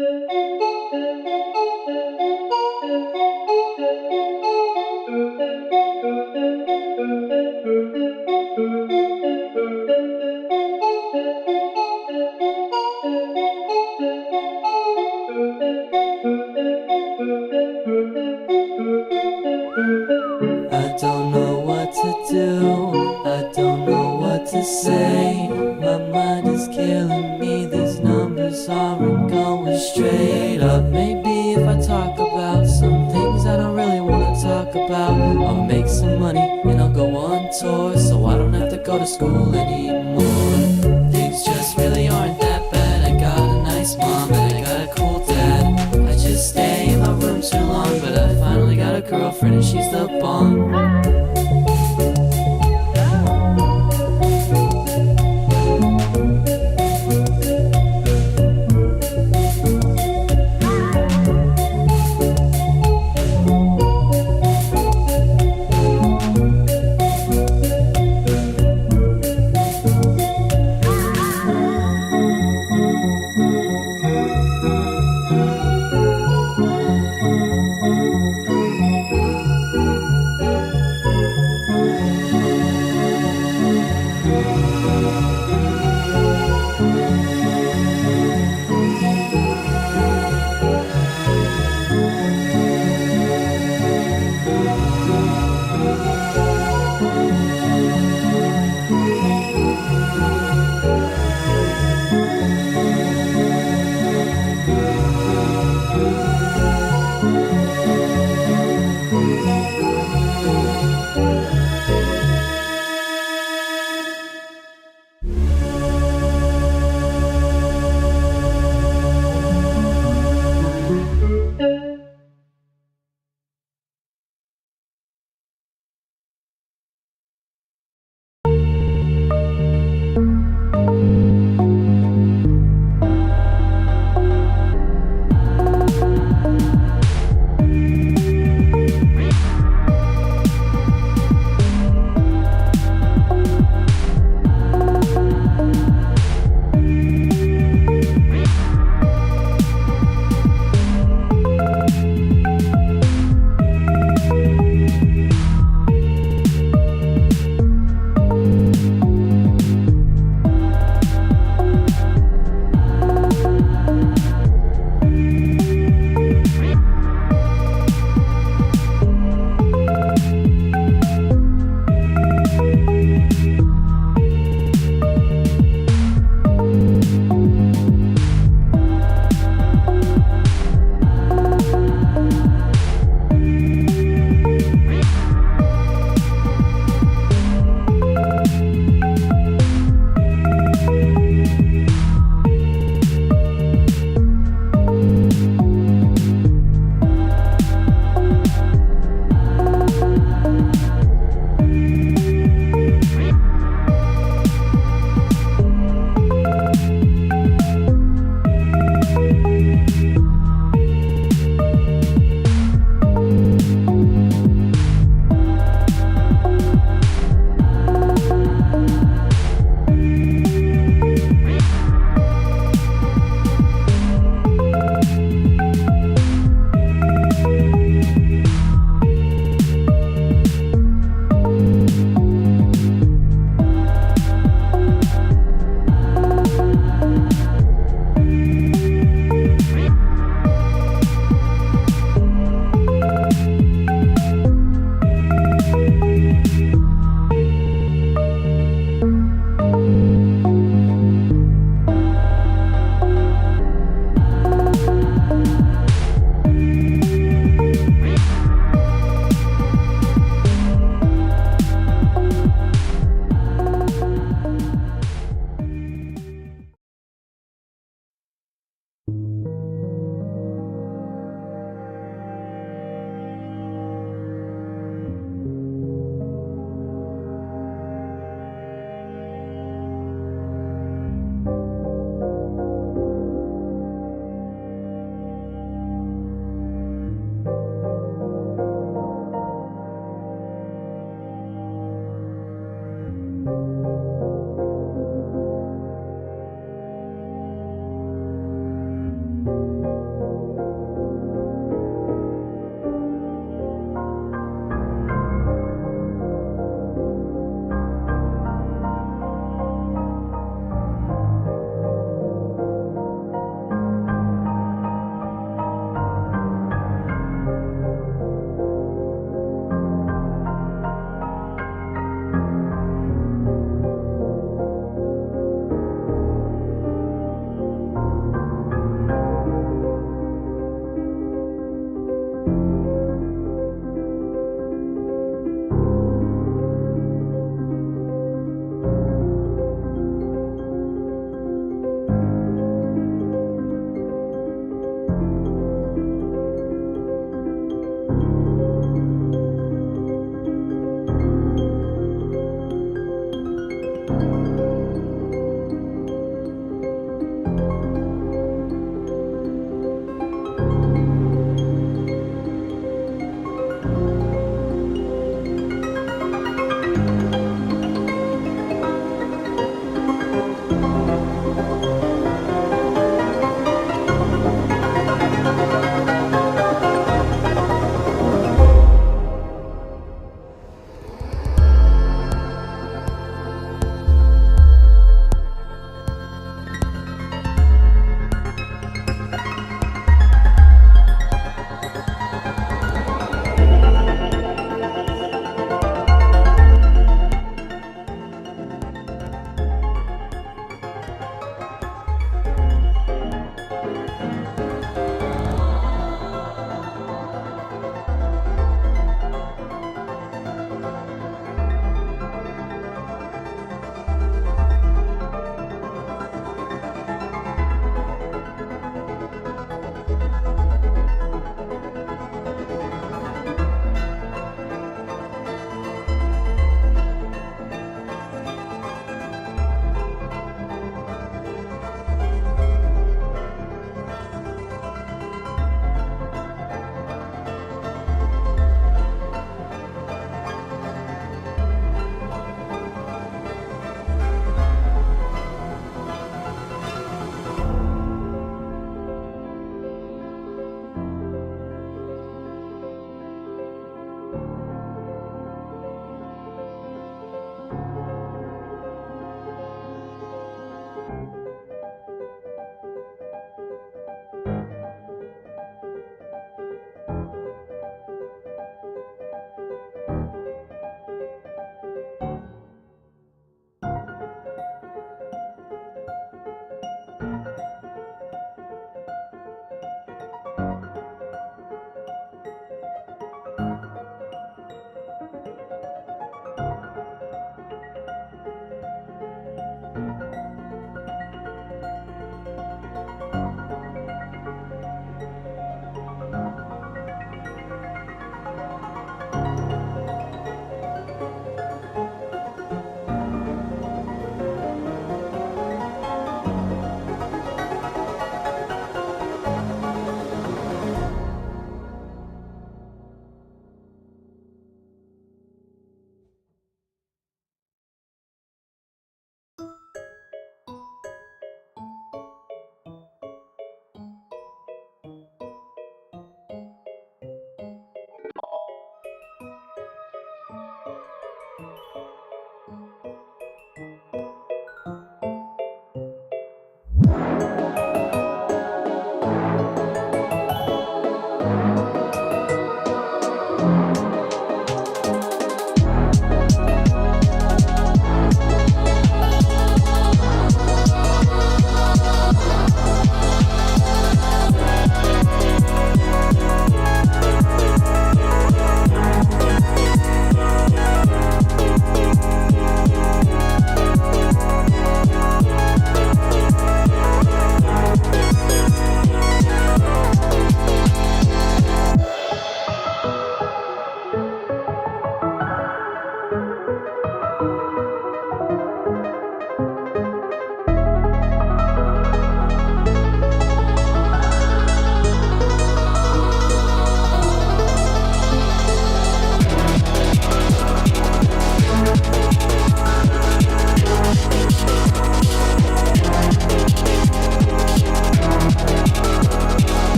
I don't know what to do, I don't know what to say. My mind is killing me, these numbers aren't going straight up. Maybe if I talk about some things I don't really want to talk about, I'll make some money and I'll go on tour, so I don't have to go to school anymore. Things just really aren't that bad. I got a nice mom and I got a cool dad. I just stay in my room too long, but I finally got a girlfriend and she's the bomb.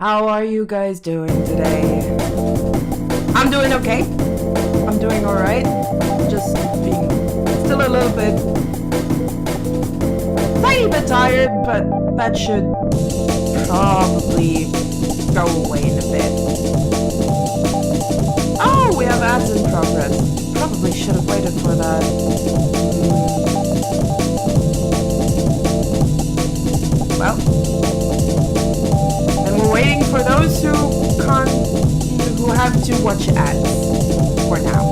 How are you guys doing today? I'm doing okay. I'm doing alright. Just being still a little bit, tiny bit tired, but that should probably go away in a bit. Oh, we have ads in progress. Probably should have waited for that. Well, and we're waiting for those who have to watch ads for now.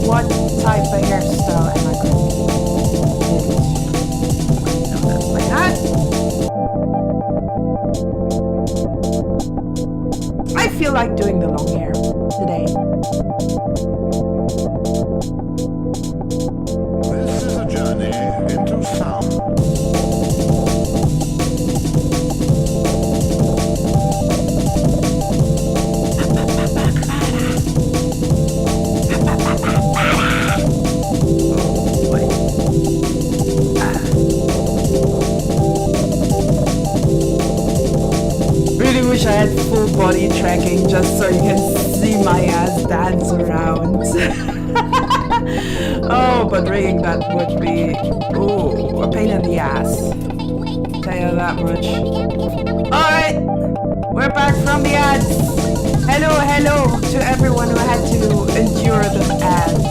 What type of hairstyle am I going to do? No, that's my hat. I feel like doing the long hair today. This is a journey into sound. Really wish I had full body tracking just so you can see my ass dance around. Oh, but rigging that would be, ooh, a pain in the ass. Tell you that much. Alright, we're back from the ads. Hello to everyone who had to endure the ads.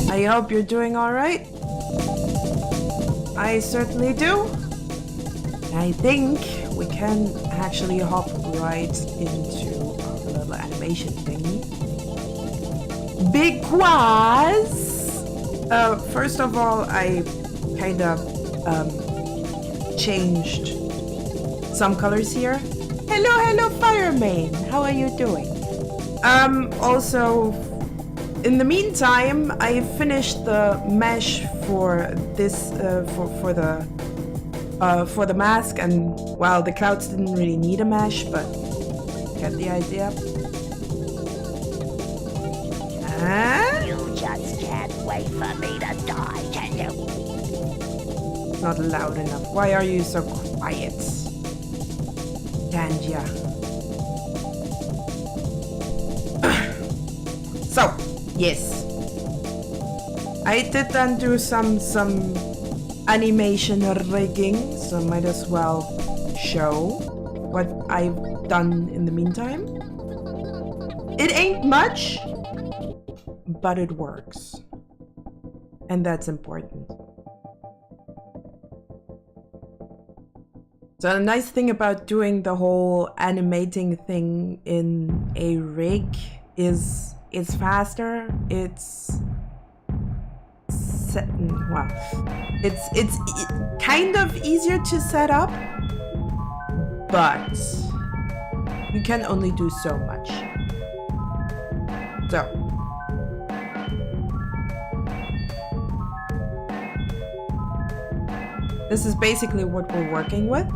I hope you're doing alright. I certainly do. I think we can actually hop right into our little animation thingy. Because, first of all, I kind of changed some colors here. Hello, Fireman. How are you doing? Also, in the meantime, I finished the mesh for this, for the mask, and well, the clouds didn't really need a mesh, but get the idea. You just can't wait for me to die, can you? Not loud enough. Why are you so quiet? Tanja. So, yes. I did then do some animation rigging, so might as well show what I've done in the meantime. It ain't much, but it works. And that's important. So the nice thing about doing the whole animating thing in a rig is it's faster, it's kind of easier to set up, but you can only do so much. So this is basically what we're working with.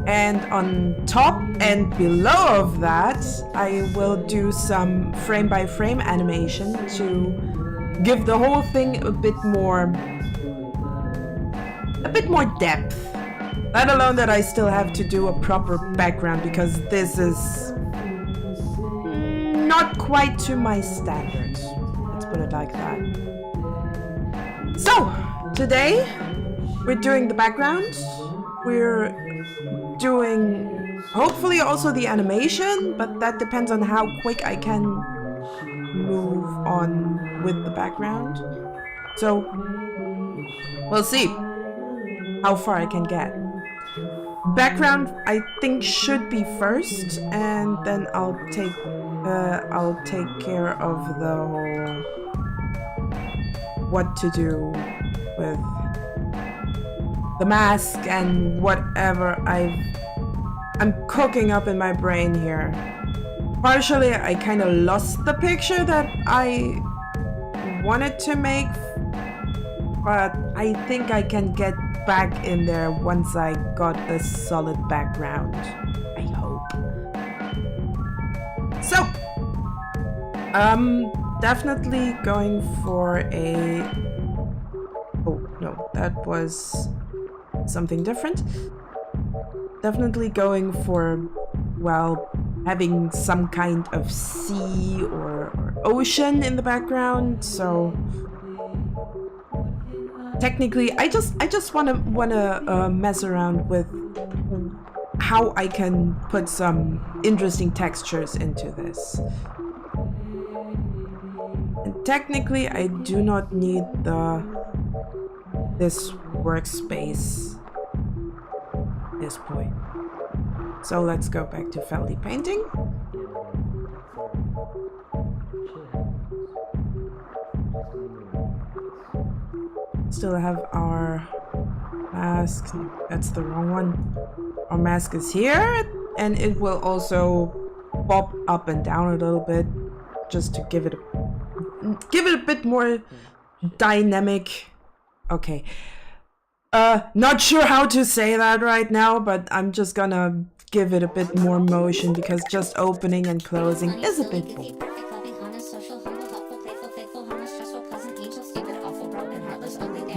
And on top and below of that, I will do some frame by frame animation to give the whole thing a bit more depth. Let alone that I still have to do a proper background because this is not quite to my standards. Let's put it like that. So, today we're doing the background. We're doing hopefully also the animation, but that depends on how quick I can move on with the background. So we'll see how far I can get. Background I think should be first, and then I'll take care of the whole what to do with the mask and whatever I'm cooking up in my brain here. Partially, I kind of lost the picture that I wanted to make, but I think I can get back in there once I got a solid background. I hope. So, Definitely going for a... Oh, no, that was something different. Definitely going for, well, having some kind of sea or ocean in the background. So technically, I just wanna mess around with how I can put some interesting textures into this. And technically, I do not need this workspace at this point. So let's go back to Feldy painting. Still have our mask. That's the wrong one. Our mask is here, and it will also bob up and down a little bit, just to give it a bit more dynamic. Okay. Not sure how to say that right now, but I'm just gonna give it a bit more motion because just opening and closing is a bit boring.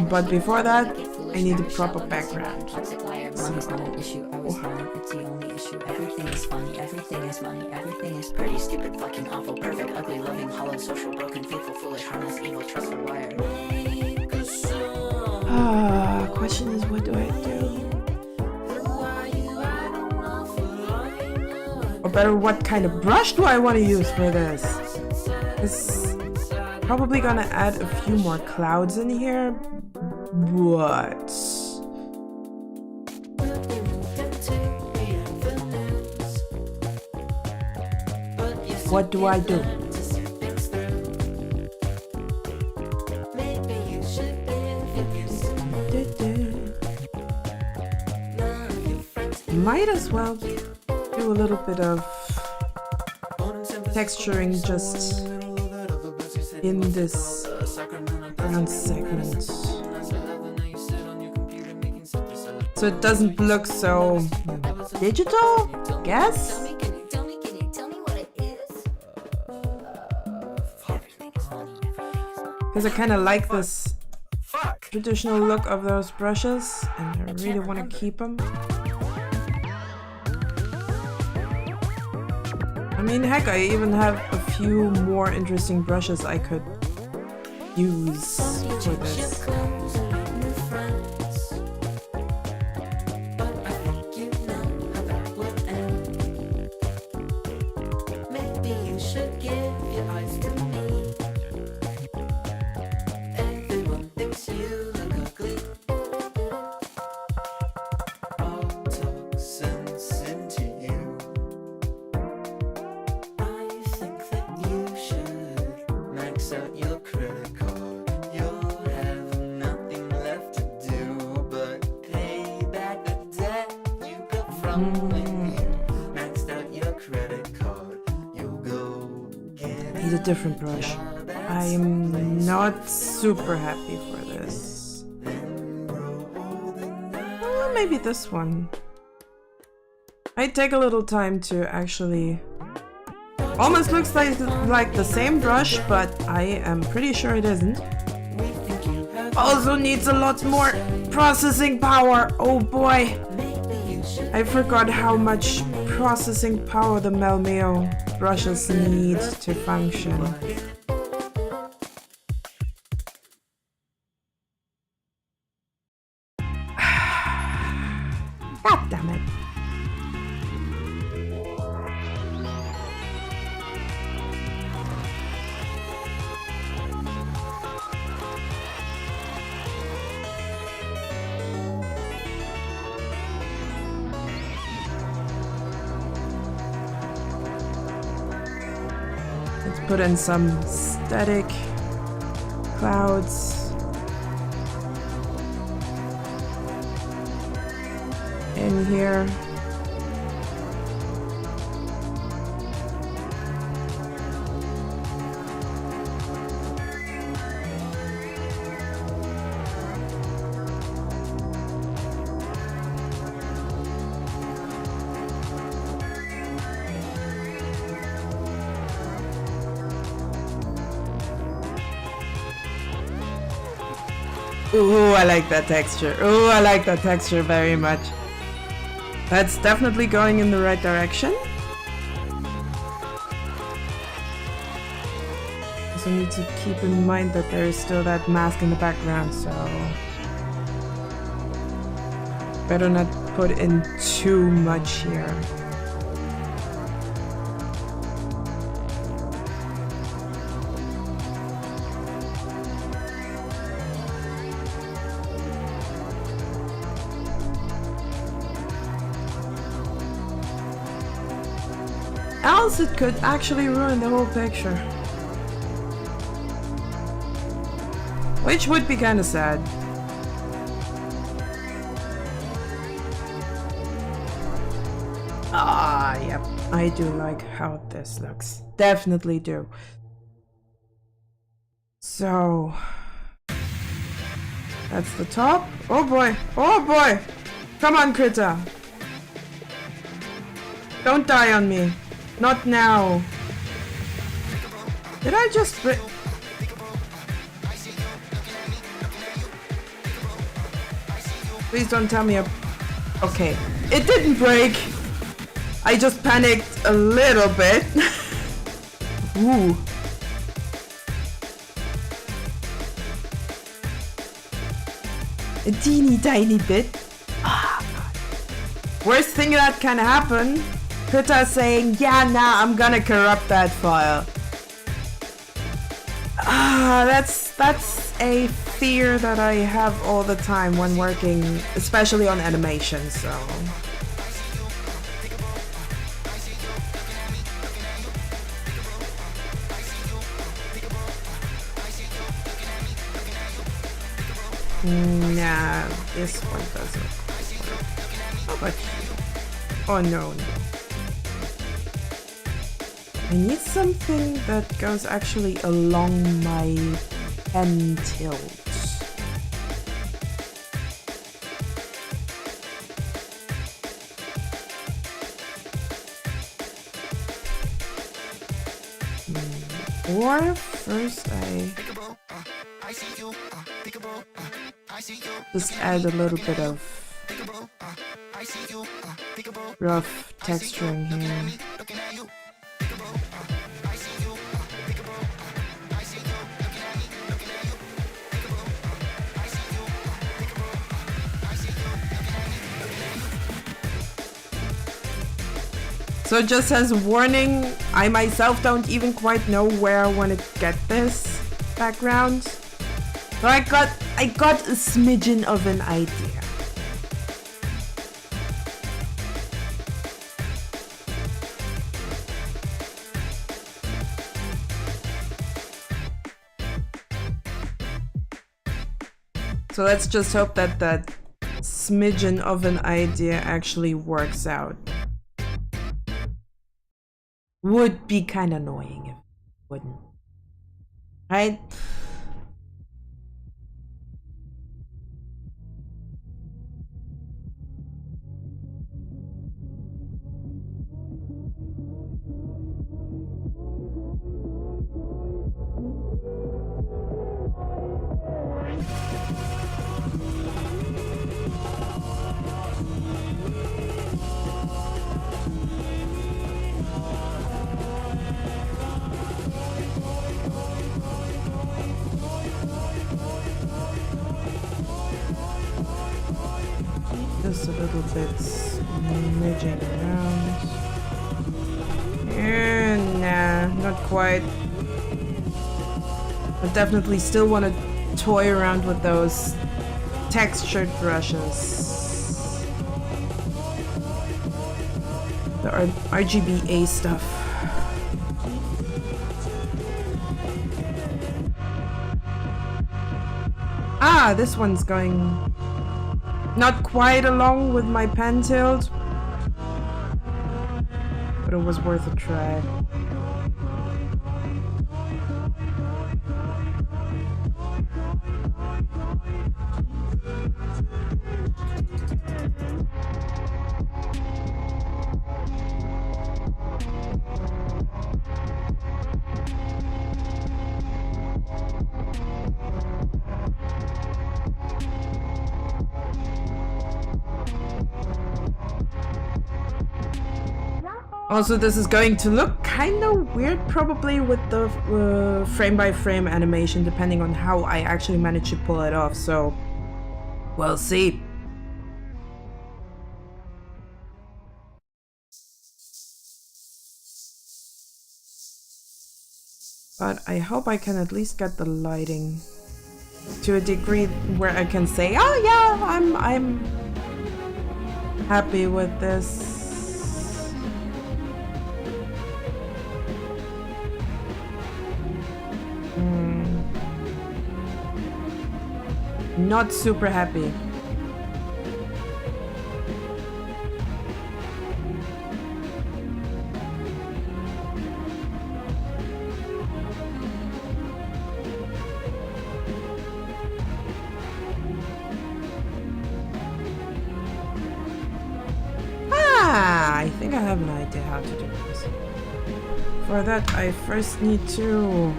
But before that, I need a proper background. Money's not an issue, I was wrong, it's the only issue. Everything is funny, everything is money, everything is pretty, stupid, fucking awful, perfect, ugly, loving, hollow, social, broken, faithful, foolish, harmless, evil, trustful, wired. Question is, what do I do? Or better, what kind of brush do I want to use for this? It's probably gonna add a few more clouds in here, but... what do I do? Might as well do a little bit of texturing just in this background segment, so it doesn't look so digital, guess? Because I kind of like this traditional look of those brushes, and I really want to keep them. I mean, heck, I even have a few more interesting brushes I could use for this. Need a different brush. I am not super happy for this. Maybe this one. Might take a little time to actually... almost looks like the same brush, but I am pretty sure it isn't. Also needs a lot more processing power. Oh boy. I forgot how much processing power the Melmeo brushes need to function. God damn it. Let's put in some static clouds in here. Ooh, I like that texture. Ooh, I like that texture very much. That's definitely going in the right direction. Also need to keep in mind that there is still that mask in the background, so better not put in too much here. Else it could actually ruin the whole picture. Which would be kinda sad. Ah, yep. I do like how this looks. Definitely do. So... that's the top. Oh boy! Oh boy! Come on, Critter! Don't die on me. Not now. Did I just break? Please don't tell me okay. It didn't break. I just panicked a little bit. Ooh. A teeny tiny bit. Worst thing that can happen. Critter saying, yeah, nah, I'm gonna corrupt that file. That's a fear that I have all the time when working, especially on animation, so... nah, this one doesn't work. How about you? Oh no, no. I need something that goes actually along my pen tilt. Or first I just add a little bit of rough texturing here. So just as a warning, I myself don't even quite know where I want to get this background. So I got a smidgen of an idea. So let's just hope that that smidgen of an idea actually works out. Would be kind of annoying if it wouldn't. Right? Just a little bit smidging around. And nah, not quite. I definitely still want to toy around with those textured brushes. The RGBA stuff. Ah, this one's going not quite along with my pen tilt, but it was worth a try. Also, this is going to look kind of weird probably with the frame-by-frame animation, depending on how I actually manage to pull it off, so we'll see. But I hope I can at least get the lighting to a degree where I can say, oh yeah, I'm happy with this. Not super happy. I think I have an idea how to do this. For that, I first need to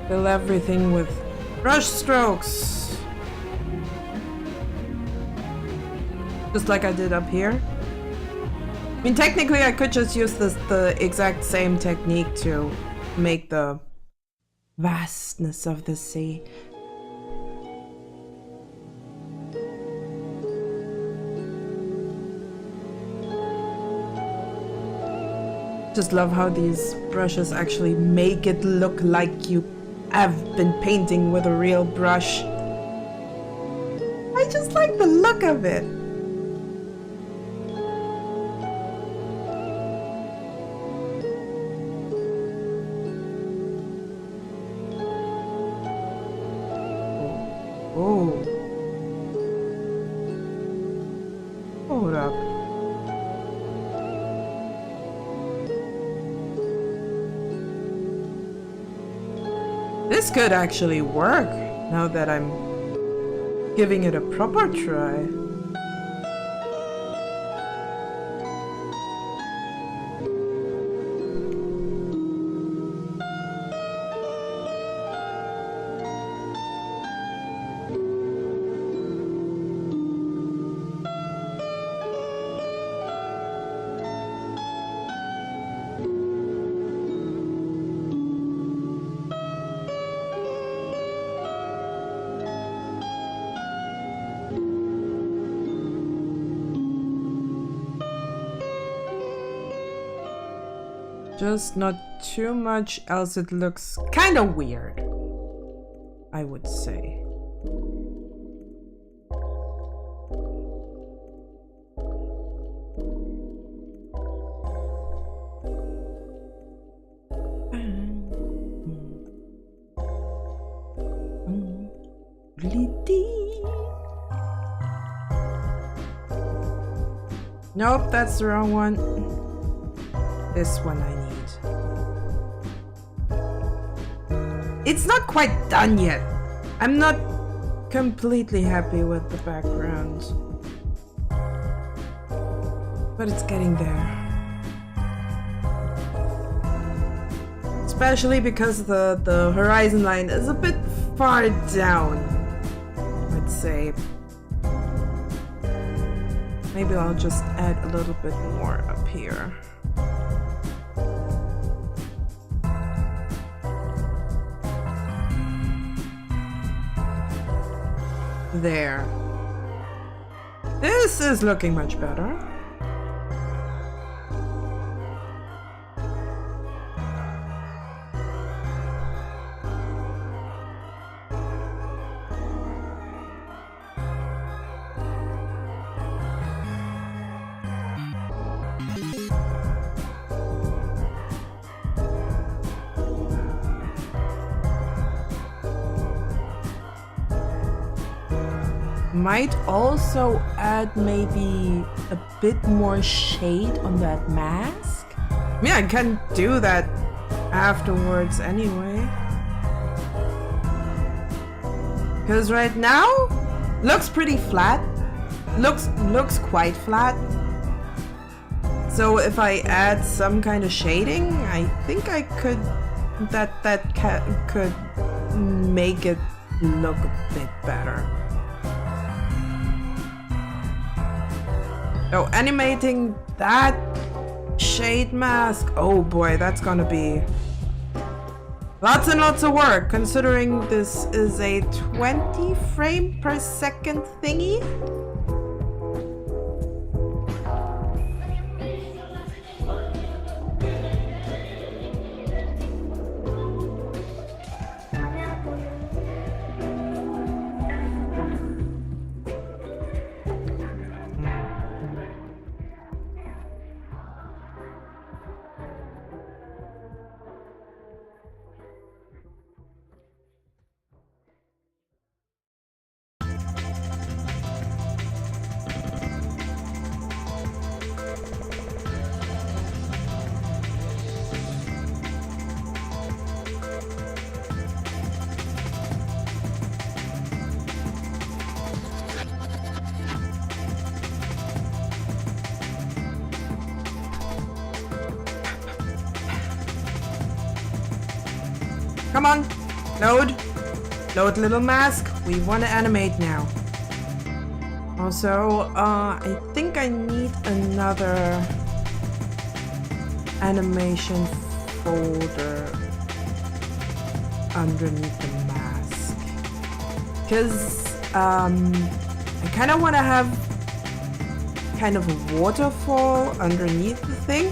fill everything with brush strokes. Just like I did up here. I mean, technically I could just use the exact same technique to make the vastness of the sea. Just love how these brushes actually make it look like you have been painting with a real brush. I just like the look of it. Oh. Hold up. This could actually work, now that I'm giving it a proper try. Just not too much, else it looks kind of weird, I would say. Nope, that's the wrong one. This one I need. It's not quite done yet. I'm not completely happy with the background. But it's getting there. Especially because the horizon line is a bit far down, I'd say. Maybe I'll just add a little bit more up here. There. This is looking much better. Might also add maybe a bit more shade on that mask. I mean, I can do that afterwards anyway. Because right now, looks pretty flat. Looks quite flat. So if I add some kind of shading, I think I could could make it look a bit better. So animating that shade mask, oh boy, that's gonna be lots and lots of work, considering this is a 20 frame per second thingy. Come on, load. Load little mask. We want to animate now. Also, I think I need another animation folder underneath the mask. Because, I kind of want to have kind of a waterfall underneath the thing.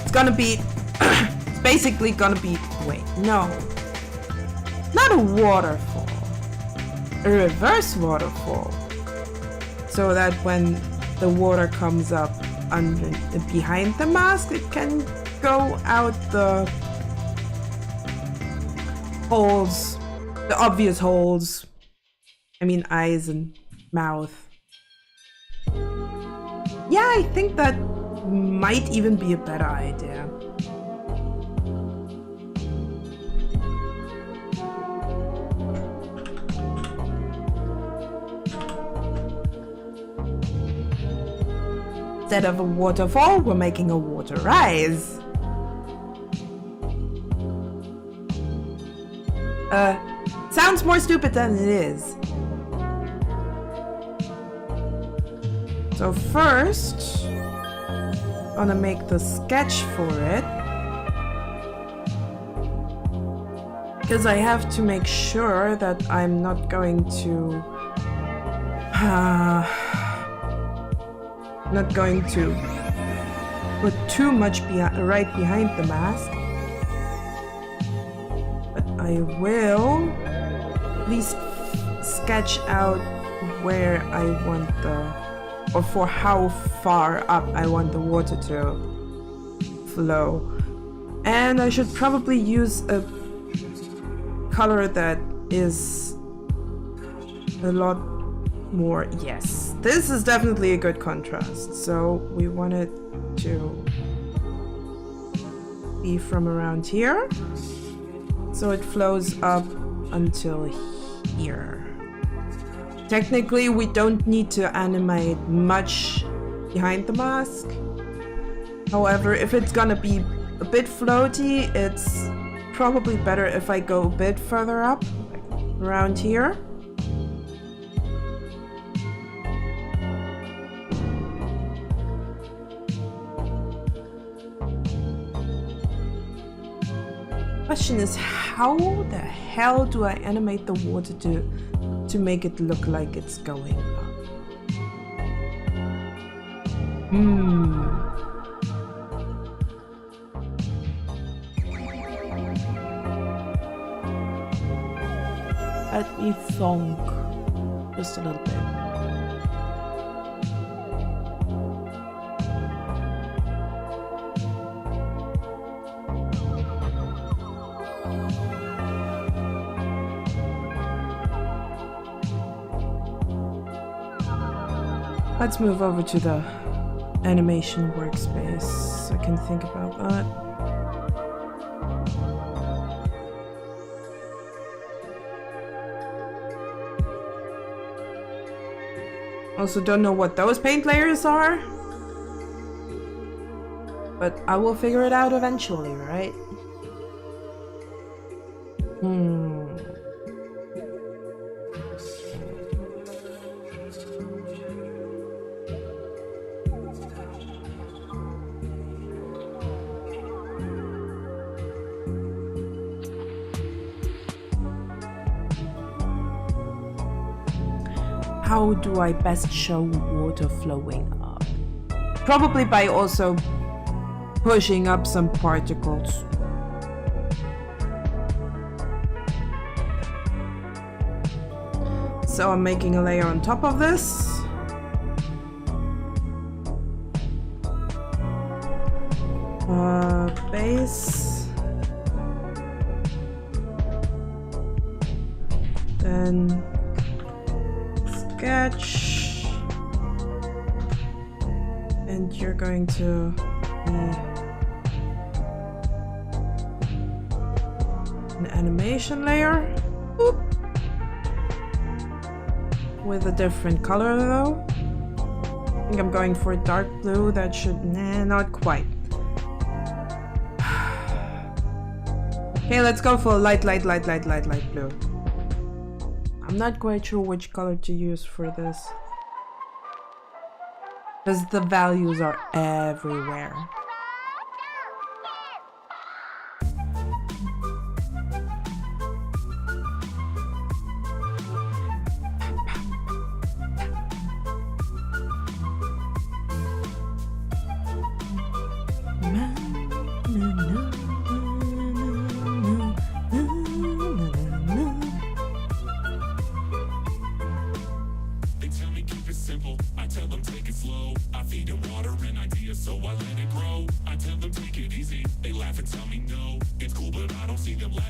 It's gonna be, it's basically gonna be, wait, no. Not a waterfall. A reverse waterfall. So that when the water comes up under behind the mask, it can go out the holes, the obvious holes. I mean, eyes and mouth. Yeah, I think that might even be a better idea. Instead of a waterfall, we're making a water rise. Sounds more stupid than it is. So first, I'm gonna make the sketch for it. Because I have to make sure that I'm not going to put too much right behind the mask. But I will at least sketch out where I want or for how far up I want the water to flow. And I should probably use a color that is a lot more, yes, this is definitely a good contrast. So we want it to be from around here, so it flows up until here. Technically, we don't need to animate much behind the mask. However, if it's gonna be a bit floaty, it's probably better if I go a bit further up, like around here. Question is, how the hell do I animate the water to make it look like it's going up? Let me thonk just a little bit. Let's move over to the animation workspace so I can think about that. Also don't know what those paint layers are, but I will figure it out eventually, right? how do I best show water flowing up? Probably by also pushing up some particles. So I'm making a layer on top of this. Base. Then sketch. And you're going to be an animation layer. Boop. With a different color though. I think I'm going for dark blue. That should, nah, not quite. Okay, let's go for light blue. I'm not quite sure which color to use for this, because the values are everywhere.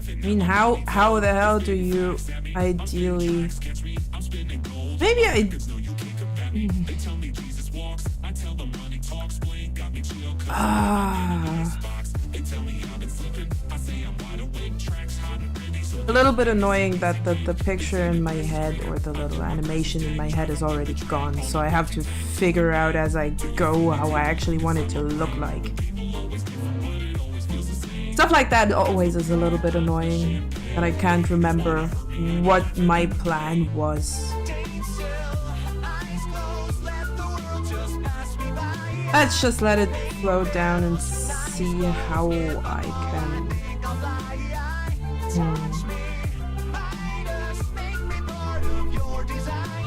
I mean, how the hell do you ideally... Maybe I... A little bit annoying that the picture in my head, or the little animation in my head, is already gone, so I have to figure out as I go how I actually want it to look like. Stuff like that always is a little bit annoying, that I can't remember what my plan was. Let's just let it flow down and see how I can...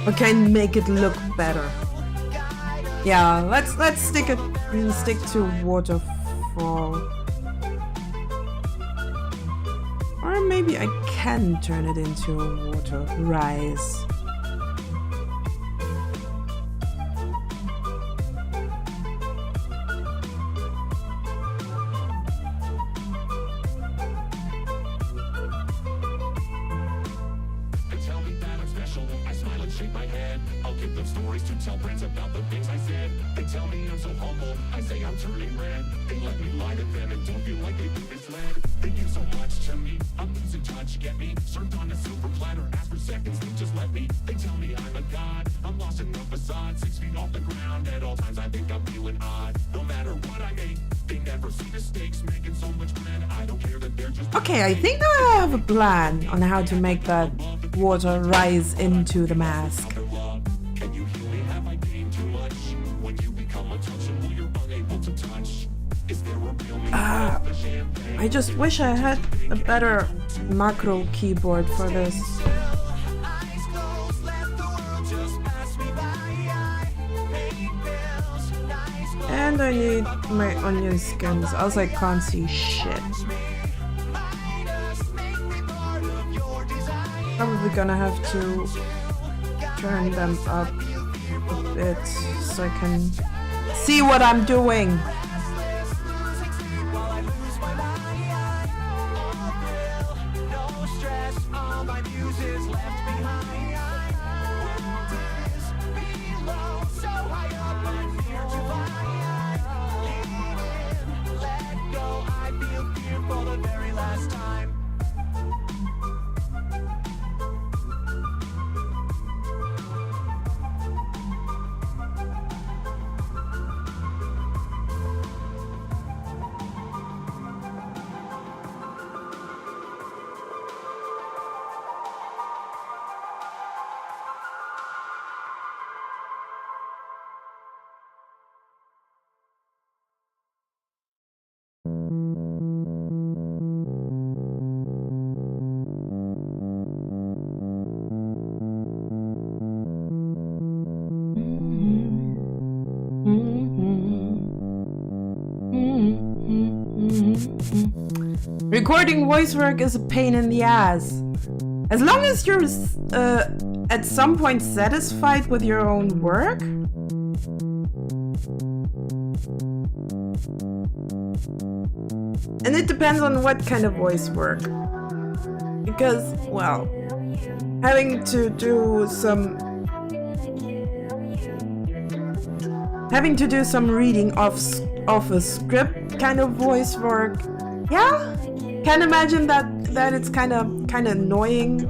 Okay, make it look better. Yeah, let's stick to waterfall. Or maybe I can turn it into a water rise. Okay, I think I have a plan on how to make that water rise into the mask. I just wish I had a better macro keyboard for this. And I need my onion skins, else I can't see shit. Probably gonna have to turn them up a bit so I can see what I'm doing. Recording voice work is a pain in the ass. As long as you're at some point satisfied with your own work. And it depends on what kind of voice work. Because, well, having to do some reading of a script kind of voice work, yeah, can imagine that it's kind of annoying.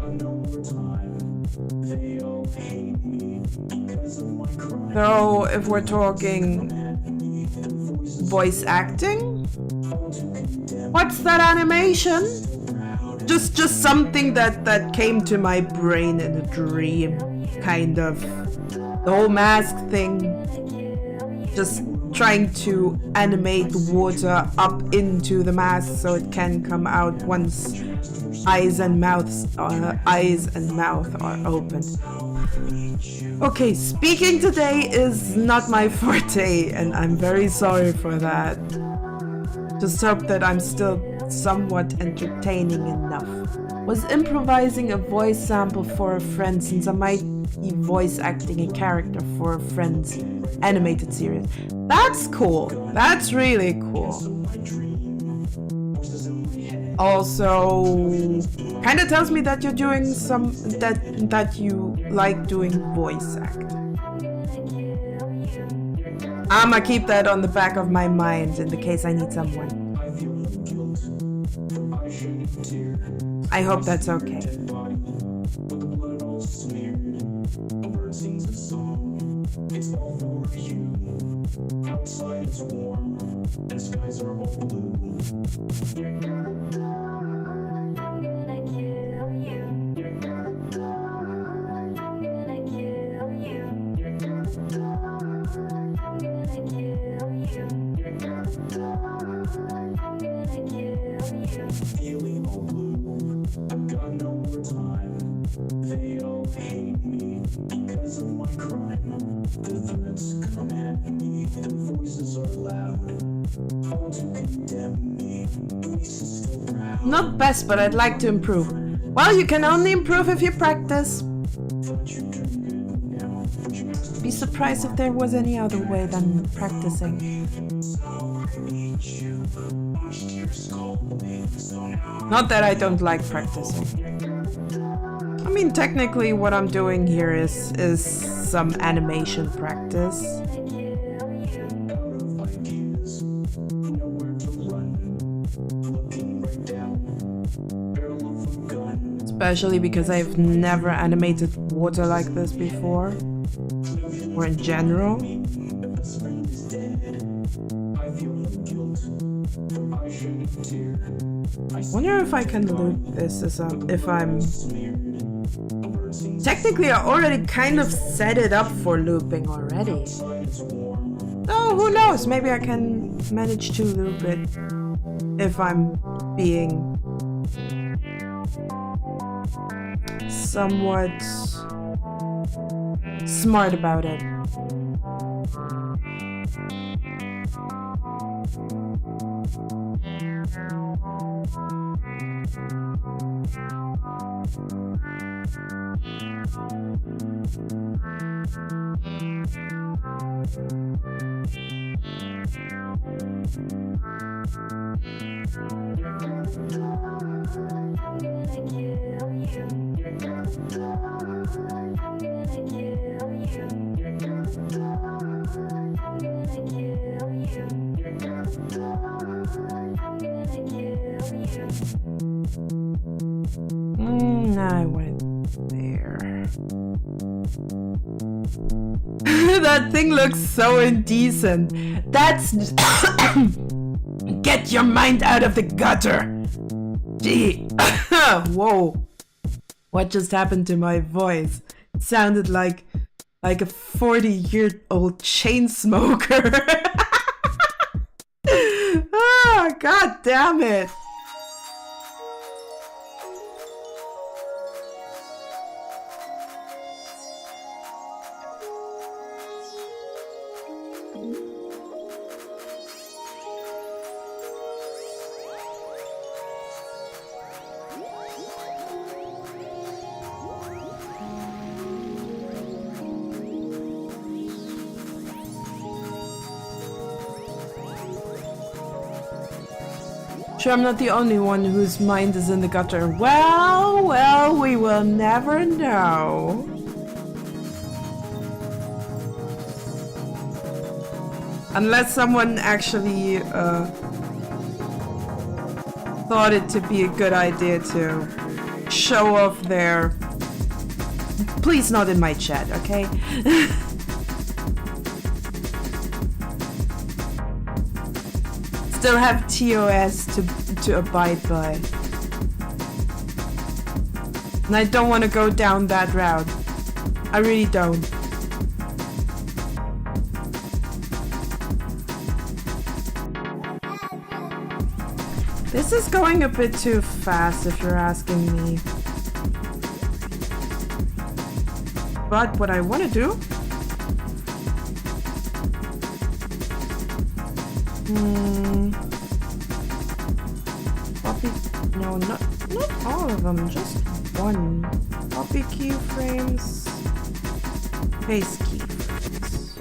Though if we're talking voice acting, what's that animation? Just something that came to my brain in a dream, kind of. The whole mask thing. Just trying to animate the water up into the mask so it can come out once eyes and mouth are opened. Okay, speaking today is not my forte, and I'm very sorry for that. Just hope that I'm still somewhat entertaining enough. Was improvising a voice sample for a friend, since I might be voice acting a character for a friend's animated series. That's cool. That's really cool. Also, kind of tells me that you're doing that you like doing voice acting. I'ma keep that on the back of my mind in the case I need someone. I hope that's okay. Not best, but I'd like to improve. Well, you can only improve if you practice. Be surprised if there was any other way than practicing. Not that I don't like practicing. I mean, technically what I'm doing here is some animation practice. Especially because I've never animated water like this before. Or in general. I wonder if I can loop this if I'm... Technically I already kind of set it up for looping already. Oh, who knows? Maybe I can manage to loop it if I'm being somewhat smart about it. I went there. That thing looks so indecent. That's... Get your mind out of the gutter! Gee. Whoa. What just happened to my voice? It sounded like a 40-year-old chain smoker. Ah, god damn it. Sure, I'm not the only one whose mind is in the gutter. Well, we will never know. Unless someone actually thought it to be a good idea to show off their... Please not in my chat, okay? Still have TOS to abide by. And I don't want to go down that route. I really don't. This is going a bit too fast if you're asking me. But what I want to do... Copy... No, not all of them, just one. Copy keyframes. Paste keyframes.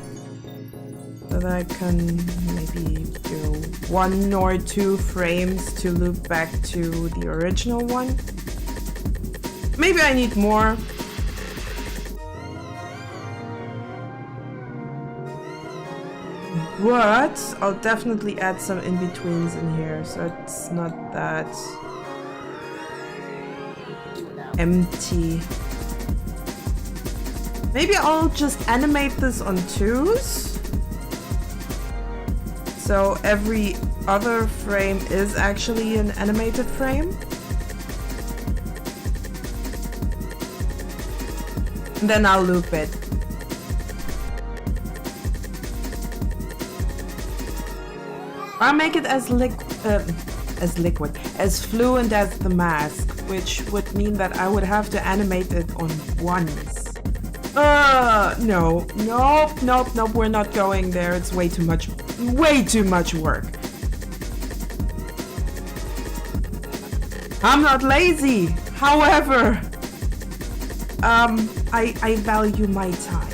So that I can maybe do 1 or 2 frames to loop back to the original one. Maybe I need more. But I'll definitely add some in-betweens in here, so it's not that empty. Maybe I'll just animate this on 2s. So every other frame is actually an animated frame. And then I'll loop it. I'll make it as fluent as the mask, which would mean that I would have to animate it on once. No, nope, we're not going there. It's way too much work. I'm not lazy. However, I value my time.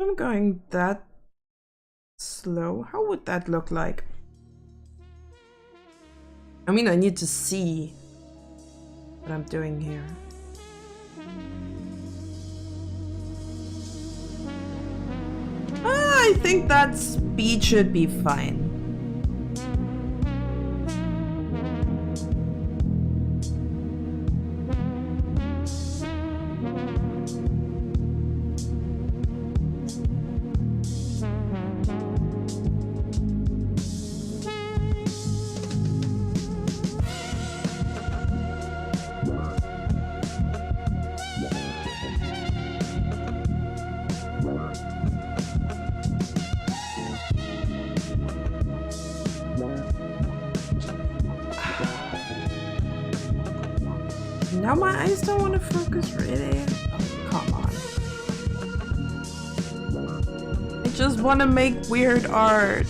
I'm going that slow. How would that look like? I mean, I need to see what I'm doing here. I think that speed should be fine. Now my eyes don't want to focus, really? Oh, come on. I just want to make weird art.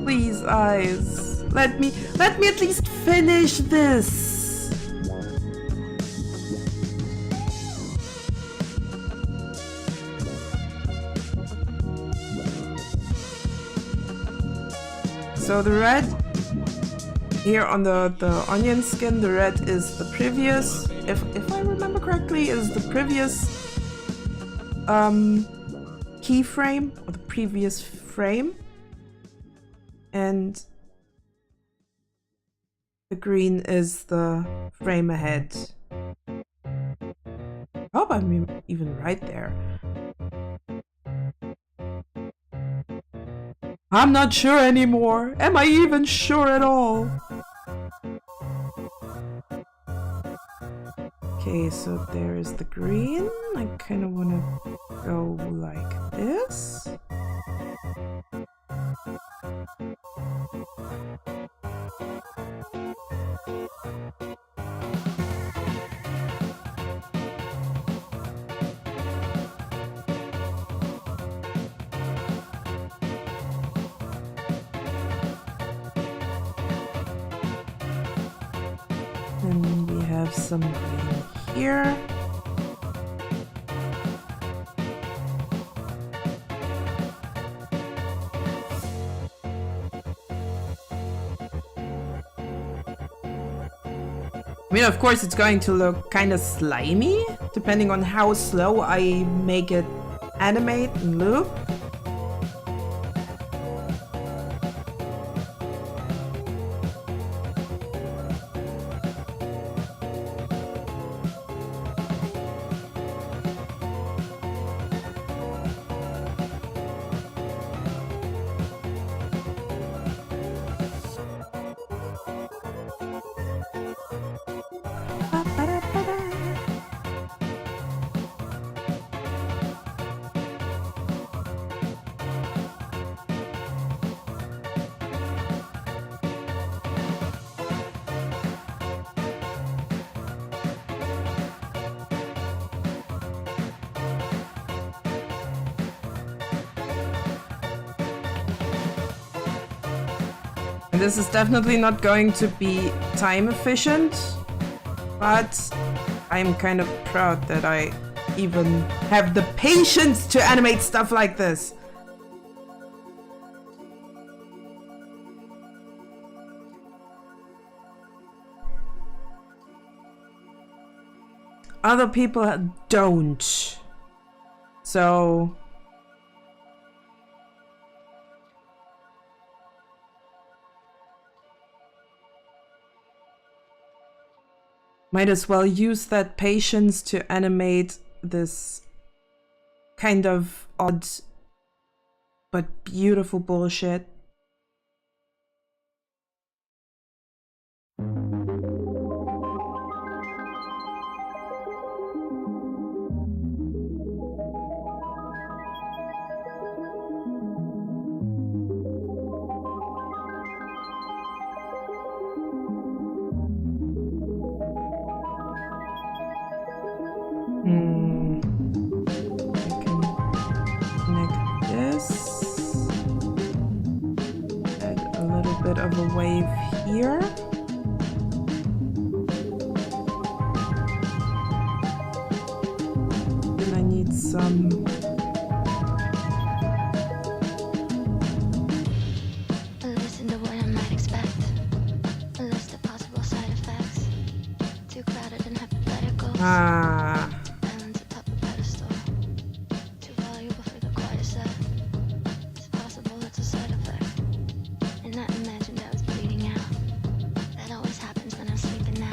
Please, eyes. Let me at least finish this. So the red here on the onion skin, the red is the previous, if I remember correctly, is the previous keyframe or the previous frame, and the green is the frame ahead. I hope I'm even right there. I'm not sure anymore. Am I even sure at all? Okay, so there is the green. I kind of want to go like this. And we have some green here. I mean, of course, it's going to look kind of slimy, depending on how slow I make it animate and loop. And this is definitely not going to be time efficient, but I'm kind of proud that I even have the patience to animate stuff like this. Other people don't. So might as well use that patience to animate this kind of odd but beautiful bullshit. Of a wave here. And I need some a list of what I might expect. A list of possible side effects. Too crowded and hypothetical. Islands atop a pedestal. Too valuable for the quiet set. It's possible it's a side effect. And not imagined I was bleeding out. That always happens when I'm sleeping now.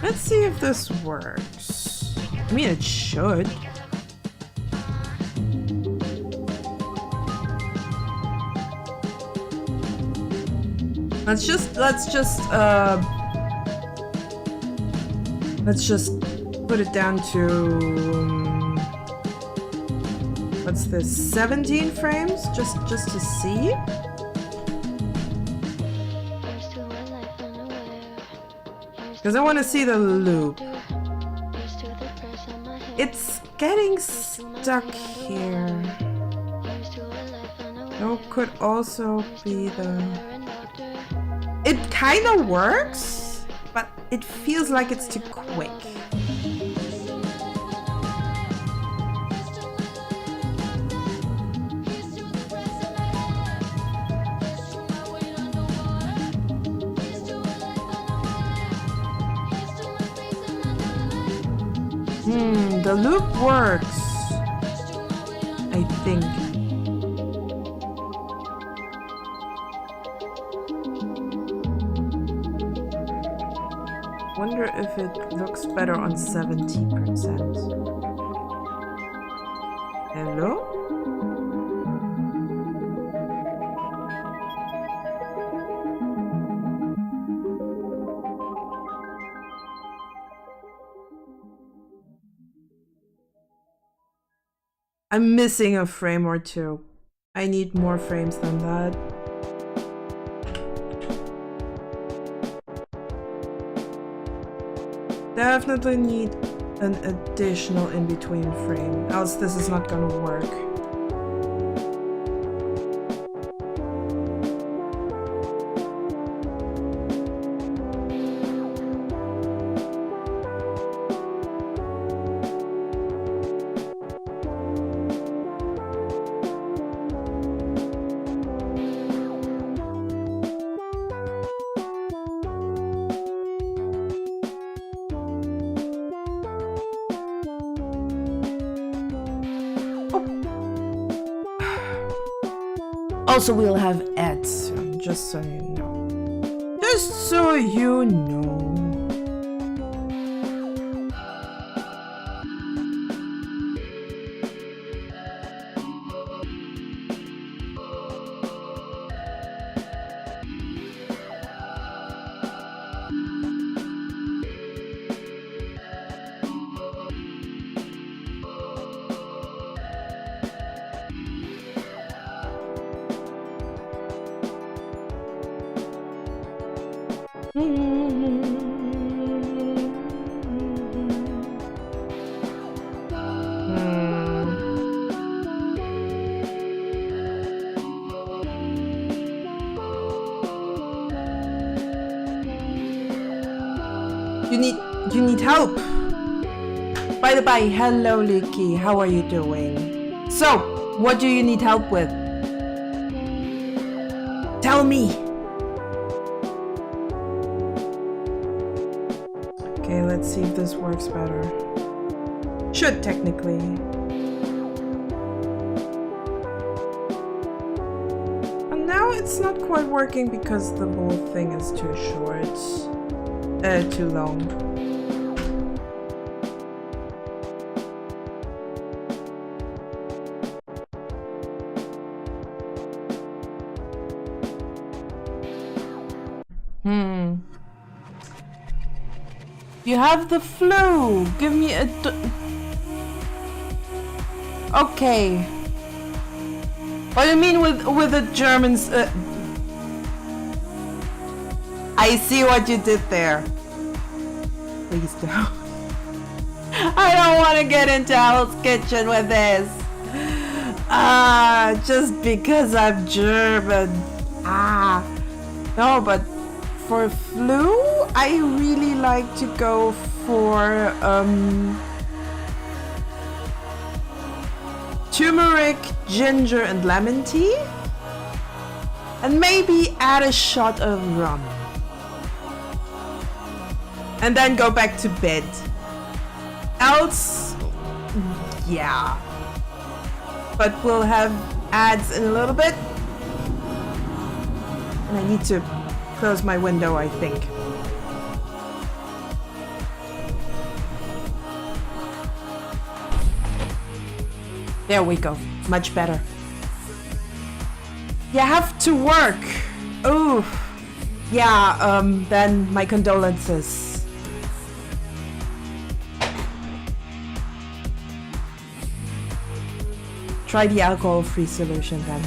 Let's see if this works. I mean, it should. Let's just put it down to what's this, 17 frames, just to see. Because I want to see the loop. It's getting stuck here. That could also be the... It kind of works, but it feels like it's too quick. The loop works, I think. Wonder if it looks better on 70%. Hello? I'm missing a frame or two. I need more frames than that. Definitely need an additional in-between frame, else this is not gonna work. Also, we'll have ads soon, just so you know. Just so you know. You need help. By the by, hello Luki, how are you doing? So, what do you need help with? Tell me. Okay, let's see if this works better. Should technically. And now it's not quite working because the whole thing is too short. Too long. You have the flu. Give me a. Okay. What do you mean with the Germans? I see what you did there. Please don't. I don't want to get into Hell's Kitchen with this. Just because I'm German. No, but for flu, I really like to go for turmeric, ginger, and lemon tea. And maybe add a shot of rum. And then go back to bed. Else, yeah. But we'll have ads in a little bit. And I need to close my window, I think. There we go. Much better. You have to work. Oh. Yeah, then my condolences. Try the alcohol-free solution then.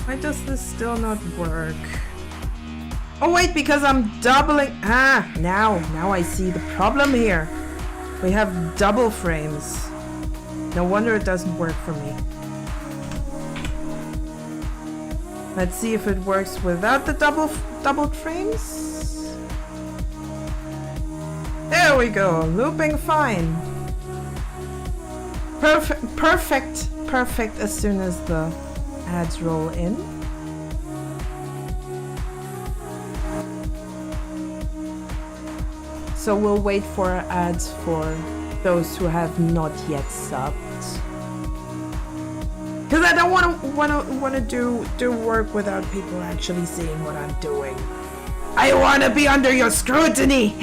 Why does this still not work? Oh wait, because I'm doubling. Now I see the problem here. We have double frames. No wonder it doesn't work for me. Let's see if it works without the double frames. There we go, looping fine. Perfect as soon as the ads roll in. So we'll wait for ads for those who have not yet subbed. Because I don't want to do work without people actually seeing what I'm doing. I want to be under your scrutiny.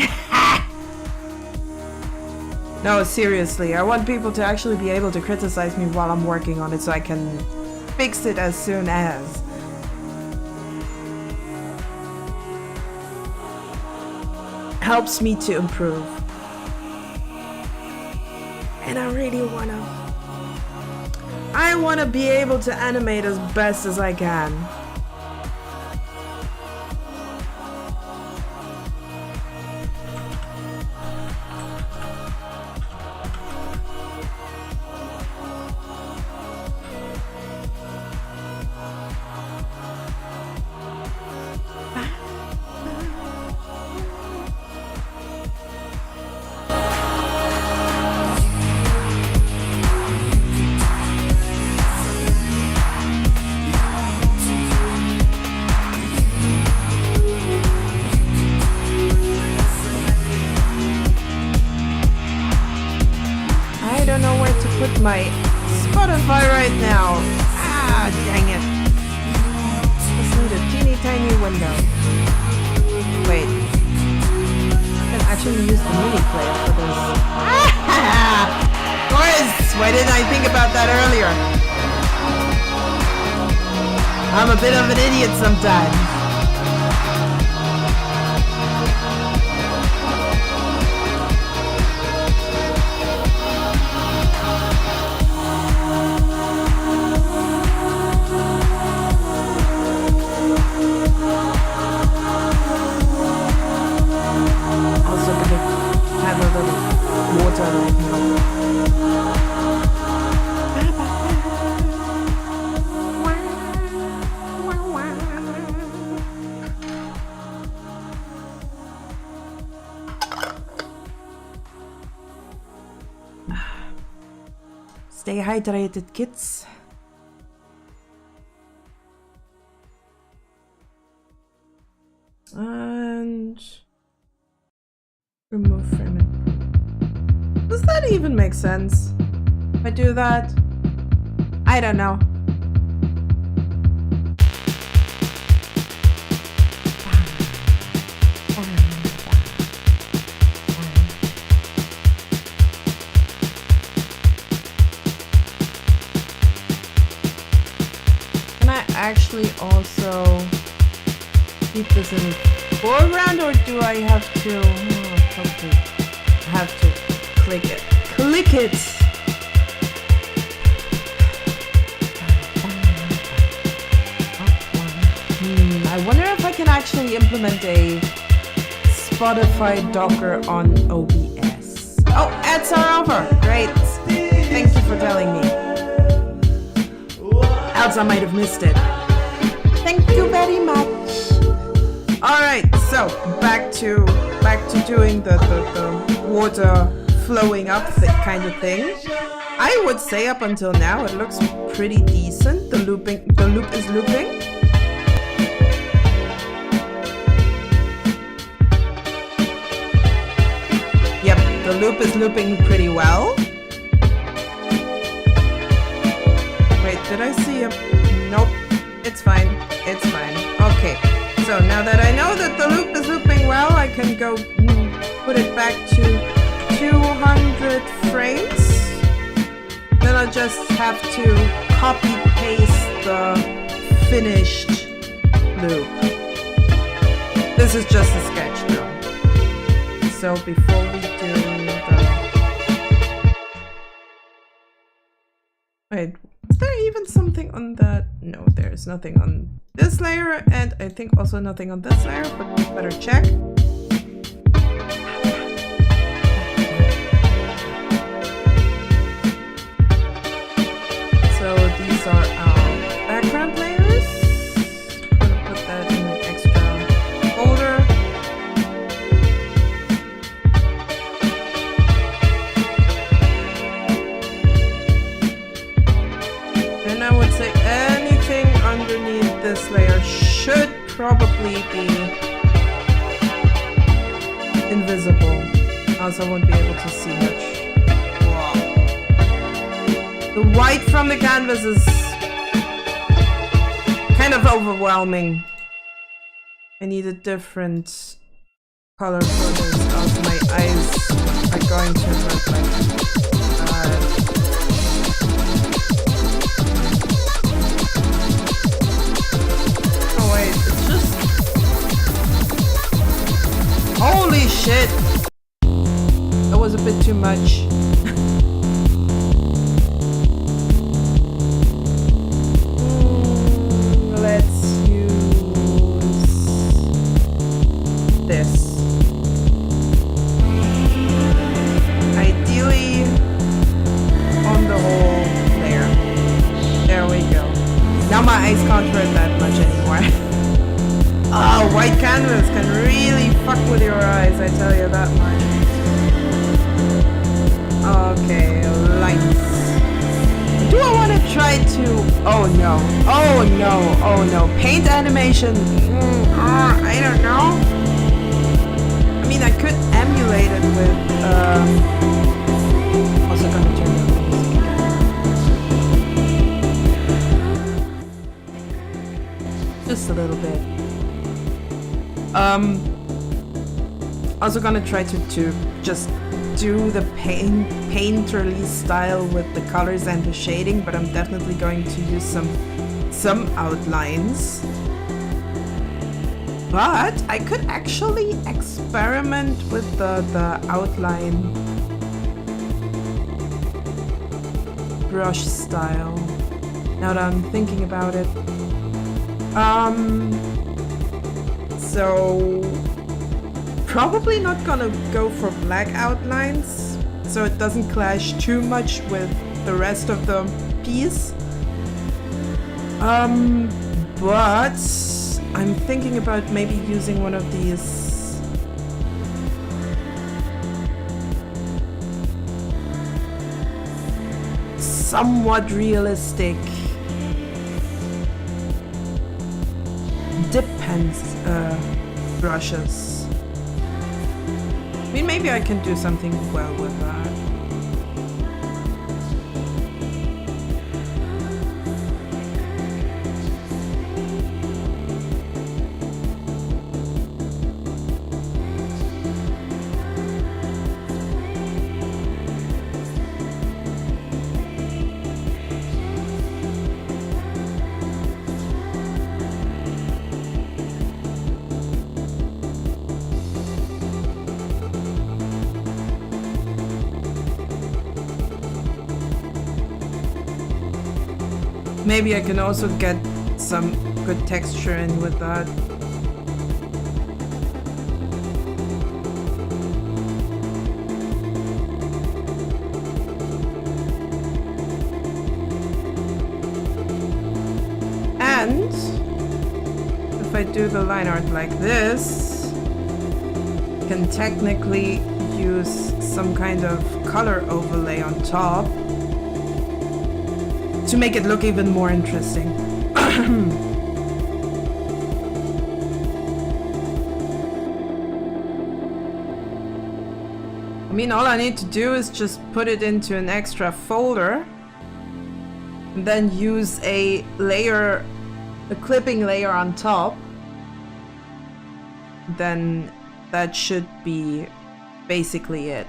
No, seriously, I want people to actually be able to criticize me while I'm working on it so I can fix it as soon as. Helps me to improve. And I really wanna be able to animate as best as I can. My Spotify right now. Ah, dang it. Just need a teeny tiny window. Wait. I can actually use the mini player for this. Of course! Why didn't I think about that earlier? I'm a bit of an idiot sometimes. Stay hydrated, kids. And remove frame. Does that even make sense? If I do that? I don't know. Actually also keep this in foreground, or do I have to click it I wonder if I can actually implement a Spotify Docker on OBS. Oh, ads are over. Great, thank you for telling me, else I might have missed it. Thank you very much. Alright, so back to doing the water flowing up kind of thing. I would say up until now it looks pretty decent. The loop is looping. Yep, the loop is looping pretty well. Wait, did I see a... Nope. It's fine. It's fine. Okay. So now that I know that the loop is looping well, I can go put it back to 200 frames. Then I just have to copy paste the finished loop. This is just a sketch though. So before we do the... Wait. Is there even something on that? No, there's nothing on this layer, and I think also nothing on this layer, but better check. So these are our background layers. I'm gonna put that in an extra folder. And I would say anything underneath this layer should probably be invisible, else I won't be able to see much. Wow. The white from the canvas is kind of overwhelming. I need a different color for this, else my eyes are going to look like oh wait, it's just... Holy shit! That was a bit too much. Let's use this. Ideally on the whole layer. There we go. Now my eyes can't hurt that much anymore. Oh, white canvas can really fuck with your eyes, I tell you that much. Okay, lights. Do I want to try to... Oh no. Oh no. Oh no. Paint animation. I don't know. I mean, I could emulate it with... Also gonna turn down the music again. Just a little bit. Also gonna try to just do the painterly style with the colors and the shading, but I'm definitely going to use some outlines. But I could actually experiment with the outline brush style. Now that I'm thinking about it. So probably not gonna go for black outlines, so it doesn't clash too much with the rest of the piece. But I'm thinking about maybe using one of these somewhat realistic dip pen brushes. I mean, maybe I can do something well with that. Maybe I can also get some good texture in with that. And if I do the line art like this, I can technically use some kind of color overlay on top to make it look even more interesting. I mean, all I need to do is just put it into an extra folder and then use a clipping layer on top. Then that should be basically it.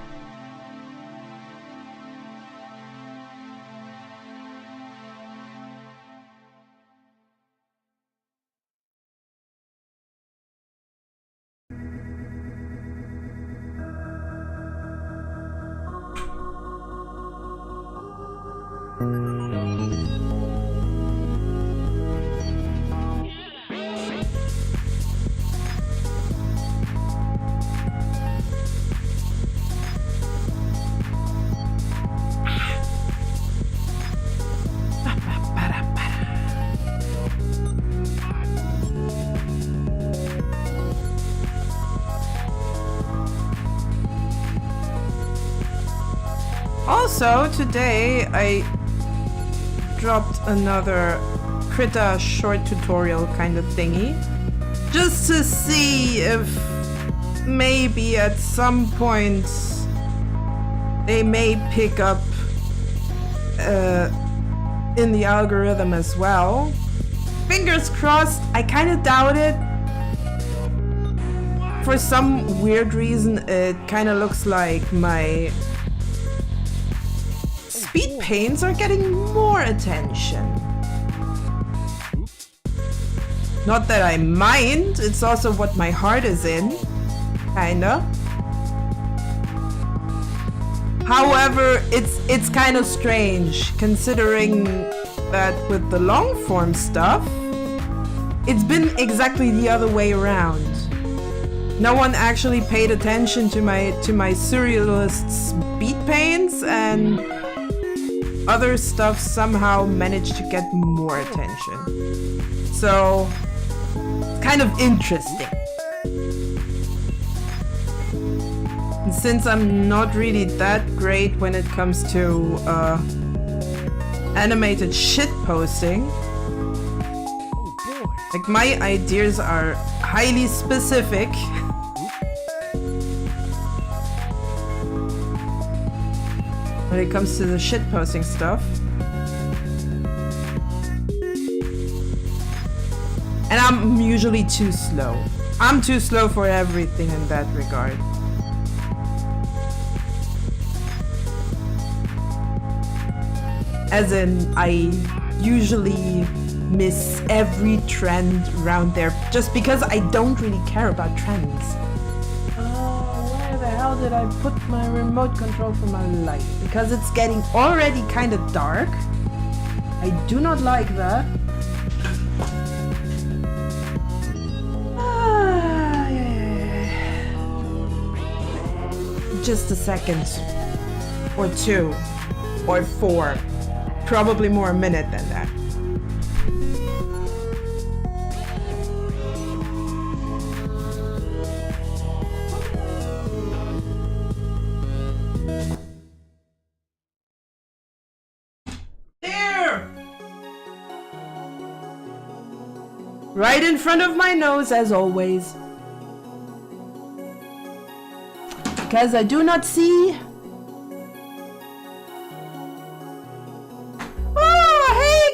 Also, today I dropped another Krita short tutorial kind of thingy, just to see if maybe at some point they may pick up in the algorithm as well. fingers crossed. I kind of doubt it. For some weird reason, it kind of looks like my speed paints are getting more attention. Not that I mind, it's also what my heart is in. Kinda. However, it's kind of strange considering that with the long form stuff, it's been exactly the other way around. No one actually paid attention to my surrealist speed paints, and other stuff somehow managed to get more attention. So, kind of interesting. And since I'm not really that great when it comes to animated shit posting, like my ideas are highly specific. When it comes to the shit posting stuff. And I'm usually too slow. I'm too slow for everything in that regard. As in, I usually miss every trend around there just because I don't really care about trends. Where the hell did I put my remote control for my light? Because it's getting already kind of dark. I do not like that. Just a second. Or 2. Or 4. Probably more a minute than that. There! Right in front of my nose, as always. Because I do not see.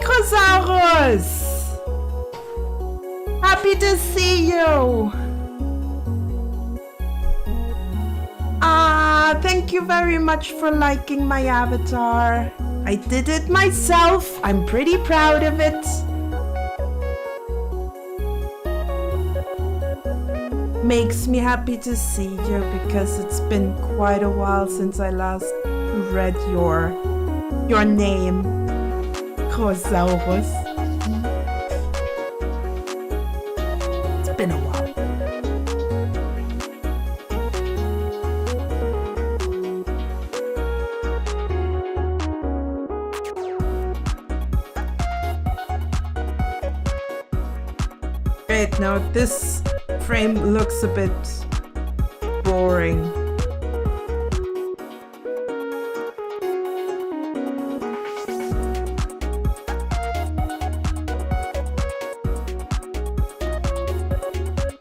Krosaurus! Happy to see you! Thank you very much for liking my avatar. I did it myself. I'm pretty proud of it. Makes me happy to see you because it's been quite a while since I last read your name. Krosaurus. It's been a while. Great, now this frame looks a bit boring.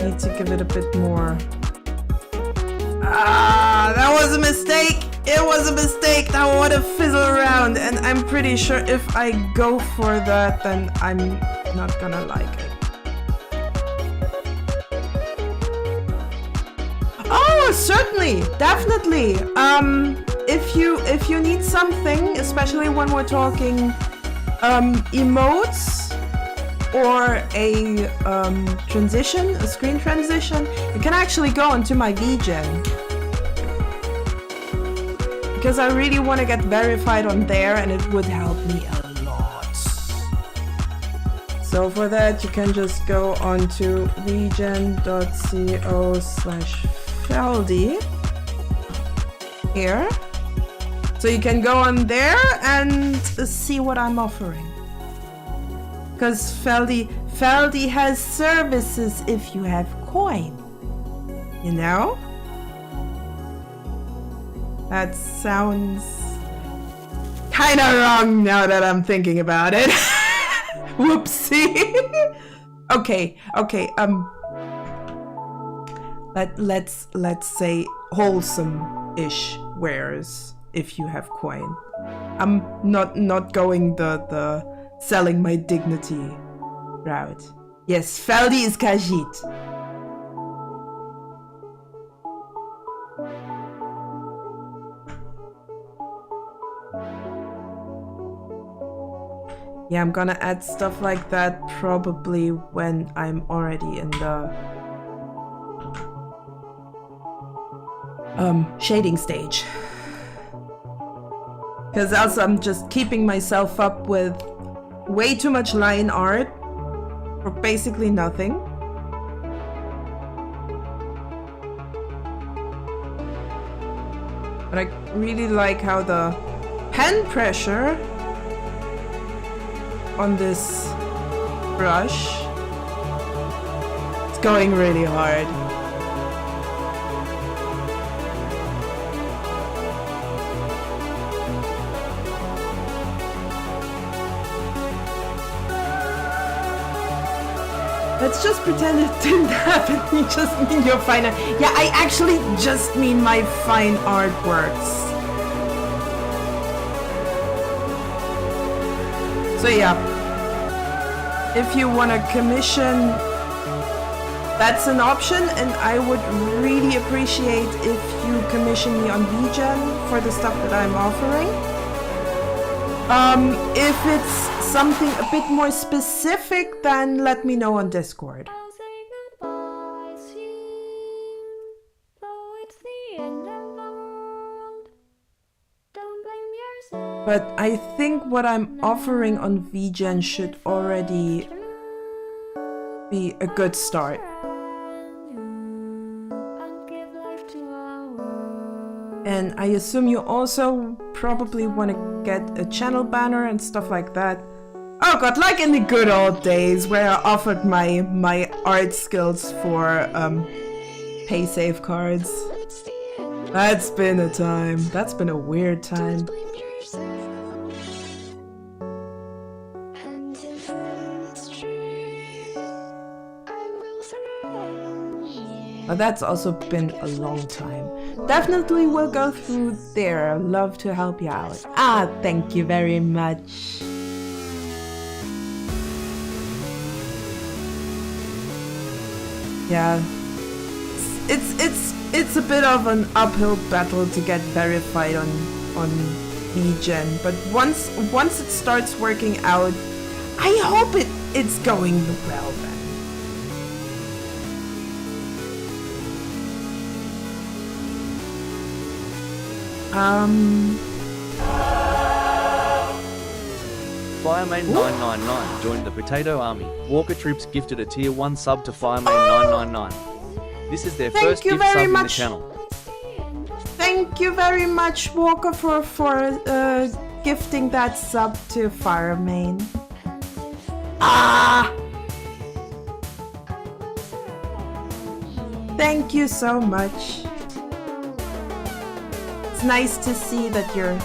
Need to give it a bit more. That was a mistake! It was a mistake! That would have fizzled around, and I'm pretty sure if I go for that, then I'm not gonna like it. Oh, certainly, definitely. If you need something, especially when we're talking emotes or a transition, a screen transition, you can actually go onto my VGen. Because I really want to get verified on there, and it would help me a lot. So for that, you can just go onto vgen.co/Feldy here. So you can go on there and see what I'm offering. Because Feldy has services if you have coin. You know? That sounds kind of wrong now that I'm thinking about it. Whoopsie. Okay. Let's say wholesome-ish wares if you have coin. I'm not going the selling my dignity route. Yes, Feldi is Khajiit. Yeah, I'm gonna add stuff like that probably when I'm already in the shading stage. Because else I'm just keeping myself up with way too much line art for basically nothing. But I really like how the pen pressure on this brush, it's going really hard. Let's just pretend it didn't happen. You just mean your fine art. Yeah, I actually just mean my fine artworks. So yeah, if you want to commission, that's an option, and I would really appreciate if you commission me on VGen for the stuff that I'm offering. If it's something a bit more specific, then let me know on Discord. But I think what I'm offering on VGen should already be a good start. And I assume you also probably want to get a channel banner and stuff like that. Oh god, like in the good old days where I offered my art skills for pay save cards. That's been a time. That's been a weird time. But that's also been a long time. Definitely will go through there. Love to help you out. Ah, thank you very much. Yeah. It's a bit of an uphill battle to get verified on VGen, but once it starts working out, I hope it's going well then. Firemain 999 joined the Potato Army. Walker Troops gifted a tier 1 sub to Firemain 999. This is their first gift sub in the channel. Thank you very much, Walker, for gifting that sub to Firemain. Ah! Thank you so much. It's nice to see that you're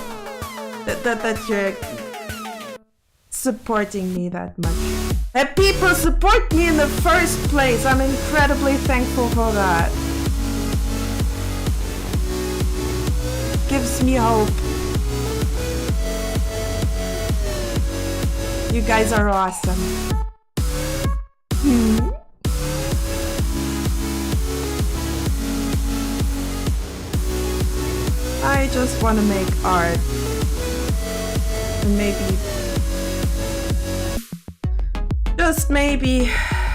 supporting me that much. That people support me in the first place. I'm incredibly thankful for that. Gives me hope. You guys are awesome. I just want to make art and maybe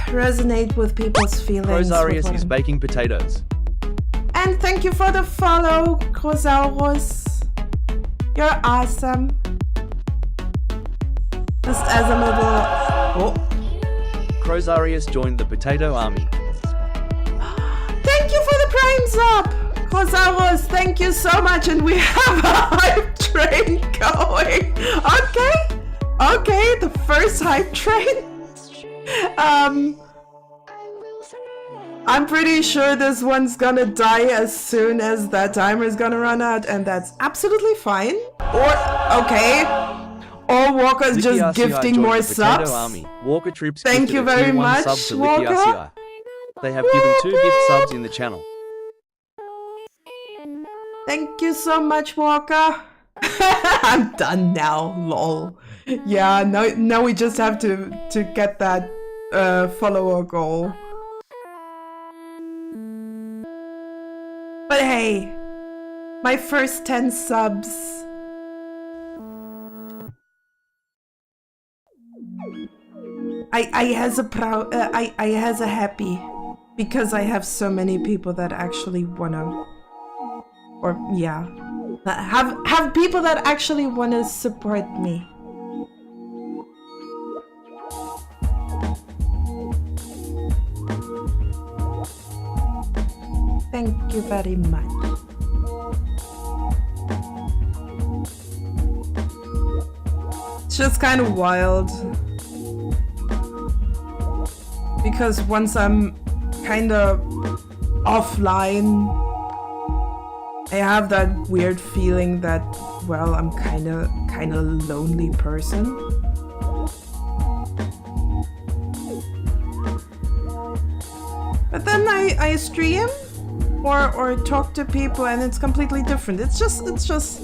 resonate with people's feelings. Crozarius is baking potatoes. And thank you for the follow, Crosaurus. You're awesome. Just as a little... Oh. Crozarius joined the Potato Army. Thank you for the prime sub! Crosaurus, thank you so much, and we have a hype train going. Okay, the first hype train. I'm pretty sure this one's gonna die as soon as that timer's gonna run out, and that's absolutely fine. Or Walker's Licky just RCI gifting joined more the Potato subs. Army. Walker Troops Thank gifted you a very tier 1 much, sub to Licky Walker. RCI. They have given 2 gift subs in the channel. Thank you so much, Walker. I'm done now, lol. Yeah, now we just have to get that follower goal. But hey, my first 10 subs. I has a happy because I have so many people that actually wanna, or yeah, have people that actually wanna support me. Thank you very much. It's just kind of wild. Because once I'm kind of offline, I have that weird feeling that, well, I'm kind of lonely person. But then I stream or talk to people and it's completely different. It's just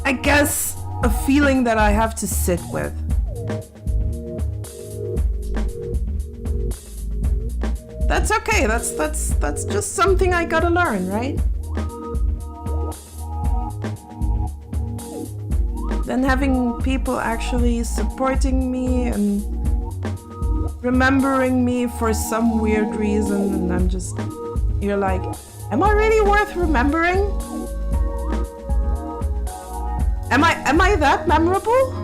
I guess a feeling that I have to sit with. That's okay. That's just something I gotta learn, right? Then having people actually supporting me and remembering me for some weird reason, and you're like, am I really worth remembering? Am I that memorable?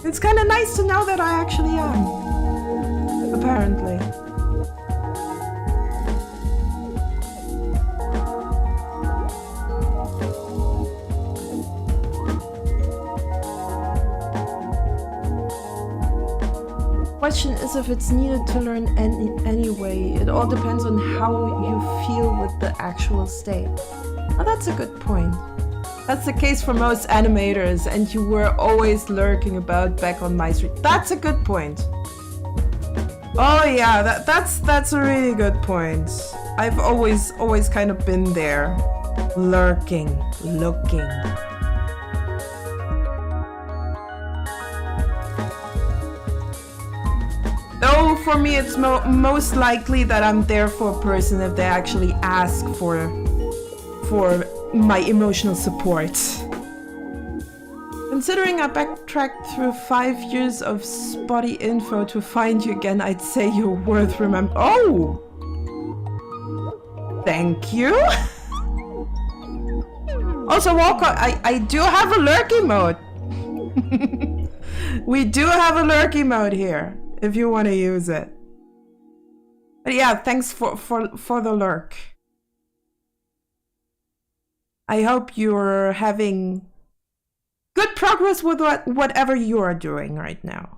It's kind of nice to know that I actually am, apparently. Question is if it's needed to learn anyway. It all depends on how you feel with the actual state. Oh, that's a good point. That's the case for most animators, and you were always lurking about back on my street. That's a good point. Oh yeah, that's a really good point. I've always kind of been there, lurking, looking. Though for me, it's most likely that I'm there for a person if they actually ask for my emotional support. Considering I backtracked through 5 years of spotty info to find you again, I'd say you're worth remembering. Oh! Thank you! Also, Walker, I do have a lurk emote. We do have a lurk emote here, if you want to use it. But yeah, thanks for the lurk. I hope you're having good progress with whatever you are doing right now.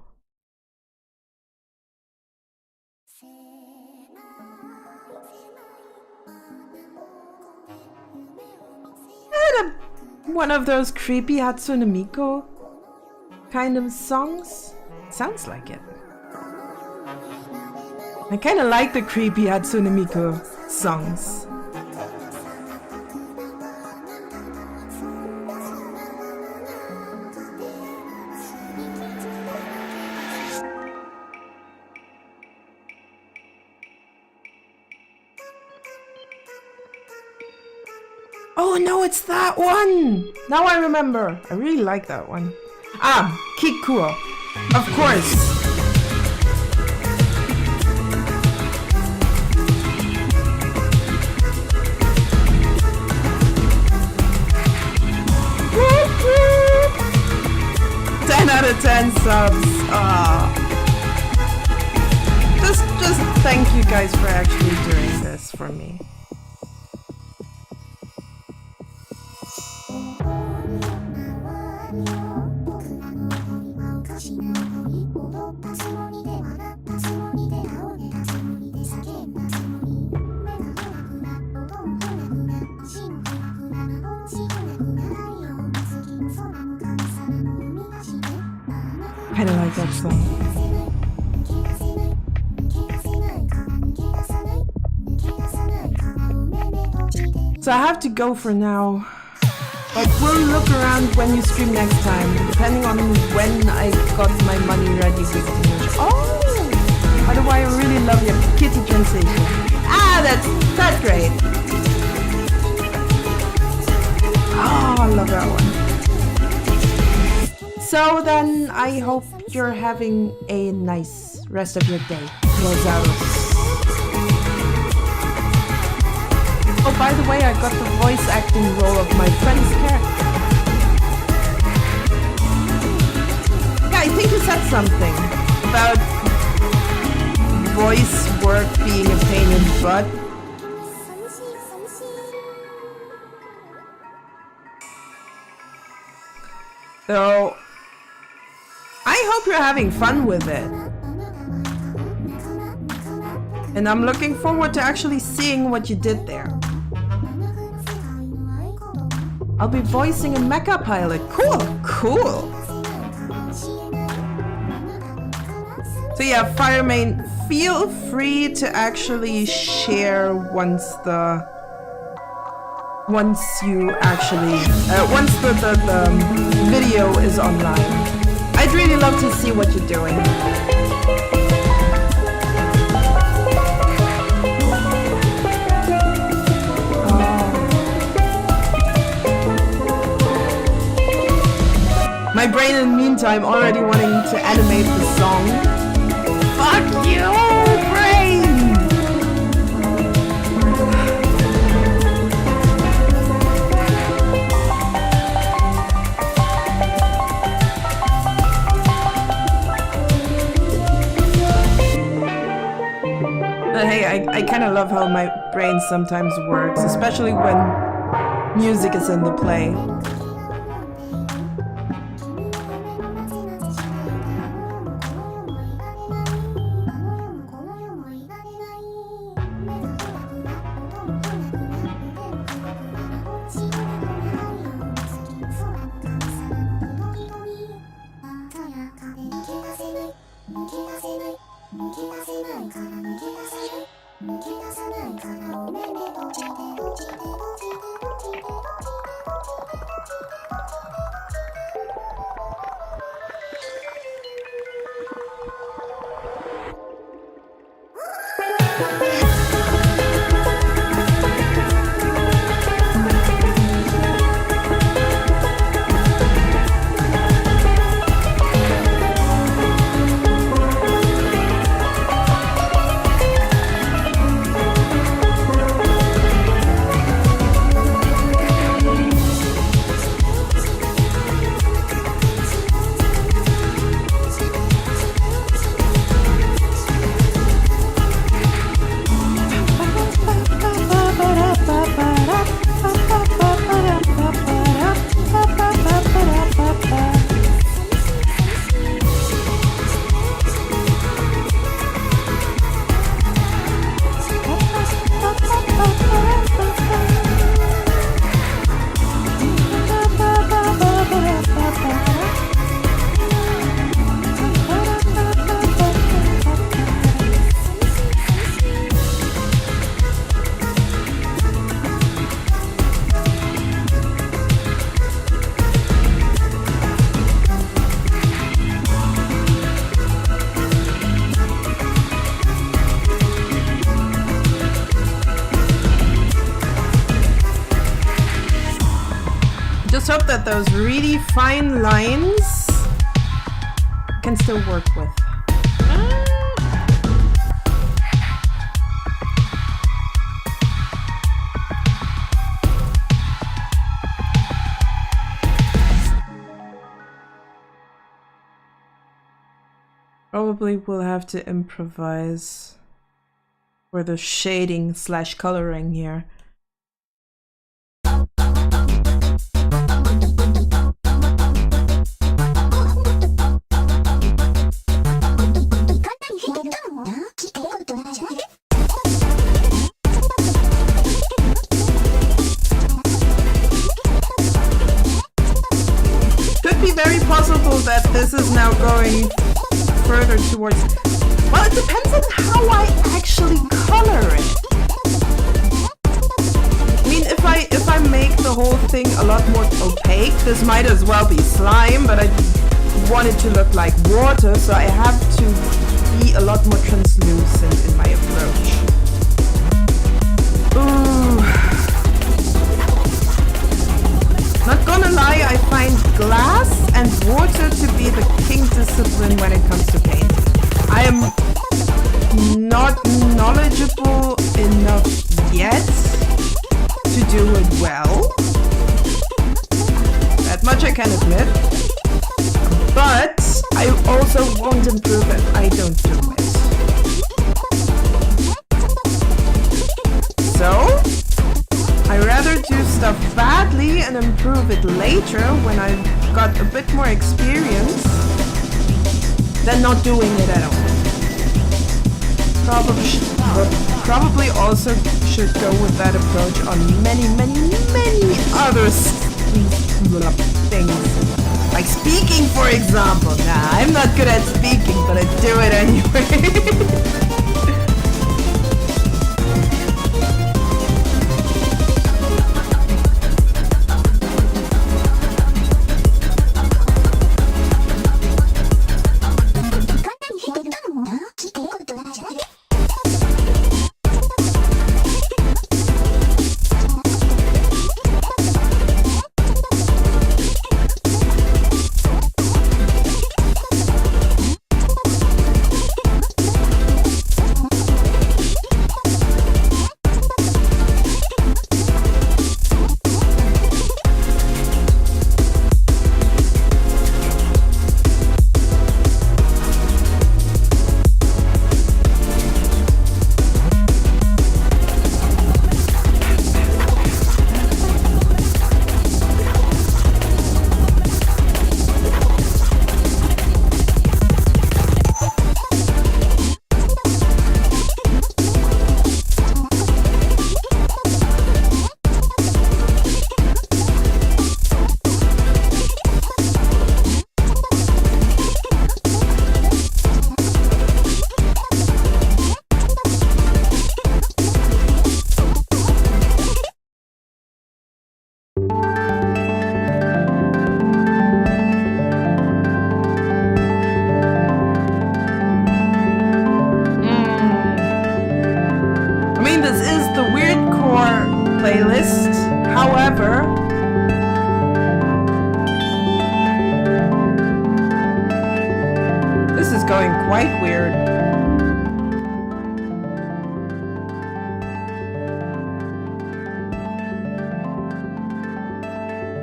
One of those creepy Hatsune Miku kind of songs? Sounds like it. I kind of like the creepy Hatsune Miku songs. Oh no, it's that one! Now I remember. I really like that one. Ah, Kikuo. Of course. Whoop, whoop. 10 out of 10 subs. Just thank you guys for actually doing this for me. I don't like that song. So I have to go for now. But we'll look around when you stream next time, depending on when I got my money ready with the Oh! By the way, I really love your kitty translation. Ah, that's great. Oh, I love that one. So then, I hope you're having a nice rest of your day. Lazarus. Oh, by the way, I got the voice acting role of my friend's character. Yeah, I think you said something about voice work being a pain in the butt. So, I hope you're having fun with it. And I'm looking forward to actually seeing what you did there. I'll be voicing a mecha pilot. Cool. So yeah, Firemain, feel free to actually share once the video is online. I'd really love to see what you're doing. My brain in the meantime already wanting to animate the song. Fuck you, brain! But hey, I kind of love how my brain sometimes works, especially when music is in the play. Hope that those really fine lines can still work with. Probably will have to improvise for the shading / coloring here. Very possible that this is now going further towards... Well, it depends on how I actually color it. I mean, if I everything a lot more opaque. This might as well be slime, but I want it to look like water, so I have to be a lot more translucent in my approach. Ooh. Not gonna lie, I find glass and water to be the king discipline when it comes to painting. I am not knowledgeable enough yet to do it well. That much I can admit. But I also won't improve if I don't do it. So, I rather do stuff badly and improve it later when I've got a bit more experience than not doing it at all. Probably also should go with that approach on many other things. Like speaking, for example. Nah, I'm not good at speaking, but I do it anyway.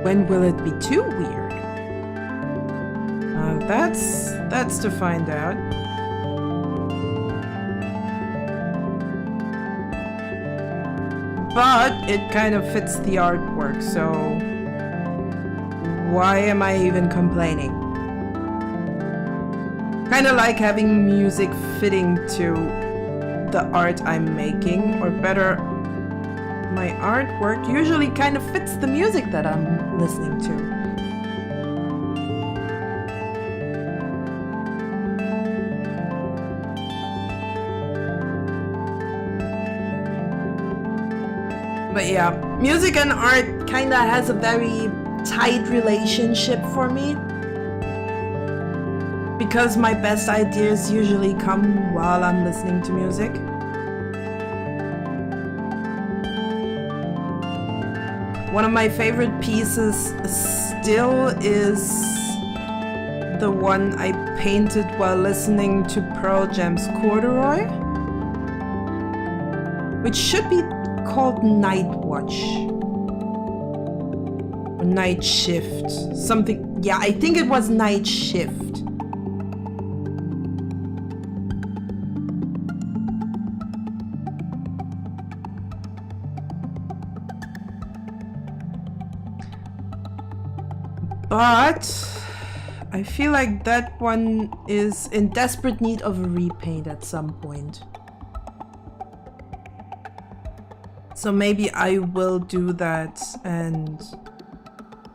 When will it be too weird? That's to find out. But it kind of fits the artwork, so why am I even complaining? Kind of like having music fitting to the art I'm making, or better, my artwork usually kind of fits the music that I'm listening to. But yeah, music and art kinda has a very tight relationship for me. Because my best ideas usually come while I'm listening to music. One of my favorite pieces still is the one I painted while listening to Pearl Jam's Corduroy, which should be called Night Watch or Night Shift, something. Yeah, I think it was Night Shift. But I feel like that one is in desperate need of a repaint at some point. So maybe I will do that, and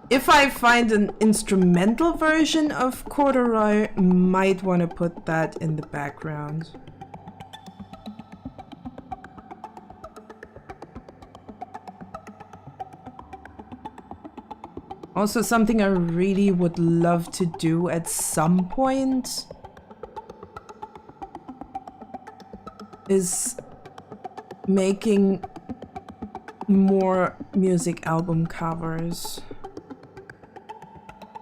if I find an instrumental version of Corduroy, might want to put that in the background. Also, something I really would love to do at some point is making more music album covers.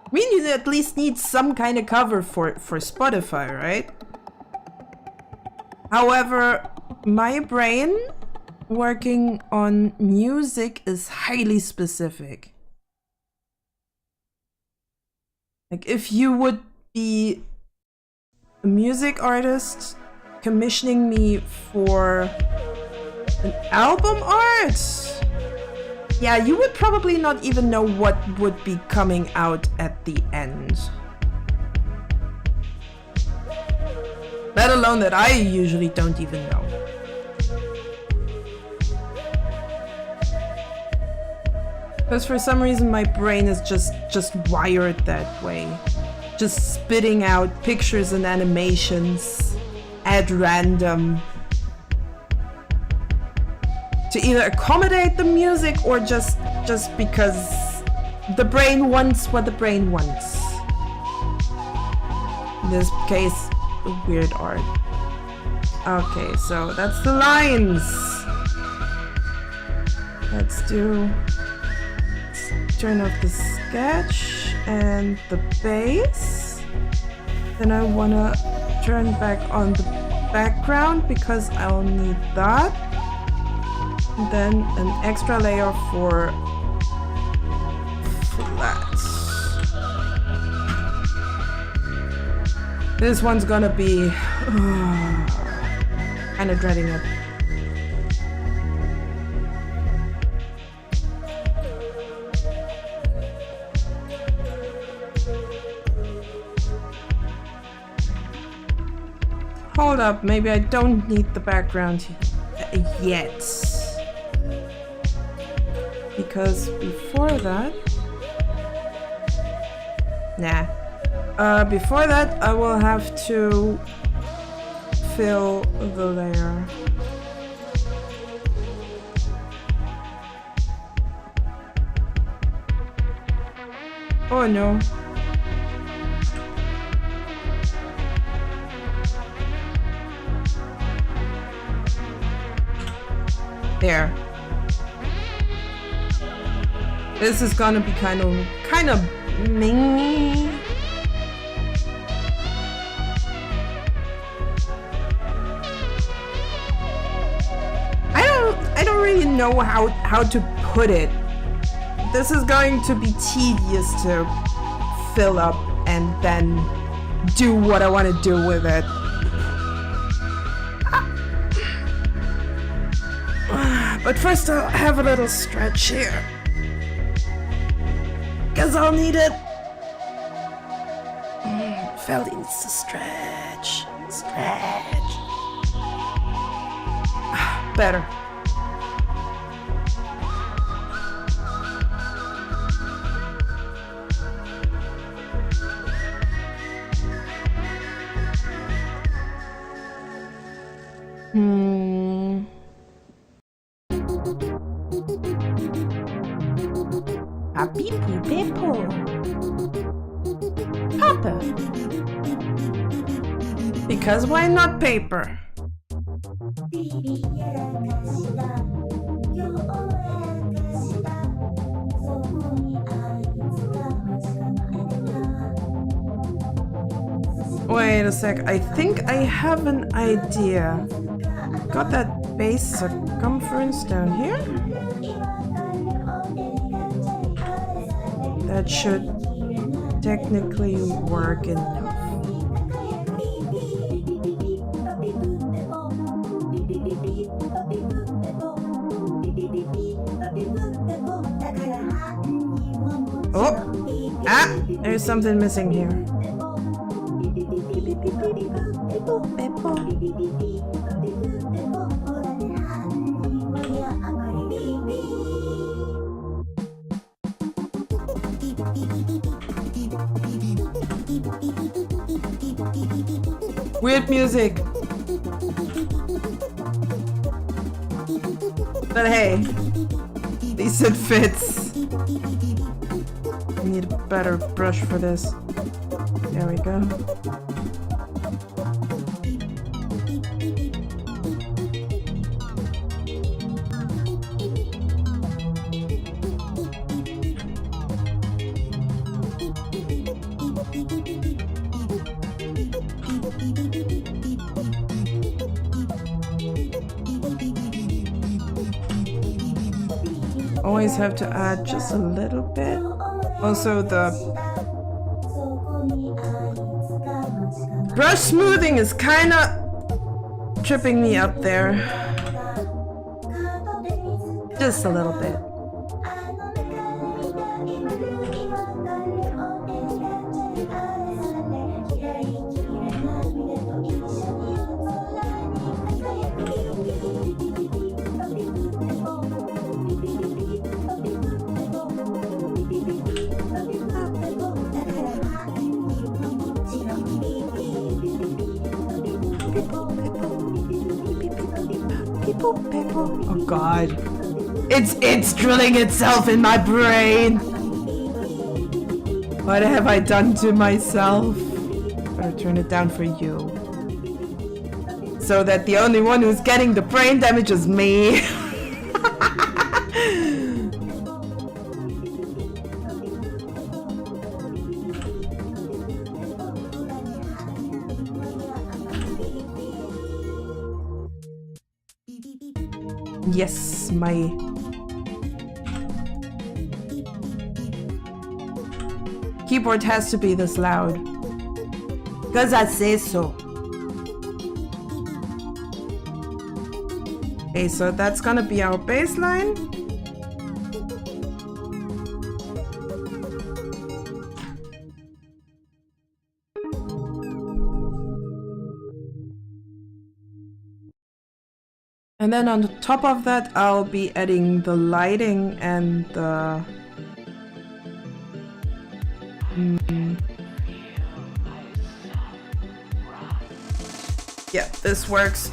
I mean, you at least need some kind of cover for Spotify, right? However, my brain working on music is highly specific. Like, if you would be a music artist commissioning me for an album art, yeah, you would probably not even know what would be coming out at the end. Let alone that I usually don't even know. Because for some reason my brain is just wired that way. Just spitting out pictures and animations at random. To either accommodate the music or just because the brain wants what the brain wants. In this case, weird art. Okay, so that's the lines. Let's turn off the sketch and the base. Then I wanna turn back on the background because I'll need that. And then an extra layer for flats. This one's gonna be kind of dreading it. Hold up, maybe I don't need the background yet. Because before that... Nah. Before that, I will have to fill the layer. Oh no. There. This is gonna be kind of mingy. I don't really know how to put it. This is going to be tedious to fill up and then do what I want to do with it. But first I'll have a little stretch here. Cause I'll need it. Feldy needs to stretch. Stretch. Better. Happy poopy poo. Papa. Because why not paper? Wait a sec, I think I have an idea. Got that base circumference down here? That should technically work enough. Oh! Ah! There's something missing here. Weird music. But hey, at least it fits. need a better brush for this. There we go. Always have to add just a little bit. Also, the brush smoothing is kind of tripping me up there. Just a little bit. Oh god. It's drilling itself in my brain. What have I done to myself? Better turn it down for you. So that the only one who's getting the brain damage is me. Yes, my keyboard has to be this loud. 'Cause I say so. Okay, so that's gonna be our baseline. And then on the top of that, I'll be adding the lighting and the... Yeah, this works.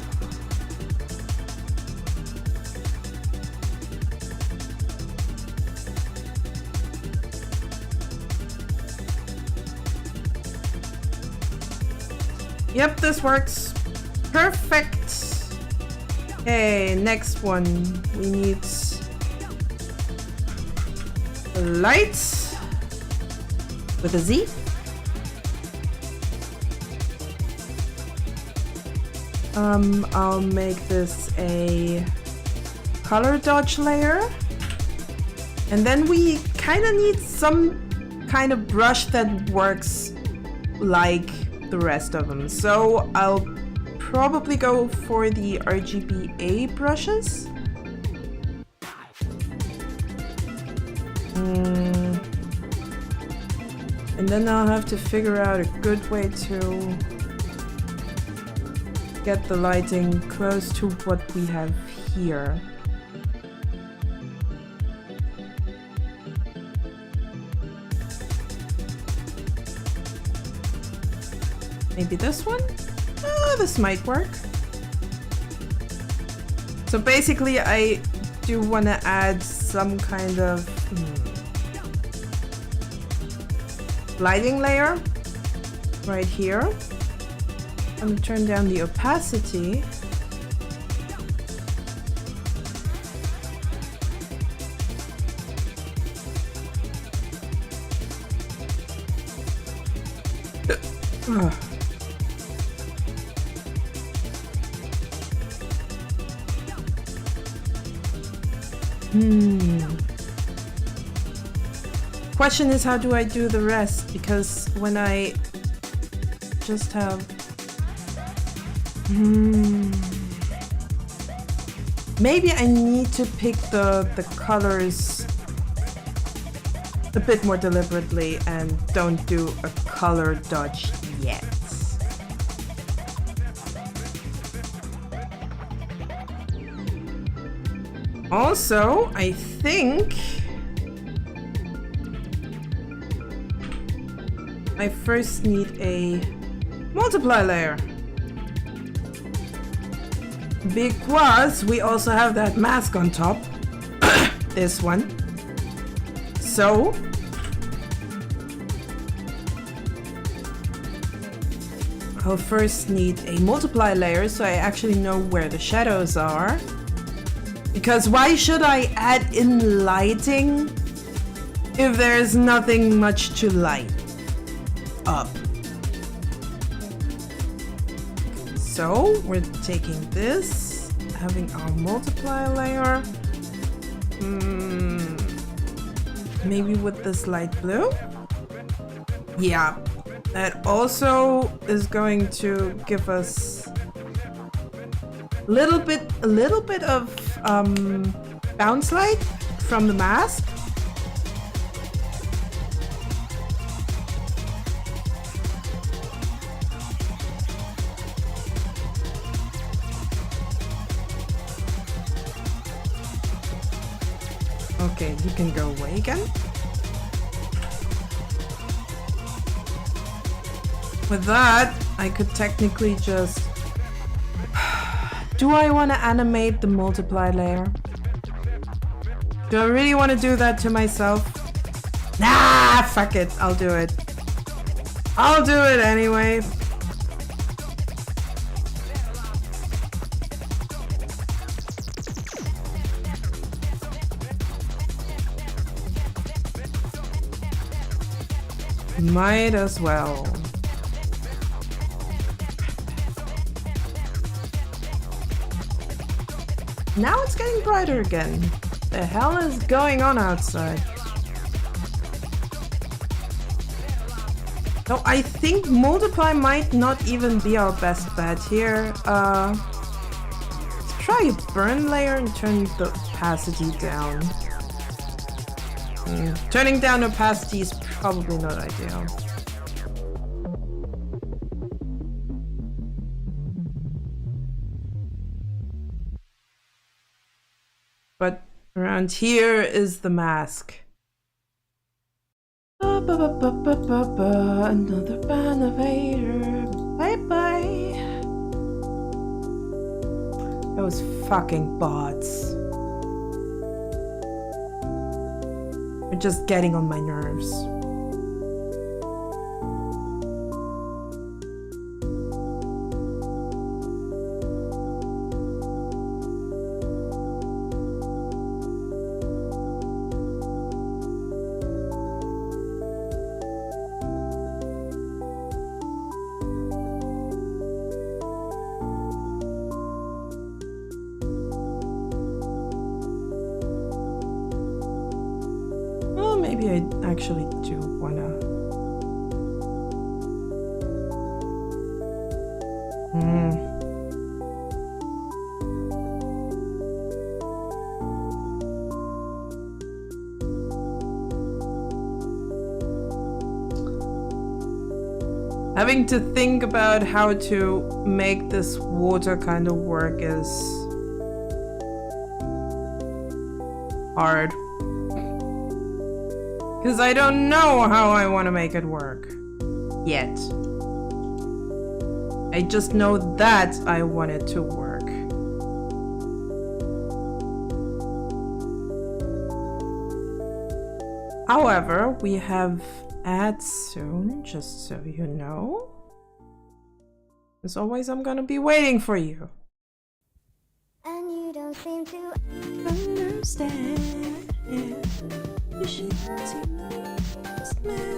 Yep, this works. Perfect. Okay, next one. We need a light with a Z. I'll make this a color dodge layer. And then we kind of need some kind of brush that works like the rest of them. So I'll probably go for the RGBA brushes. And then I'll have to figure out a good way to get the lighting close to what we have here. Maybe this one? Oh, this might work. So basically I do want to add some kind of lighting layer right here. I'm gonna turn down the opacity. Question is, how do I do the rest? Because when I just have maybe I need to pick the colors a bit more deliberately and don't do a color dodge yet. Also, I think I first need a multiply layer. Because we also have that mask on top. This one. So I'll first need a multiply layer so I actually know where the shadows are. Because why should I add in lighting if there's nothing much to light up? So we're taking this, having our multiply layer. Maybe with this light blue? Yeah, that also is going to give us a little bit of bounce light from the mask. Okay, you can go away again. With that, I could technically just... Do I want to animate the multiply layer? Do I really want to do that to myself? Nah, fuck it, I'll do it. I'll do it anyway. Might as well. Now it's getting brighter again. The hell is going on outside? No, I think multiply might not even be our best bet here. Let's try a burn layer and turn the opacity down. Turning down opacity is probably not ideal. But around here is the mask. Another renovator. Bye bye. Those fucking bots. They're just getting on my nerves. Maybe I actually do wanna... Having to think about how to make this water kind of work is hard. Because I don't know how I want to make it work. Yet. I just know that I want it to work. However, we have ads soon, just so you know. As always, I'm gonna be waiting for you. And you don't seem to Understand. You should see this man.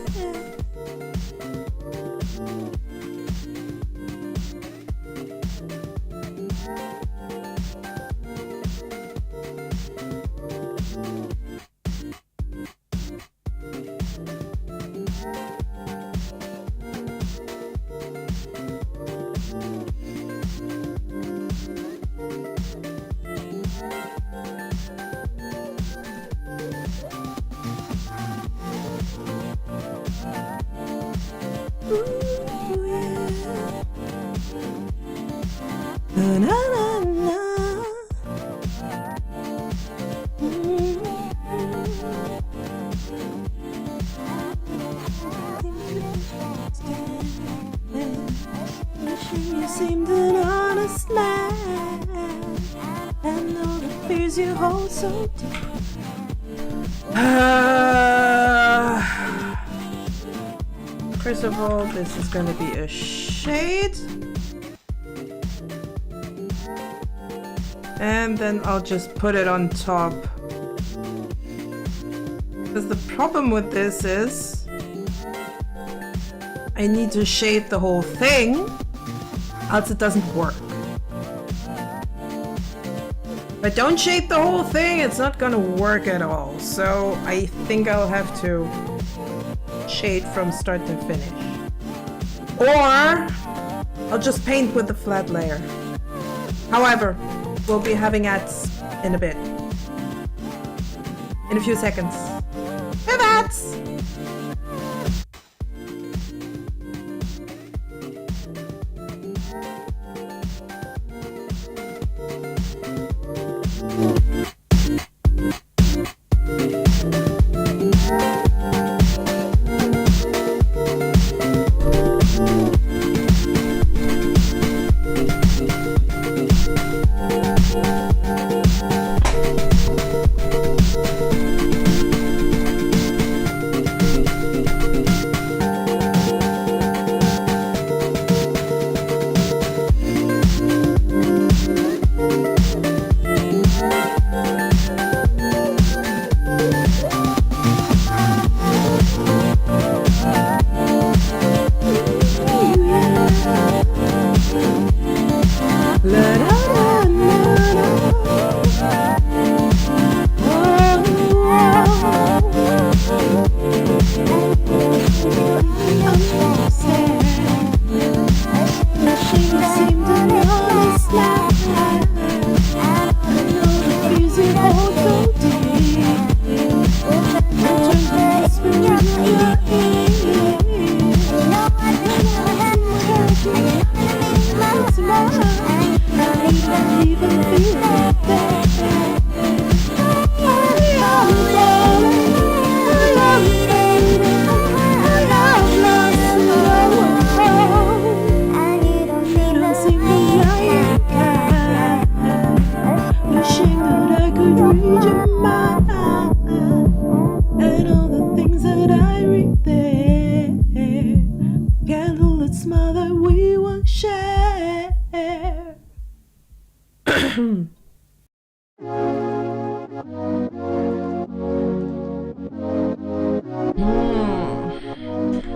You seemed an honest man, and all the fears you hold so deep. first of all, this is gonna be a shade. And then I'll just put it on top. Because the problem with this is I need to shade the whole thing, else it doesn't work. If I don't shade the whole thing, it's not gonna work at all. So I think I'll have to shade from start to finish. Or I'll just paint with the flat layer. However, we'll be having ads in a bit. In a few seconds. Have ads!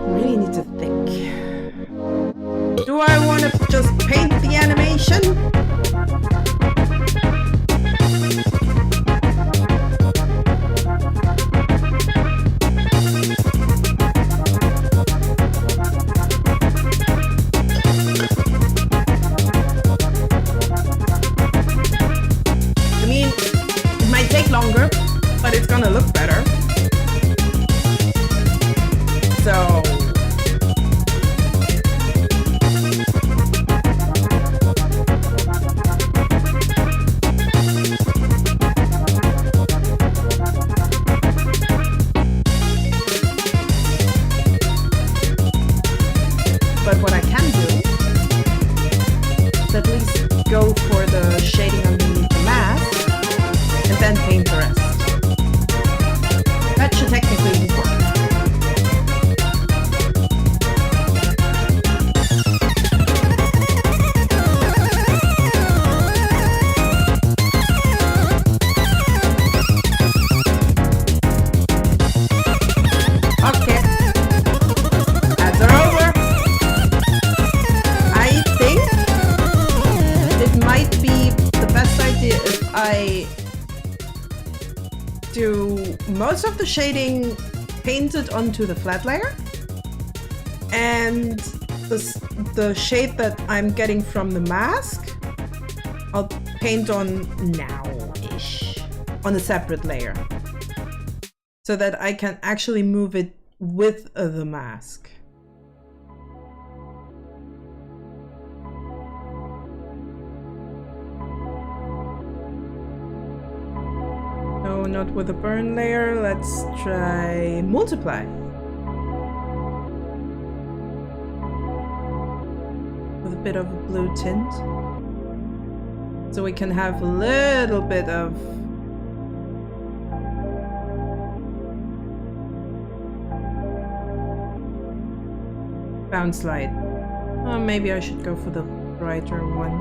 Really need to think. Do I want to just paint the animation? I mean, it might take longer, but it's gonna look better. So but what I can do is at least go for the shading underneath the mask and then paint the rest. That should technically work. Okay. Ads are over. I think it might be the best idea if I do most of the shading painted onto the flat layer, and the shade that I'm getting from the mask I'll paint on now-ish on a separate layer, so that I can actually move it with the mask. No, not with a burn layer. Let's try multiply. With a bit of a blue tint. So we can have a little bit of bounce light. Maybe I should go for the brighter one.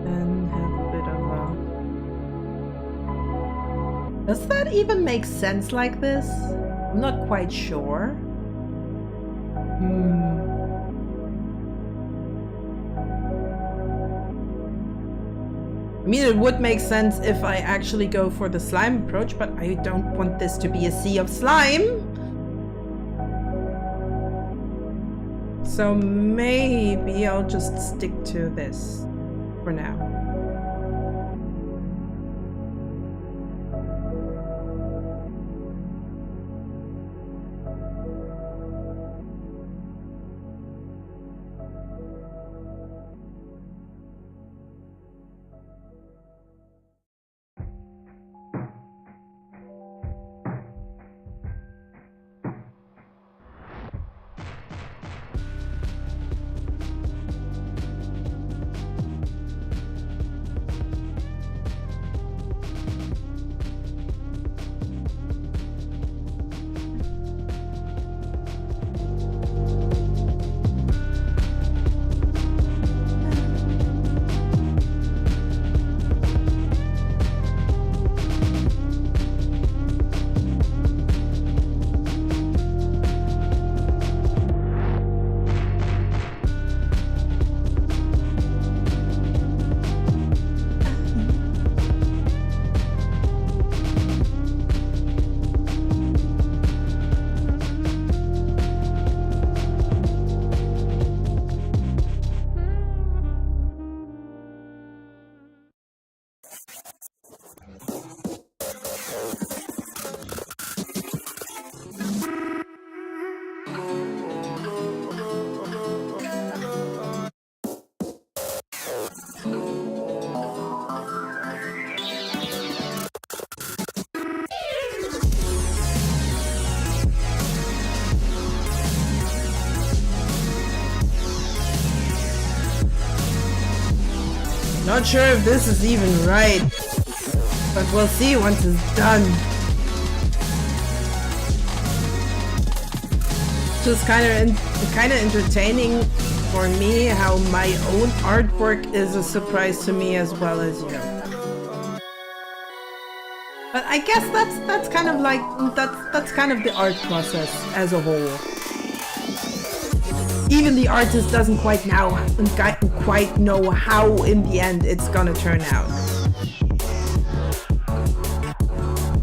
And have a bit of a... Does that even make sense like this? I'm not quite sure. I mean, it would make sense if I actually go for the slime approach, but I don't want this to be a sea of slime. So maybe I'll just stick to this for now. Not sure if this is even right, but we'll see once it's done. Just kind of entertaining for me how my own artwork is a surprise to me as well as you. But I guess that's kind of like that's kind of the art process as a whole. Even the artist doesn't quite know how in the end it's gonna turn out.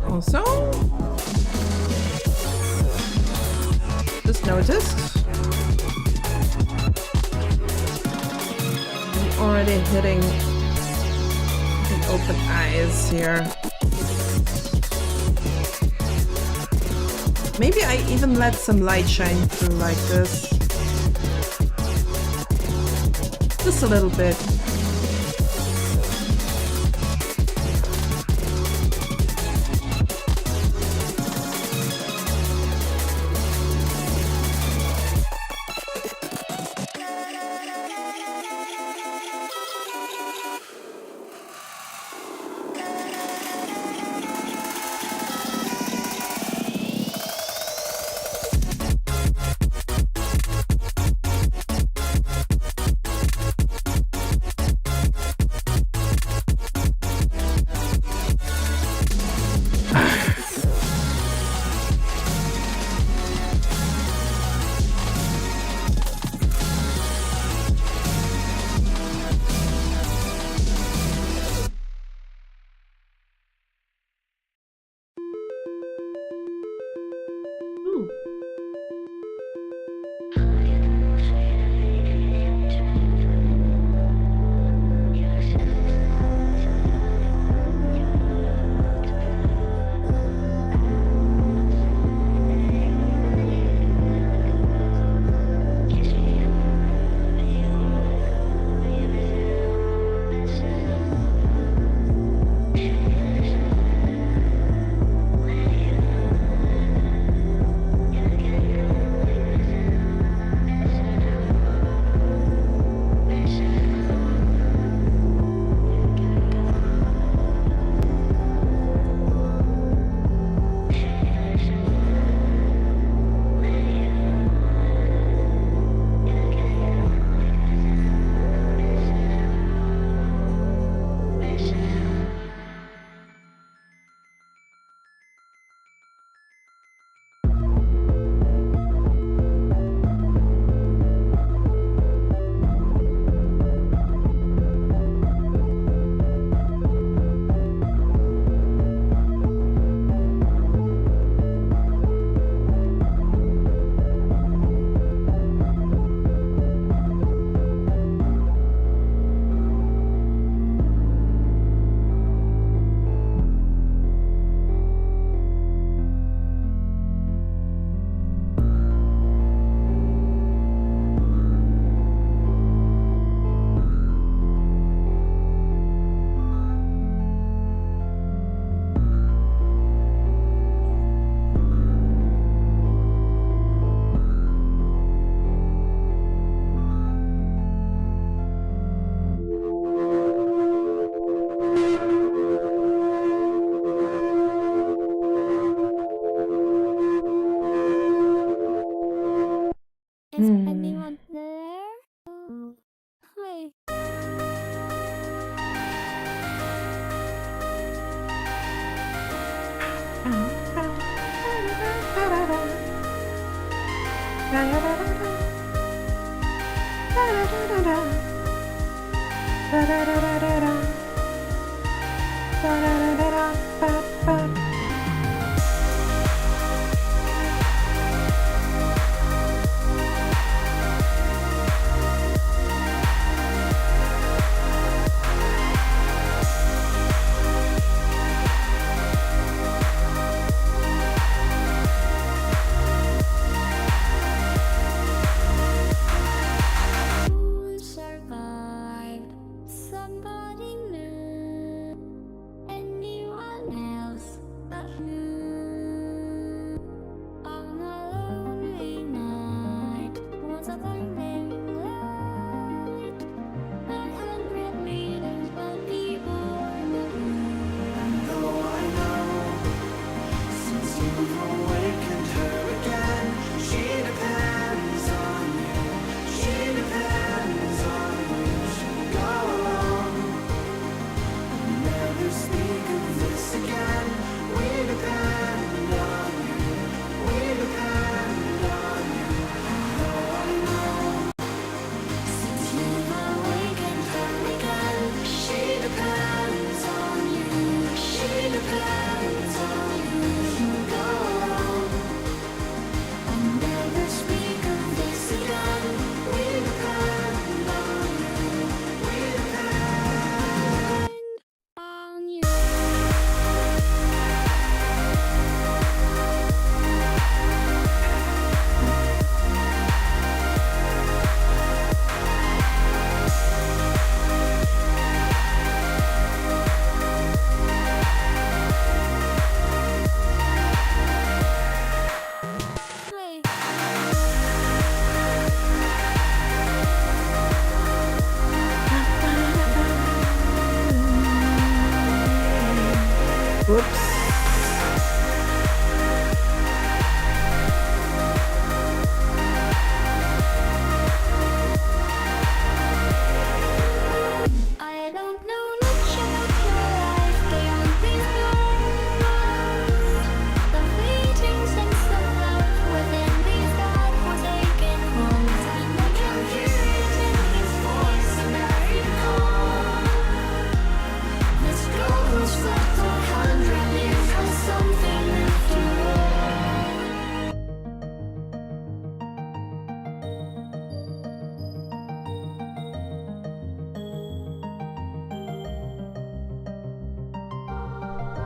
Also, just noticed I'm already hitting the open eyes here. Maybe I even let some light shine through like this. Just a little bit.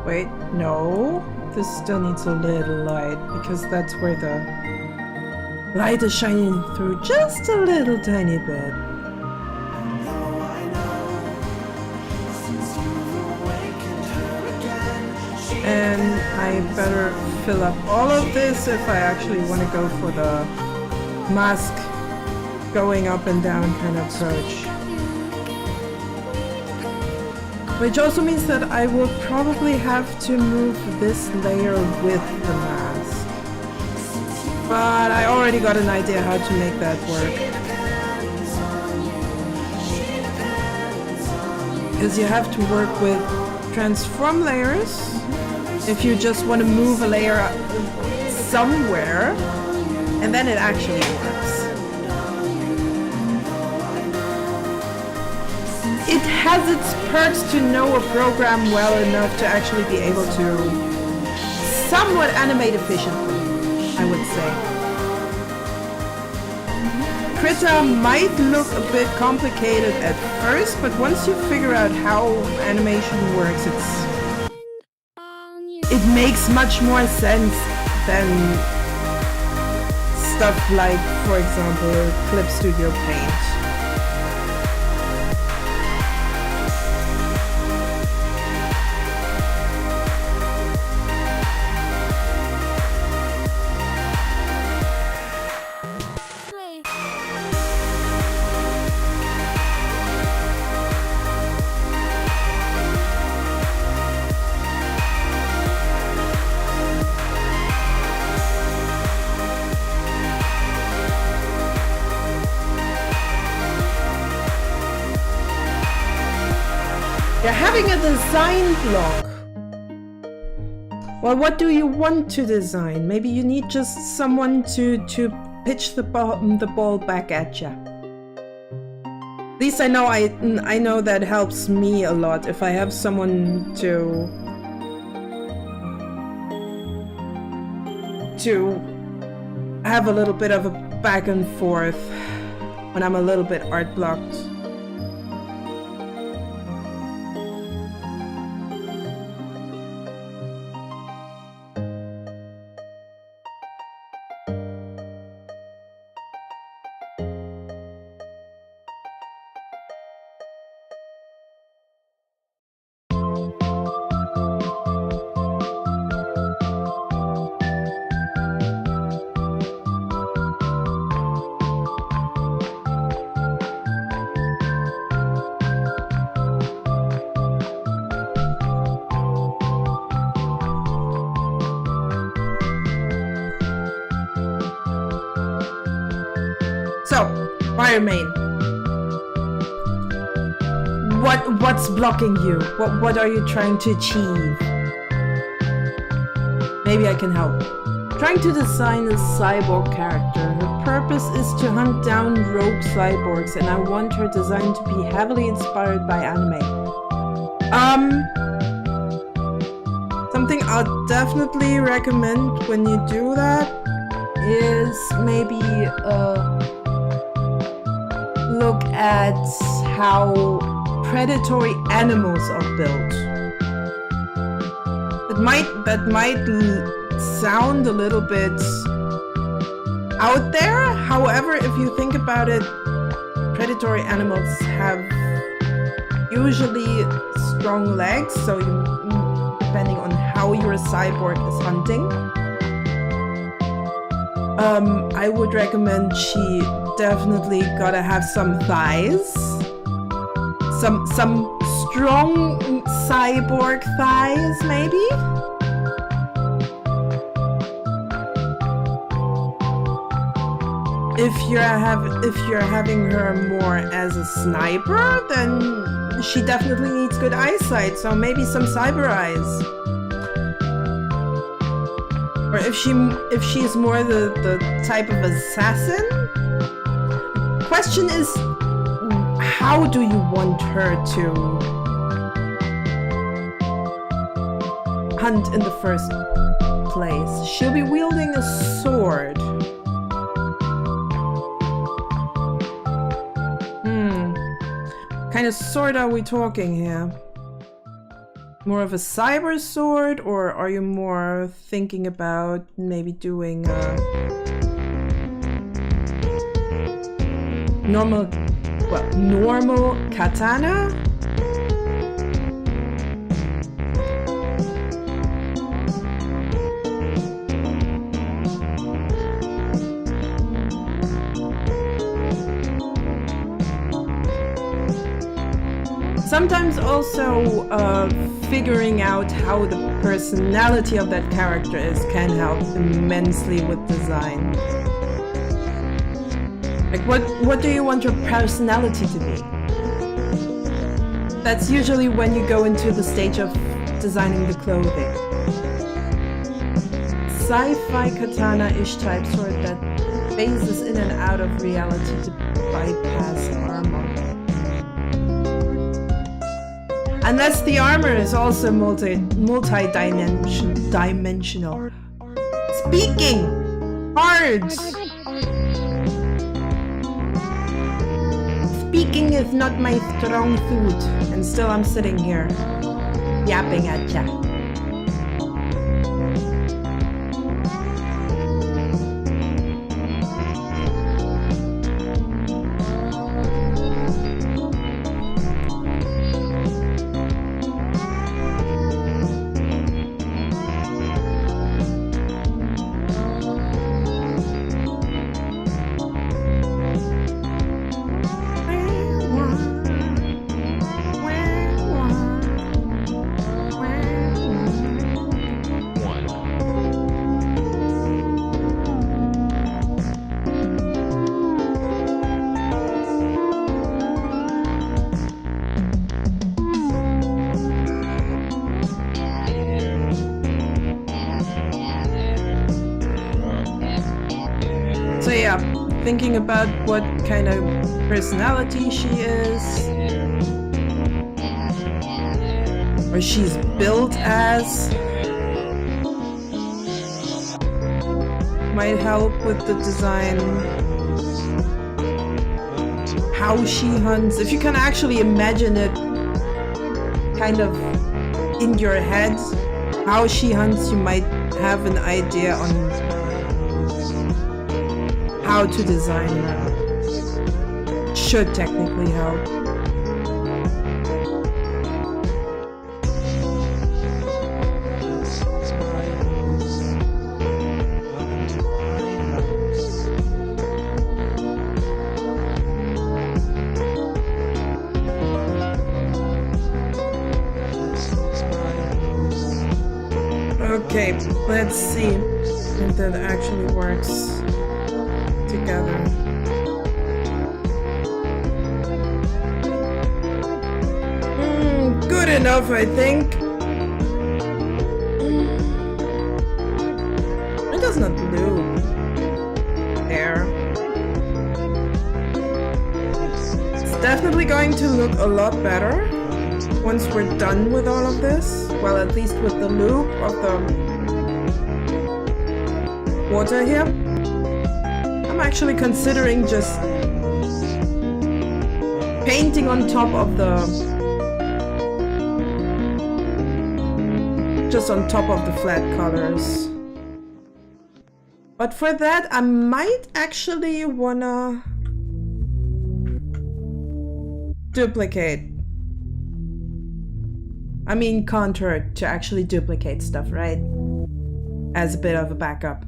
Wait, no. This still needs a little light because that's where the light is shining through just a little tiny bit. And I better fill up all of this if I actually want to go for the mask going up and down kind of approach. Which also means that I will probably have to move this layer with the mask. But I already got an idea how to make that work. Because you have to work with transform layers if you just want to move a layer somewhere, and then it actually works. It has its perks to know a program well enough to actually be able to somewhat animate efficiently, I would say. Krita might look a bit complicated at first, but once you figure out how animation works, it makes much more sense than stuff like, for example, Clip Studio Paint. You're having a design block. Well, what do you want to design? Maybe you need just someone to pitch the ball back at you. At least I know that helps me a lot if I have someone to have a little bit of a back and forth when I'm a little bit art blocked. Firemane, what's blocking you? What are you trying to achieve? Maybe I can help. Trying to design a cyborg character. Her purpose is to hunt down rogue cyborgs, and I want her design to be heavily inspired by anime. Something I'll definitely recommend when you do that is maybe look at how predatory animals are built. That might sound a little bit out there. However, if you think about it, predatory animals have usually strong legs, so depending on how your cyborg is hunting, I would recommend she definitely gotta have some thighs. Some strong cyborg thighs, maybe? If you're having her more as a sniper, then she definitely needs good eyesight, so maybe some cyber eyes. Or if she's more the type of assassin. Question is, how do you want her to hunt in the first place? She'll be wielding a sword. What kind of sword are we talking here? More of a cyber sword, or are you more thinking about maybe doing normal katana? Sometimes also figuring out how the personality of that character is can help immensely with design. Like what do you want your personality to be? That's usually when you go into the stage of designing the clothing. Sci-fi katana-ish type sword that phases in and out of reality to bypass armor. Unless the armor is also multi-dimensional. Speaking! Hard! Speaking is not my strong suit, and still I'm sitting here, yapping at ya. thinking about what kind of personality she is, or she's built as, might help with the design. How she hunts, if you can actually imagine it kind of in your head, how she hunts, you might have an idea on how to design her. Should technically help. Okay, let's see if that actually works together. Good enough, I think. It does not loop. There. It's definitely going to look a lot better once we're done with all of this. Well, at least with the loop of the water here. I'm actually considering just painting on top of the flat colors. But for that, I might actually wanna duplicate. I mean, contour to actually duplicate stuff, right? As a bit of a backup.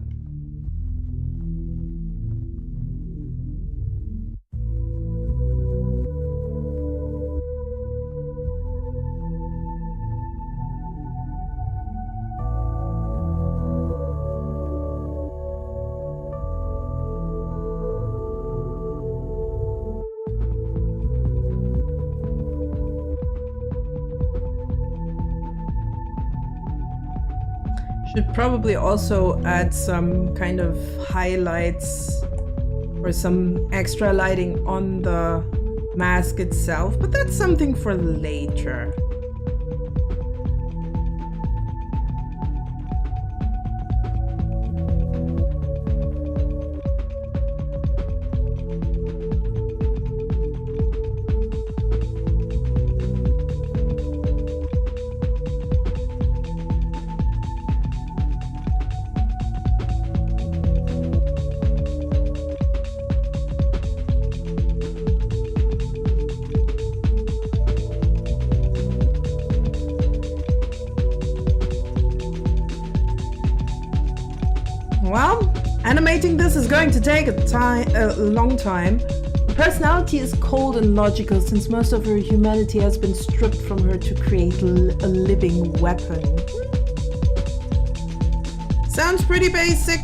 Should probably also add some kind of highlights or some extra lighting on the mask itself, but that's something for later. Well, animating this is going to take a long time. Her personality is cold and logical since most of her humanity has been stripped from her to create a living weapon. Sounds pretty basic.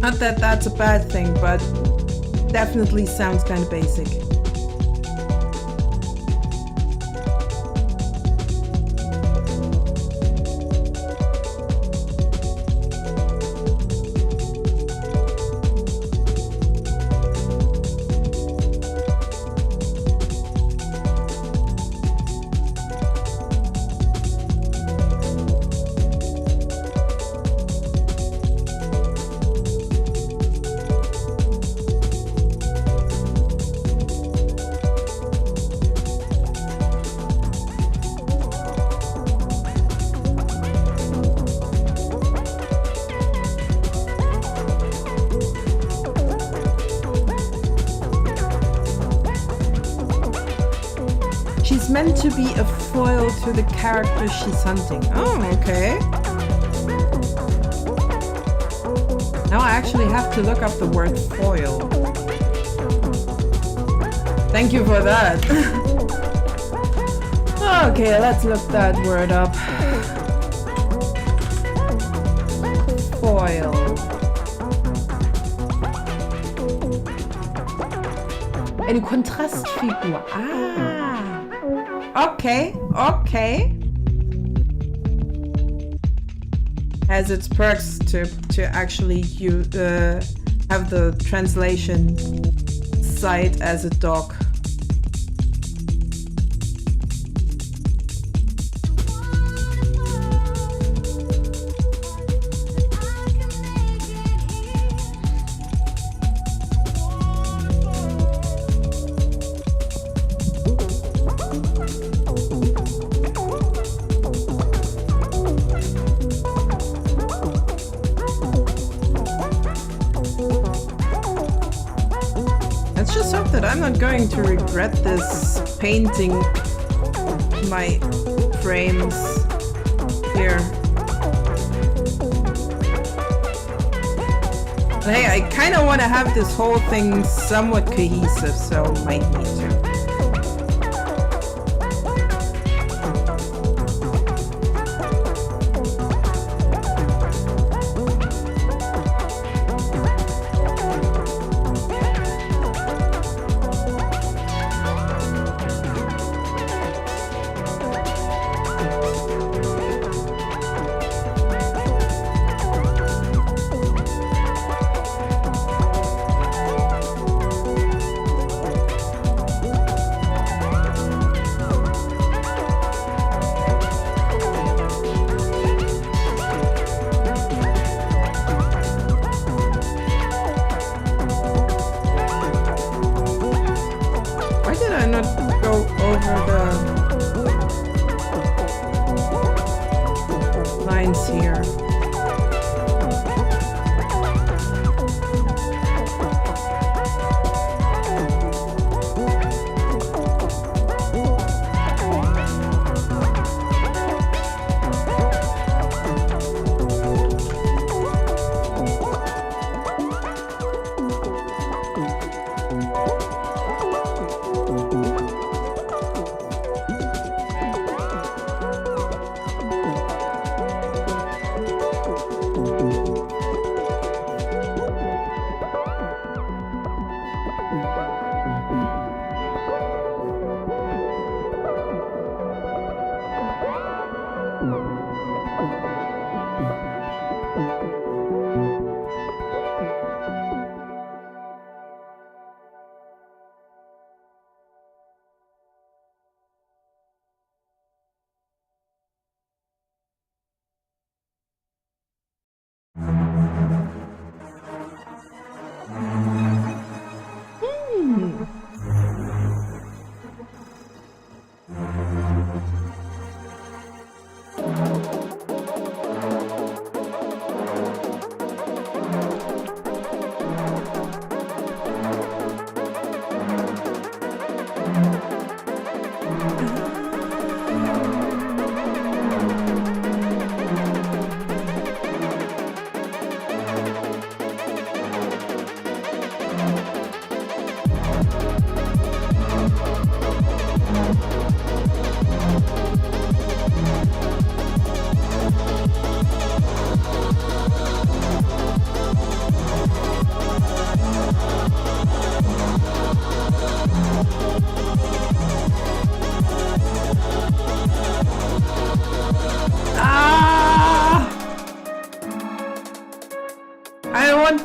Not that that's a bad thing, but definitely sounds kind of basic. Meant to be a foil to the character she's hunting. Oh, okay. Now I actually have to look up the word foil. Thank you for that. Okay, let's look that word up. Foil. Eine Kontrastfigur. Ah. Okay, okay. has its perks to actually have the translation site as a doc. I'm not going to regret this painting my frames here. But hey, I kind of want to have this whole thing somewhat cohesive, so might need to.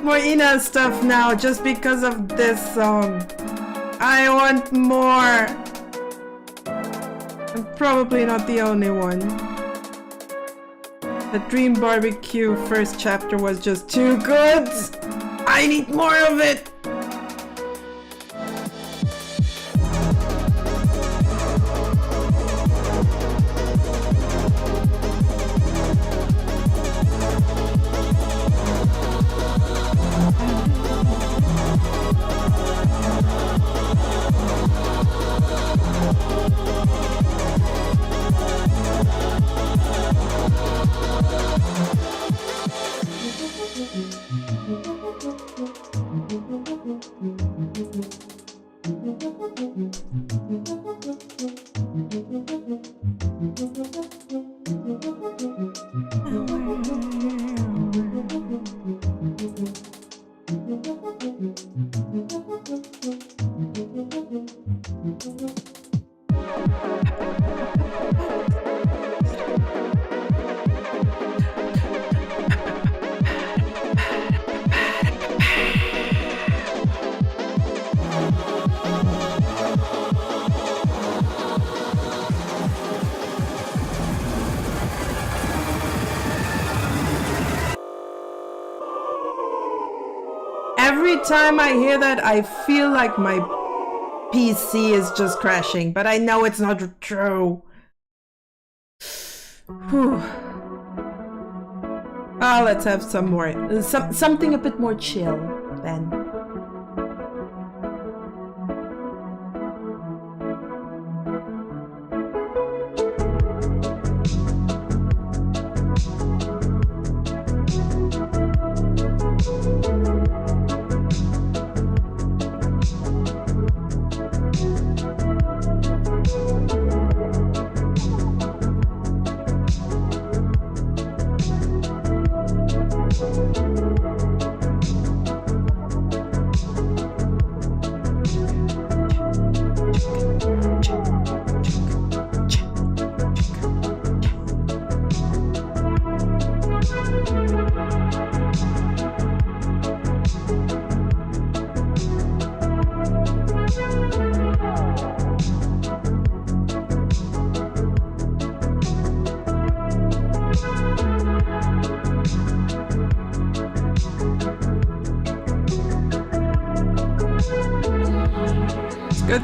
More Ina stuff now just because of this song. I want more. I'm probably not the only one. The Dream Barbecue first chapter was just too good. I need more of it. Every time I hear that, I feel like my PC is just crashing, but I know it's not true. Whew. Oh, let's have some more, something a bit more chill then.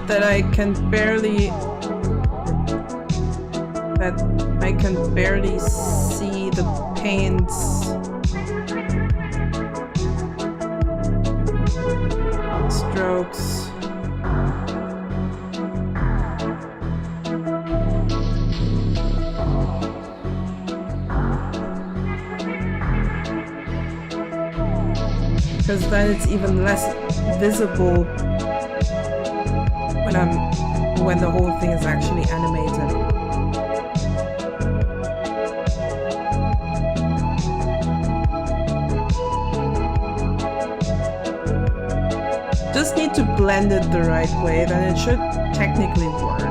That I can barely see the paints. Strokes. Because then it's even less visible when the whole thing is actually animated. Just need to blend it the right way, then it should technically work.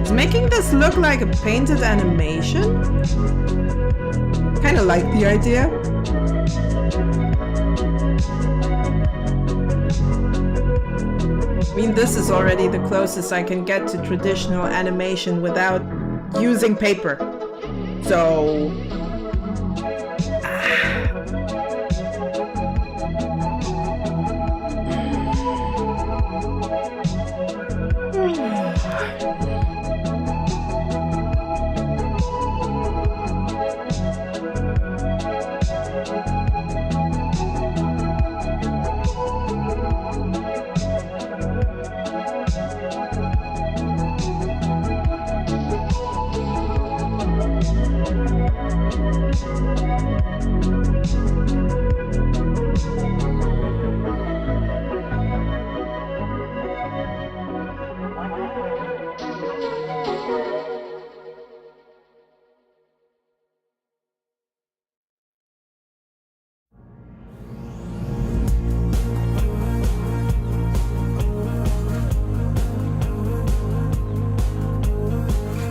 Is making this look like a painted animation? Kinda like the idea. I mean, this is already the closest I can get to traditional animation without using paper. So...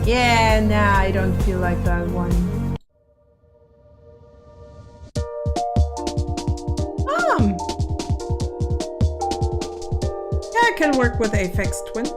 Yeah, nah, I don't feel like that one. Yeah, I can work with Aphex Twin.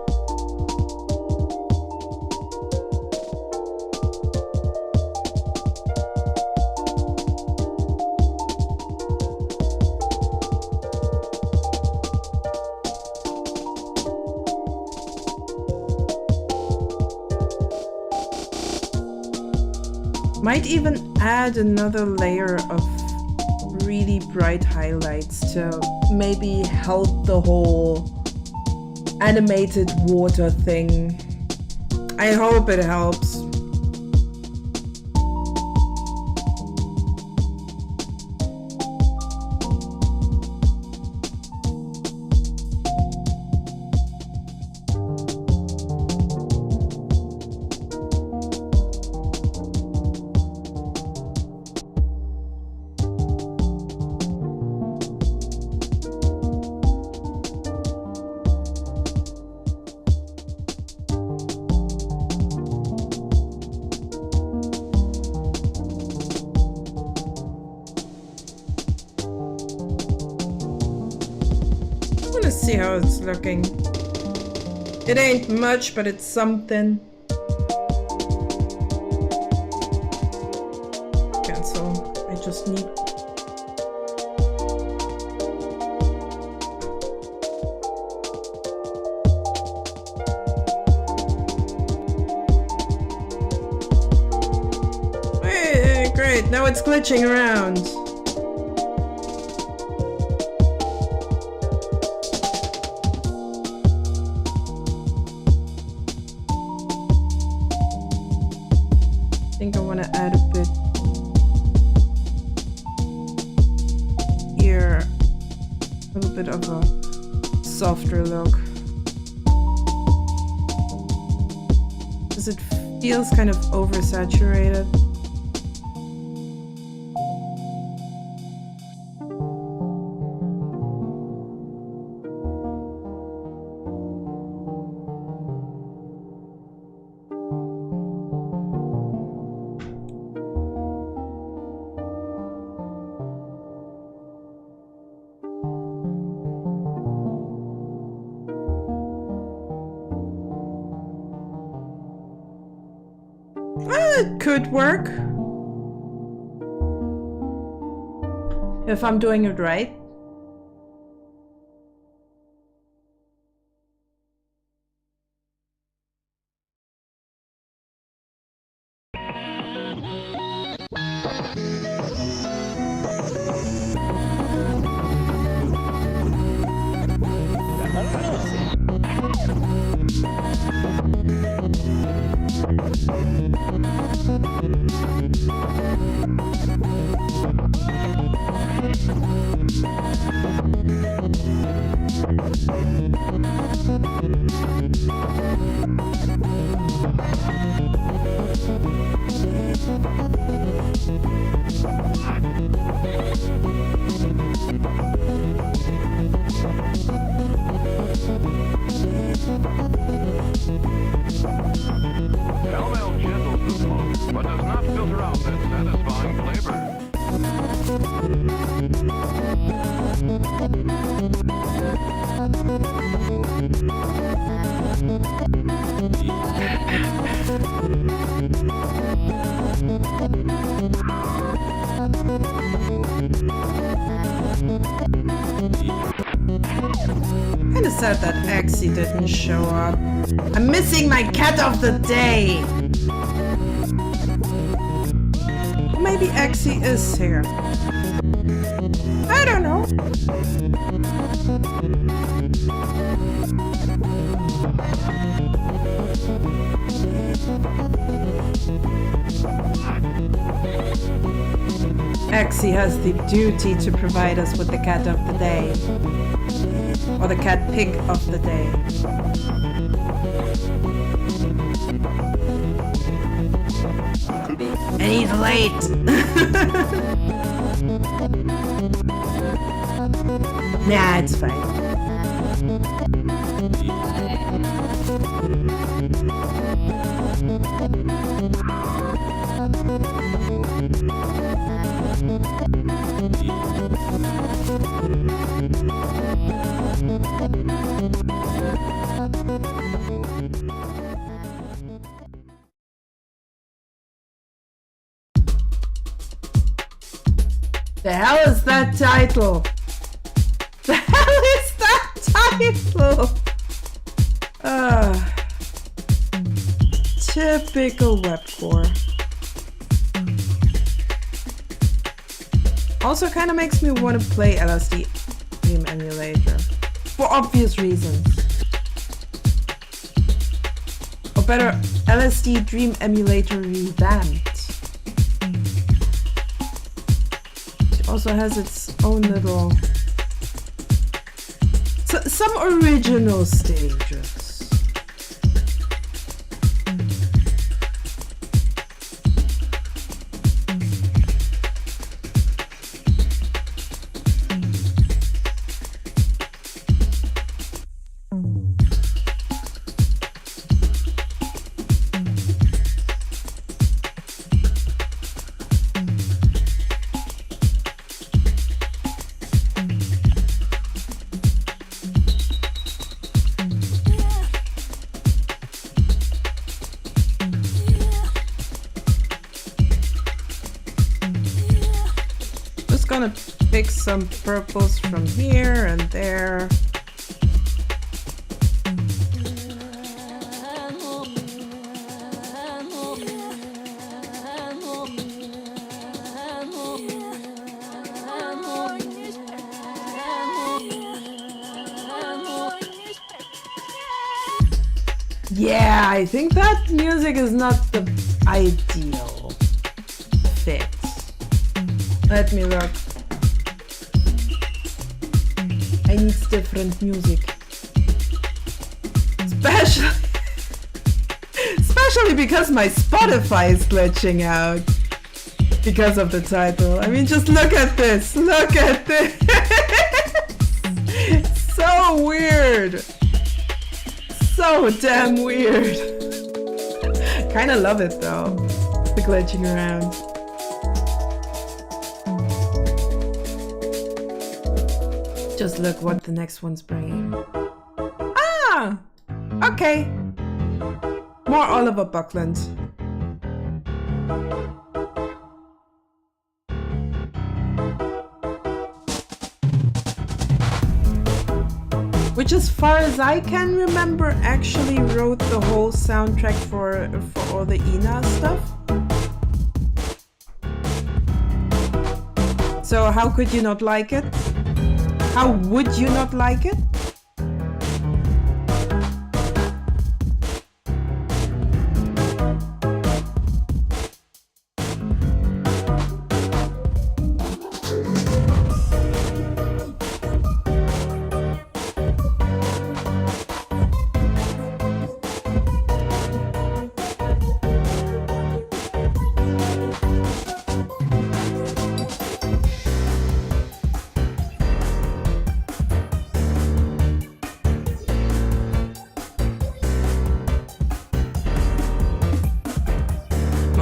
Might even add another layer of really bright highlights to maybe help the whole animated water thing. I hope it helps. See how it's looking. It ain't much, but it's something. Sneak. Hey, great, now it's glitching around. I think I want to add a bit here, a little bit of a softer look, because it feels kind of oversaturated. It could work. If I'm doing it right. Pell-mell chisels the smoke, but does not filter out that satisfying flavor. Kinda sad that Axie didn't show up. I'm missing my cat of the day! Or maybe Axie is here. I don't know. Axie has the duty to provide us with the cat of the day. Or the cat pig of the day. And he's late! Nah, it's fine. The hell is that title? The hell is that title? Typical webcore. Also kind of makes me want to play LSD Dream Emulator. For obvious reasons. Or better, LSD Dream Emulator revamped. Also has its own little... some original stages. gonna pick some purples from here and there. Yeah, I think that music is not the ideal fit. Let me look. I need different music. Especially because my Spotify is glitching out because of the title. I mean, just look at this. Look at this. So weird. So damn weird. Kinda love it though. The glitching around. Just look what the next one's bringing. Ah! Okay. More Oliver Buckland. Which, as far as I can remember, actually wrote the whole soundtrack for all the Ina stuff. So how could you not like it? How would you not like it?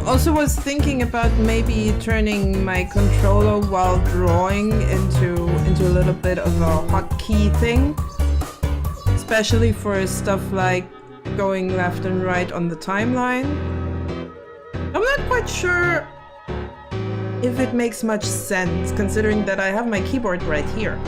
Also was thinking about maybe turning my controller while drawing into a little bit of a hotkey thing, especially for stuff like going left and right on the timeline. I'm not quite sure if it makes much sense, considering that I have my keyboard right here.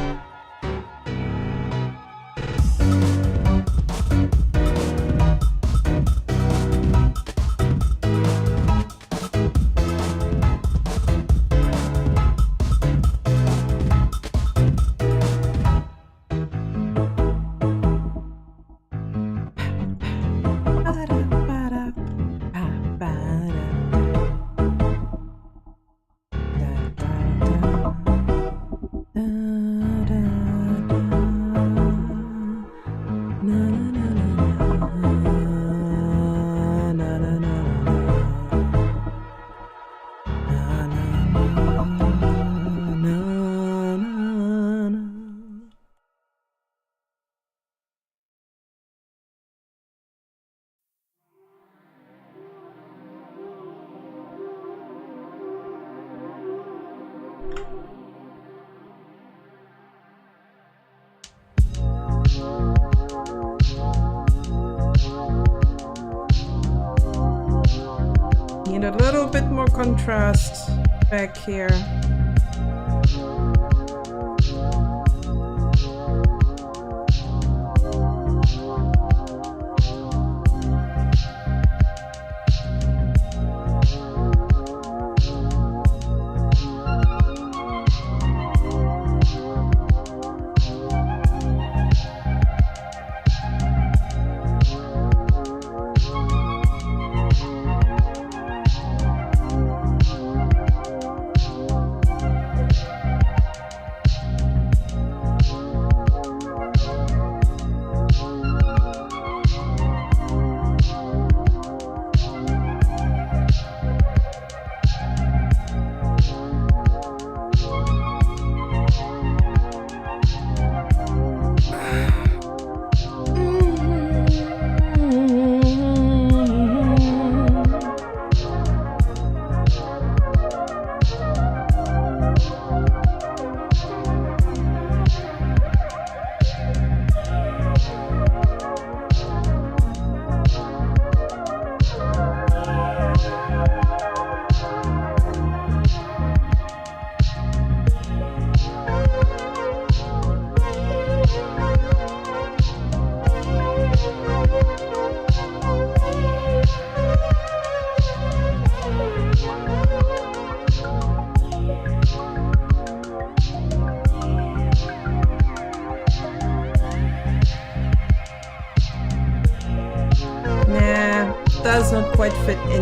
Need a little bit more contrast back here.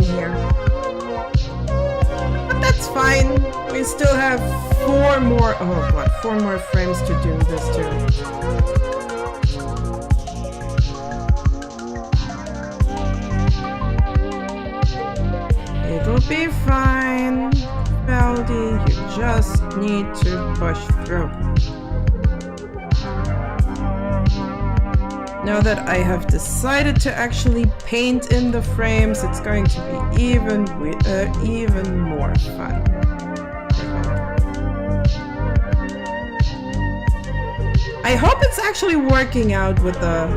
happening here. But that's fine. We still have 4 more. Oh god, 4 more frames to do this too. It'll be fine, Baldi. You just need to push through. Now that I have decided to actually paint in the frames, it's going to be even more fun. I hope it's actually working out with the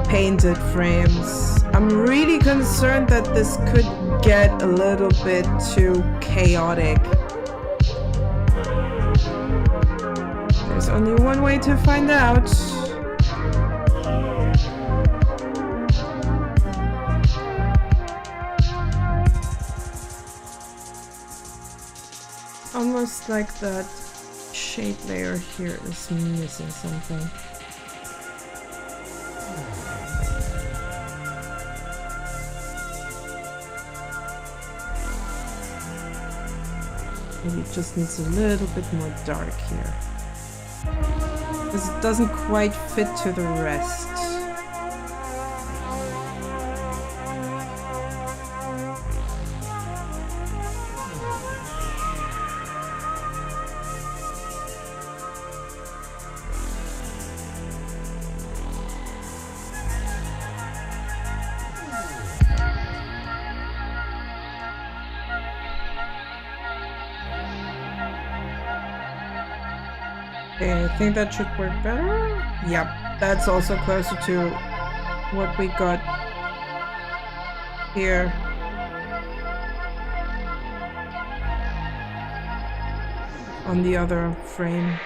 painted frames. I'm really concerned that this could get a little bit too chaotic. There's only one way to find out. Almost like that shade layer here is missing something. Maybe it just needs a little bit more dark here. Because it doesn't quite fit to the rest. Okay, I think that should work better. Yep, that's also closer to what we got here. On the other frame.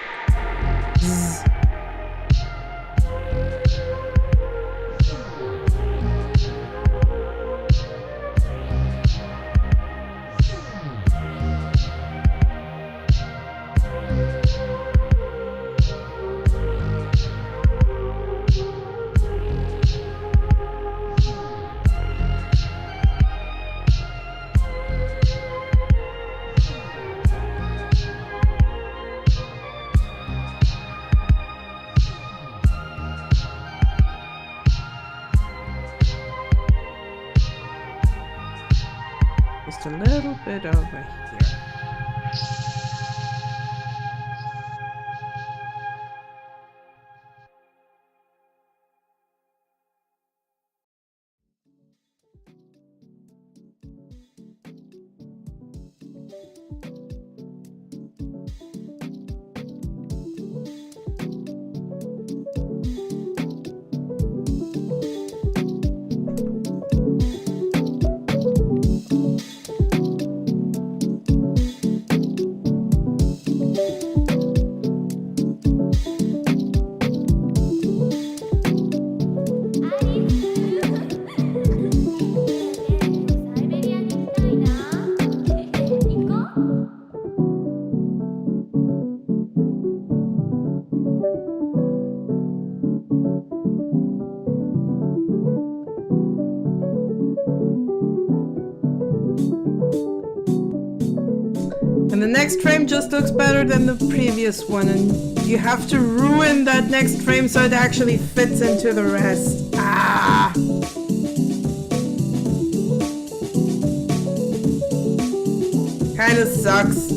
Just a little bit over here. And the next frame just looks better than the previous one, and you have to ruin that next frame so it actually fits into the rest. Ah! Kinda sucks.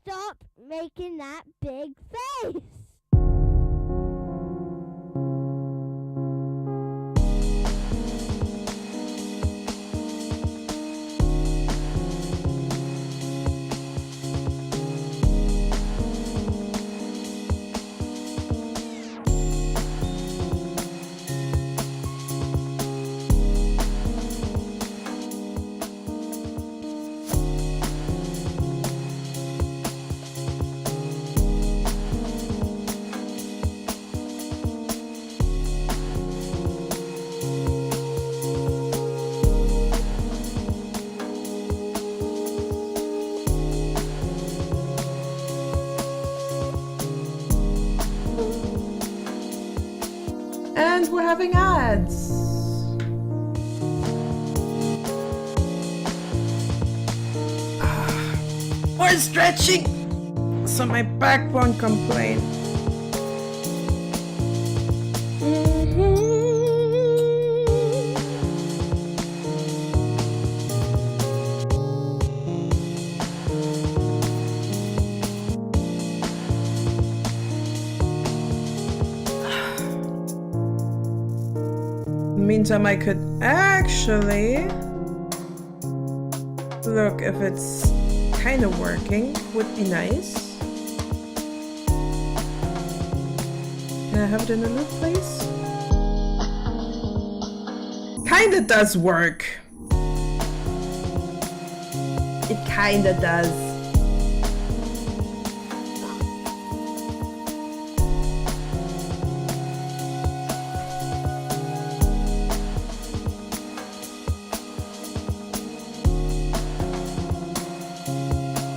Stop making that big face! and we're having ads. More stretching so my back won't complain. Meantime, I could actually look if it's kind of working. Would be nice. Can I have it in a new place? Kinda does work. It kinda does.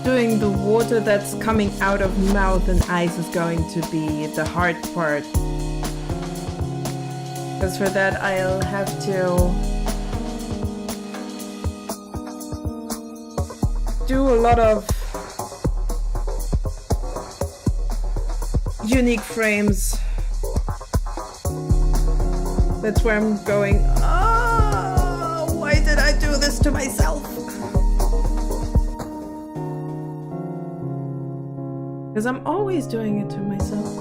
Doing the water that's coming out of mouth and eyes is going to be the hard part. Because for that I'll have to do a lot of unique frames. That's where I'm going, oh, why did I do this to myself? Because I'm always doing it to myself.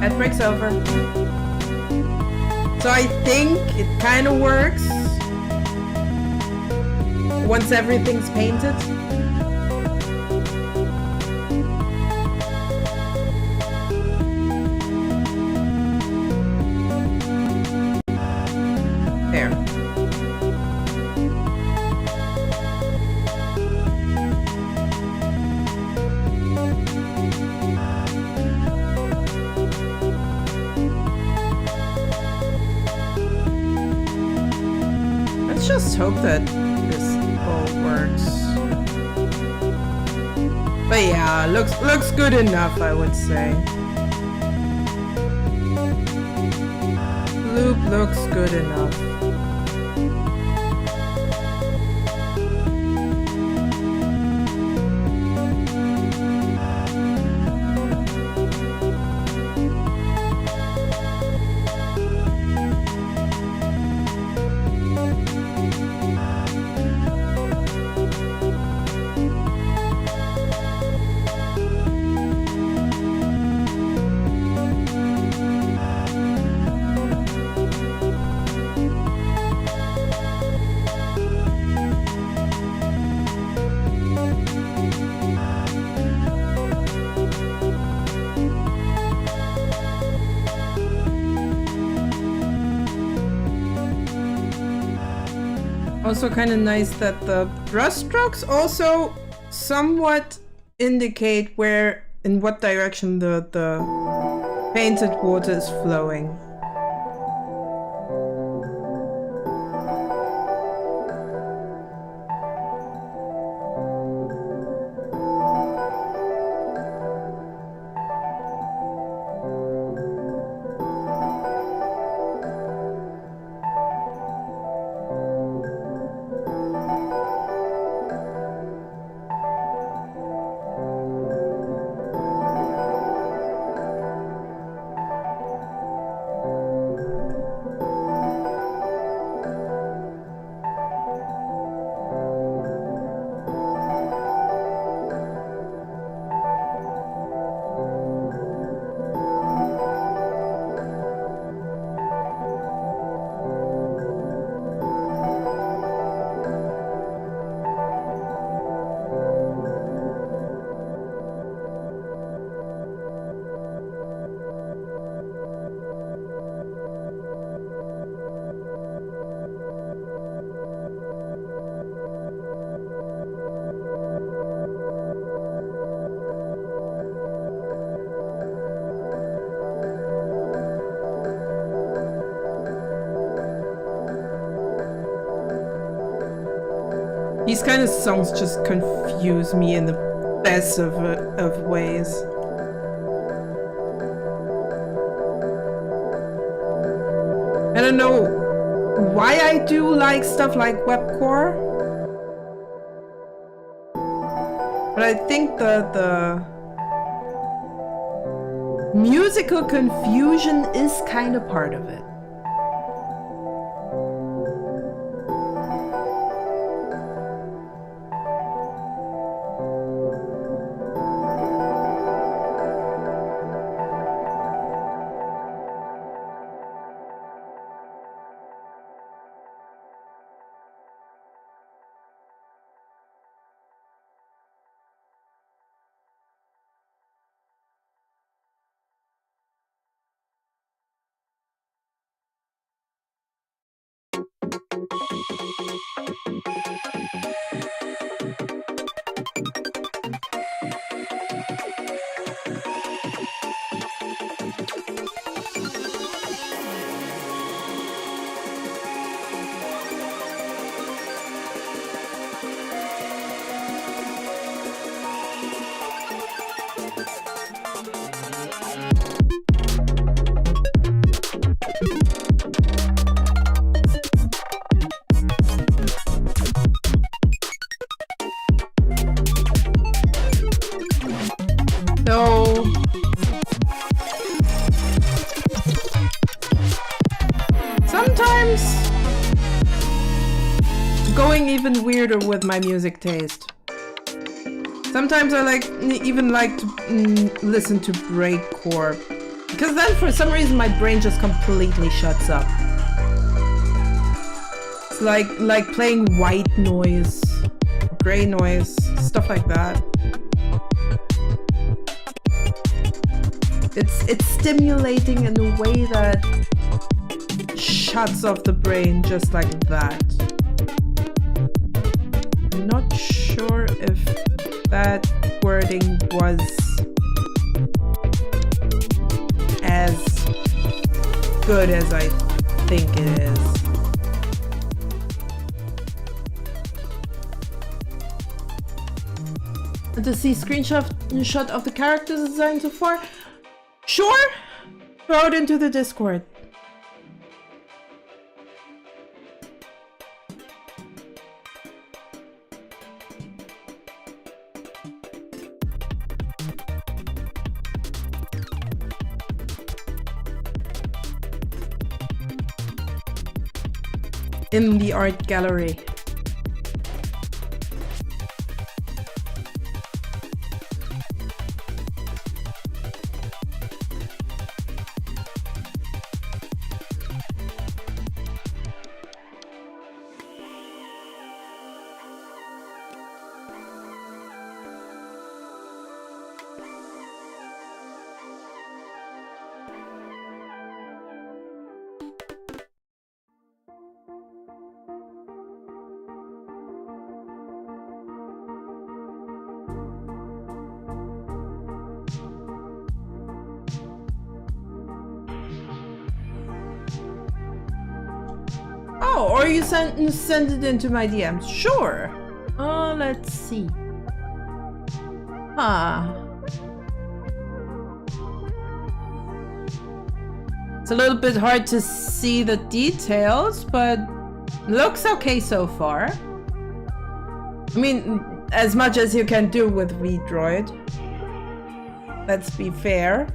That breaks over. So I think it kind of works once everything's painted. There. Let's just hope that this all works. But yeah, looks good enough, I would say. Loop looks good enough. Also kind of nice that the brush strokes also somewhat indicate where, in what direction the painted water is flowing. These kind of songs just confuse me in the best of ways. I don't know why I do like stuff like webcore, but I think the musical confusion is kind of part of it. Even weirder with my music taste. Sometimes I even like to listen to breakcore, because then for some reason my brain just completely shuts up. It's like playing white noise, gray noise, stuff like that. It's stimulating in a way that shuts off the brain just like that. Not sure if that wording was as good as I think it is. To see screenshot of the character design so far? Sure! Throw it into the Discord. In the art gallery. Or you send it into my DMs. Sure. Let's see. It's a little bit hard to see the details, but looks okay so far. I mean, as much as you can do with VDroid. Let's be fair.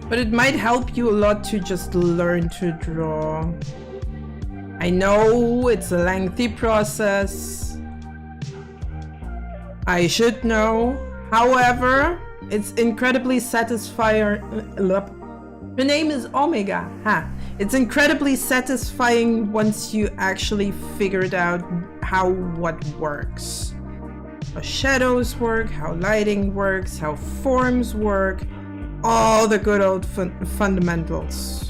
But it might help you a lot to just learn to draw. I know it's a lengthy process. I should know. However, it's incredibly satisfying Her name is Omega. Ha! It's incredibly satisfying once you actually figured out how what works. How shadows work, how lighting works, how forms work. All the good old fundamentals.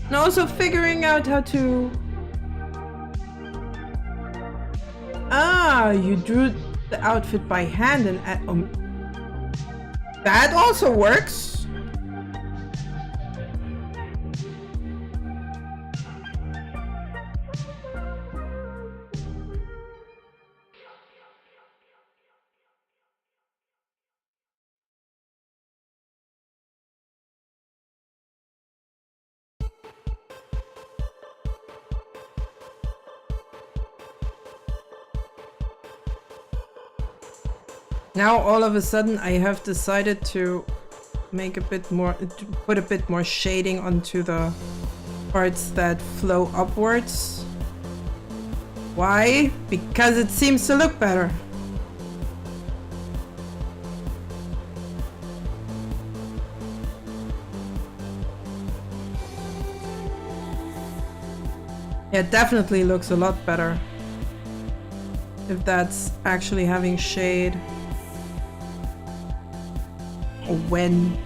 And also figuring out how to... Ah, you drew the outfit by hand and... that also works! Now all of a sudden I have decided to make a bit more, to put a bit more shading onto the parts that flow upwards. Why? Because it seems to look better. Yeah, it definitely looks a lot better if that's actually having shade. Or when.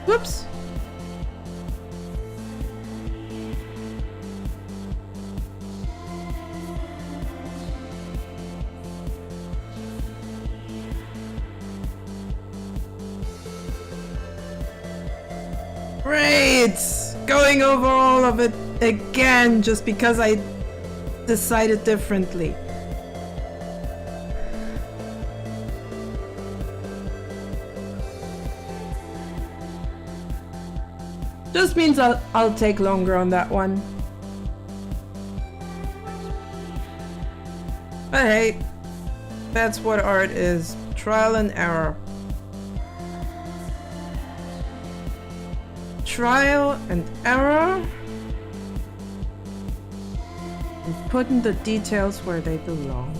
Whoops. Great! Going over all of it again just because I decided differently. Just means I'll take longer on that one. But hey, that's what art is. Trial and error. Trial and error. And putting the details where they belong.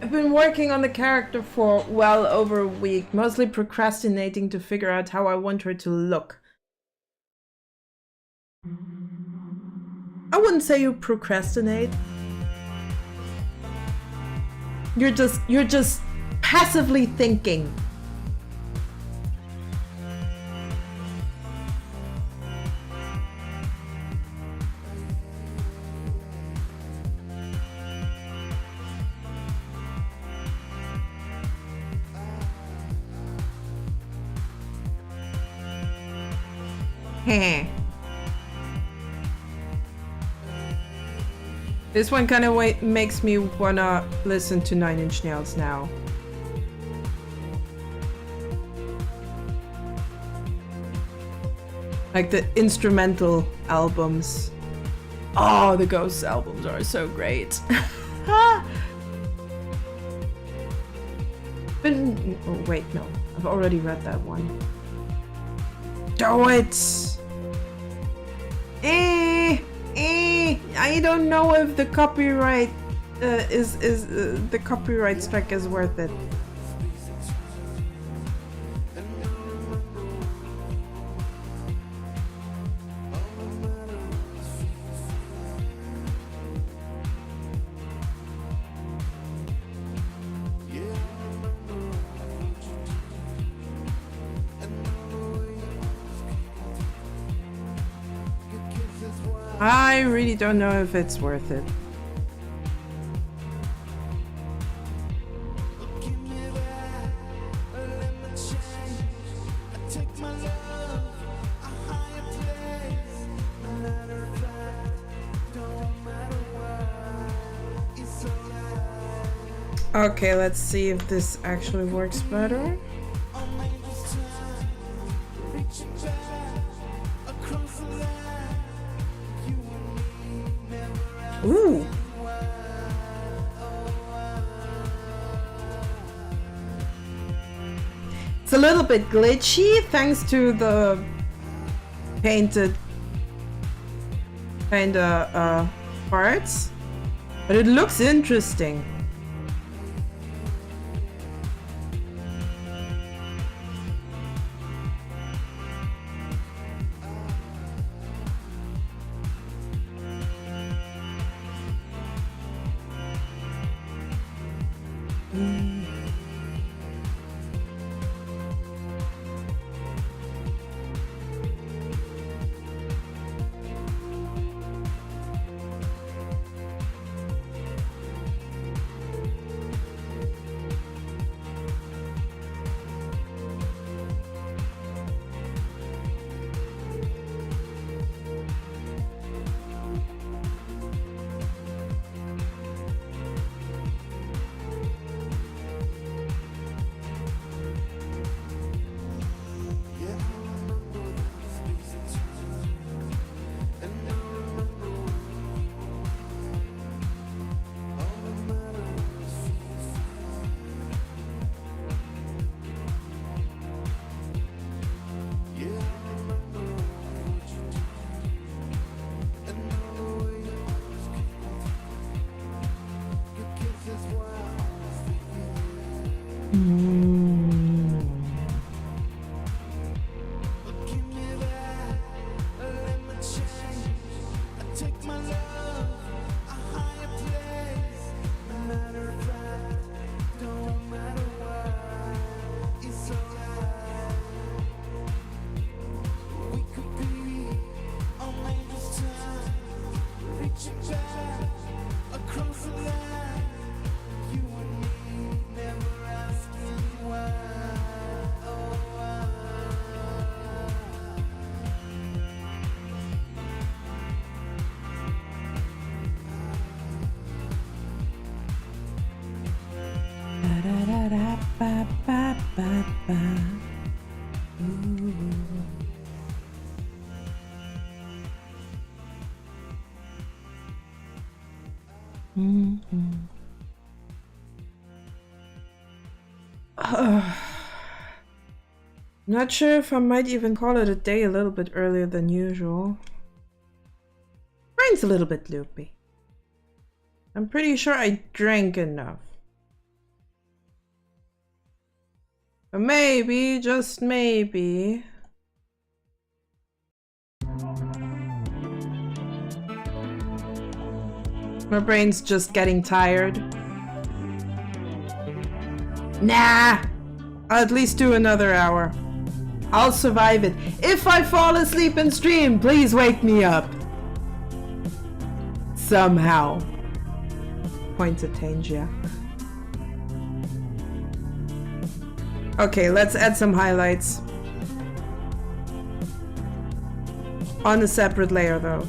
I've been working on the character for well over a week, mostly procrastinating to figure out how I want her to look. I wouldn't say you procrastinate. You're just passively thinking. This one kind of makes me wanna listen to Nine Inch Nails now. Like the instrumental albums. Oh, the Ghosts albums are so great. But, oh wait, no. I've already read that one. Do it! I don't know if the copyright the copyright strike is worth it. I really don't know if it's worth it. Okay, let's see if this actually works better. Ooh. It's a little bit glitchy thanks to the painted kinda parts, but it looks interesting. Not sure if I might even call it a day a little bit earlier than usual. Brain's a little bit loopy. I'm pretty sure I drank enough. But maybe, just maybe... my brain's just getting tired. Nah! I'll at least do another hour. I'll survive it. If I fall asleep in stream, please wake me up. Somehow. Points at Tangia. Okay, let's add some highlights. On a separate layer though.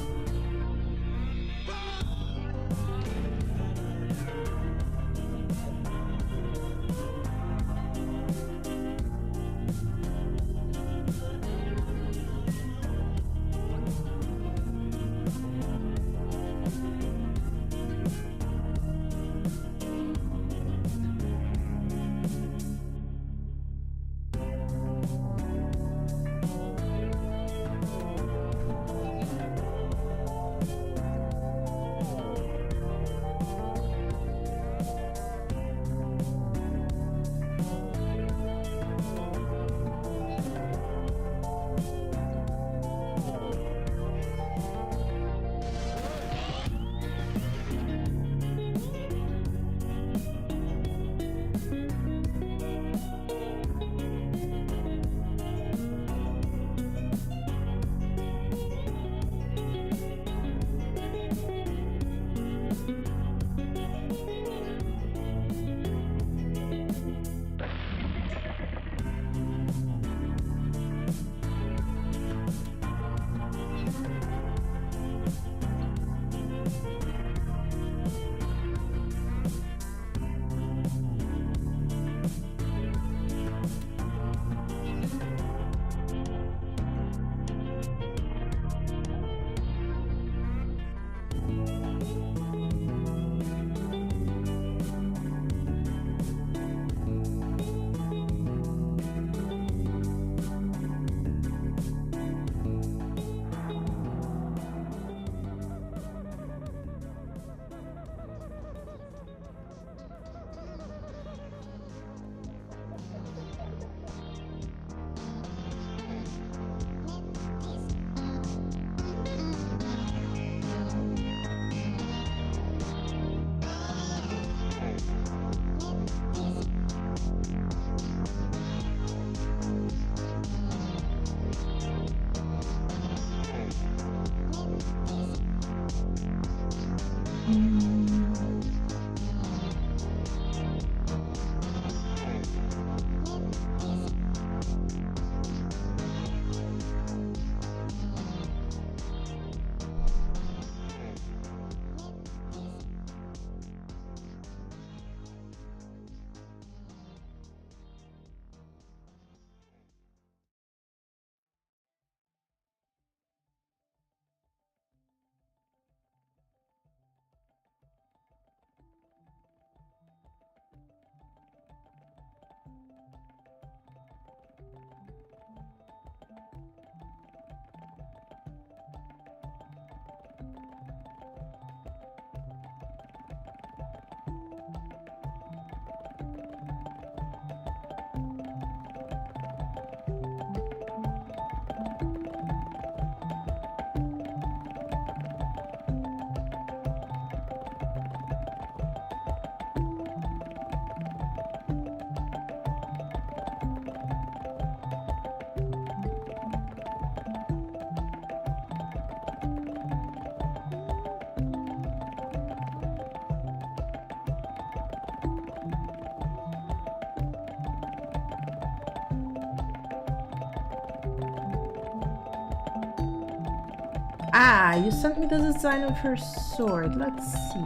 Ah, you sent me the design of her sword. Let's see.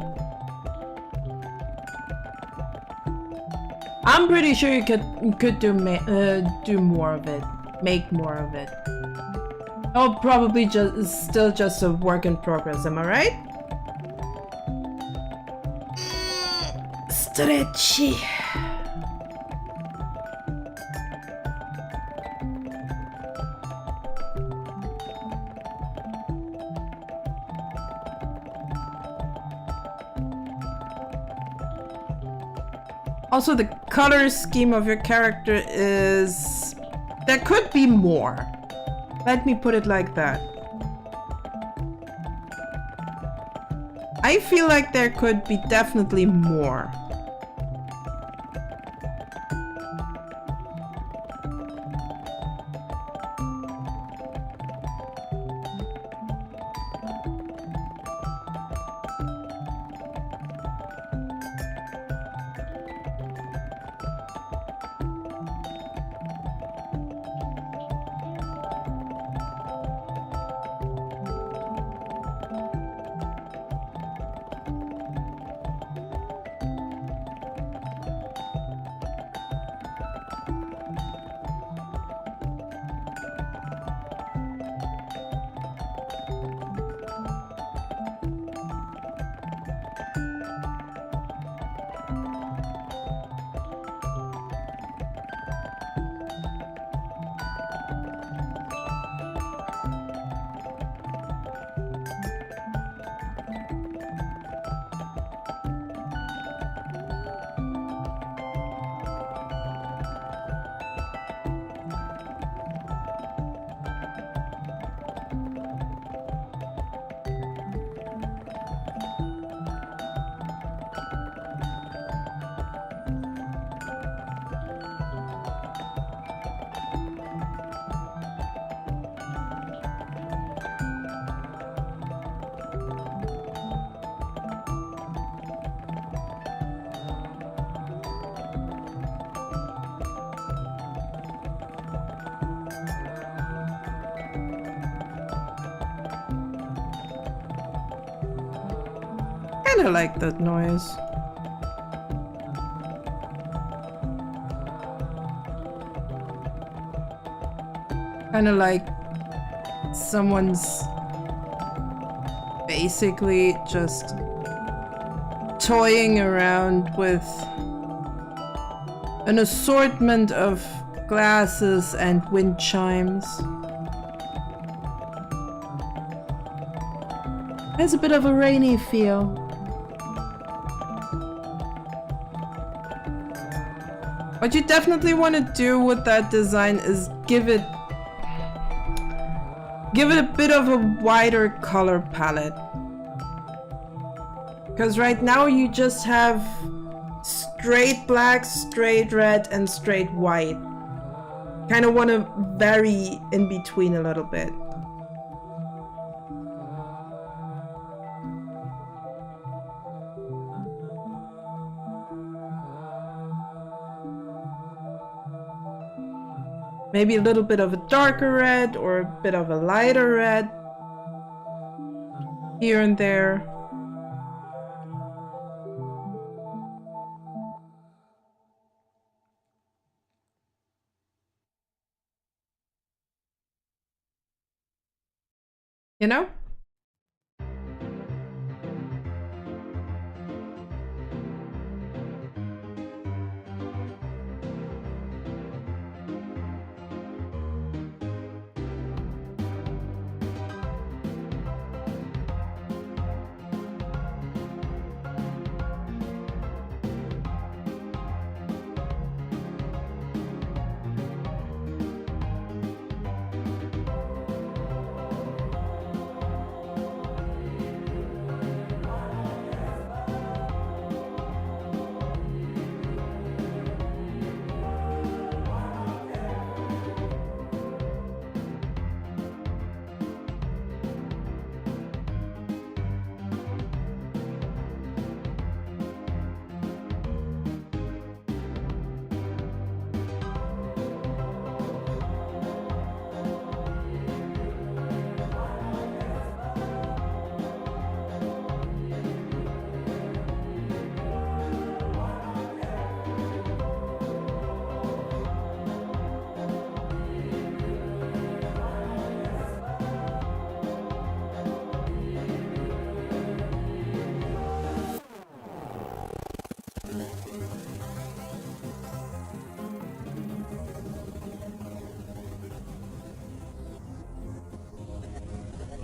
I'm pretty sure you could do more of it, make more of it. Oh, probably still just a work in progress. Am I right? Stretchy. Also, the color scheme of your character is... There could be more. Let me put it like that. I feel like there could be definitely more. kinda like that noise. Kinda like someone's basically just toying around with an assortment of glasses and wind chimes. Has a bit of a rainy feel. What you definitely want to do with that design is give it a bit of a wider color palette. Because right now you just have straight black, straight red, and straight white. Kind of want to vary in between a little bit. Maybe a little bit of a darker red or a bit of a lighter red here and there. You know?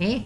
Eh?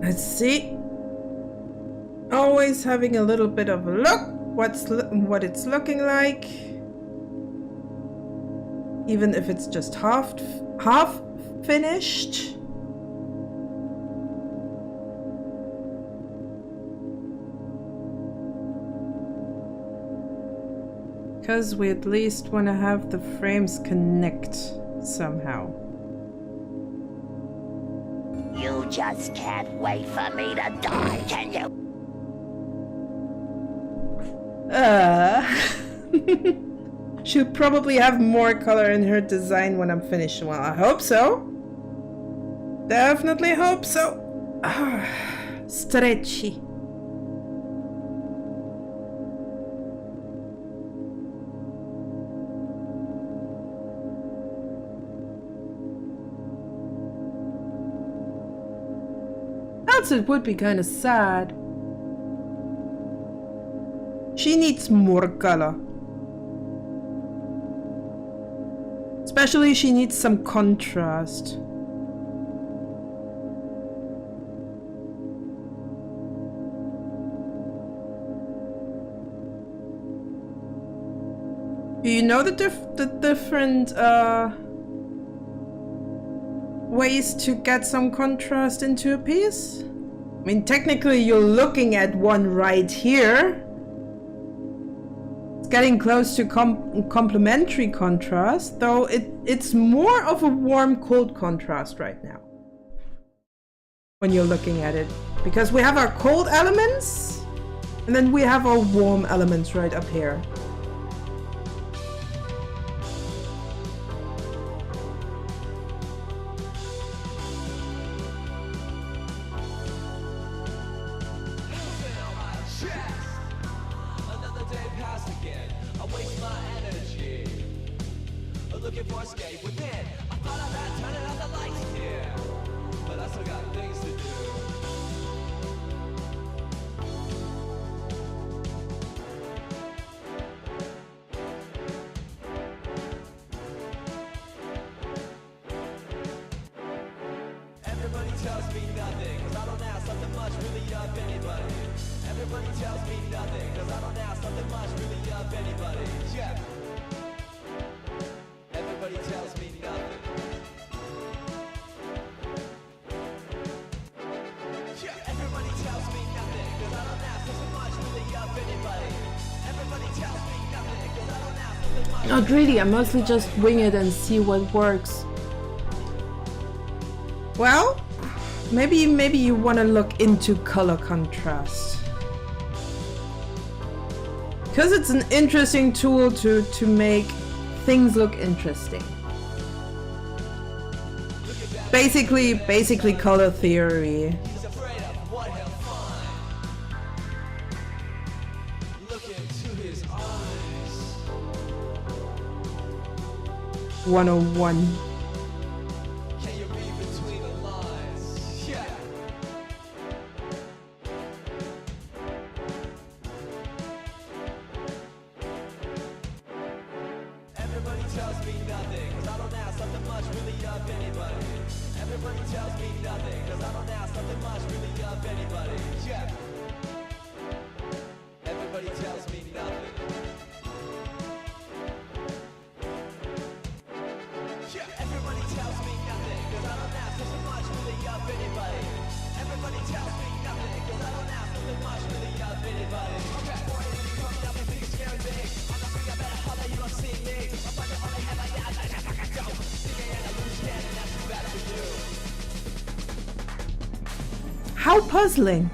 Let's see. Always having a little bit of a look what it's looking like, even if it's just half finished. Because we at least want to have the frames connect somehow. You just can't wait for me to die, can you? She'll probably have more color in her design when I'm finished. Well, I hope so. Definitely hope so. Stretchy. else it would be kind of sad. She needs more color. Especially she needs some contrast. Do you know the different ways to get some contrast into a piece? I mean, technically you're looking at one right here. It's getting close to complementary contrast, though it's more of a warm-cold contrast right now when you're looking at it. Because we have our cold elements, and then we have our warm elements right up here. Not really, I mostly just wing it and see what works. Well, maybe you want to look into color contrast. Because it's an interesting tool to make things look interesting. Basically color theory. 101. How puzzling!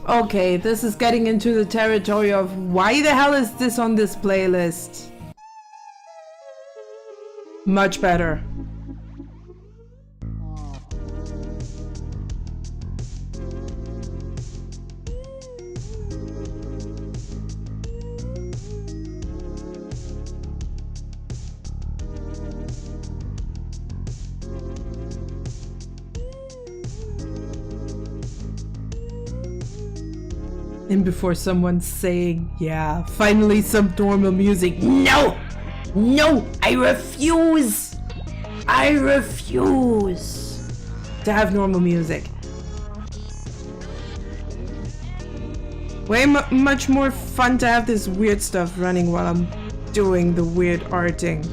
Okay, this is getting into the territory of why the hell is this on this playlist? Much better. And before someone's saying, yeah, finally some normal music. No! No! I refuse! I refuse to have normal music. Way much more fun to have this weird stuff running while I'm doing the weird arting.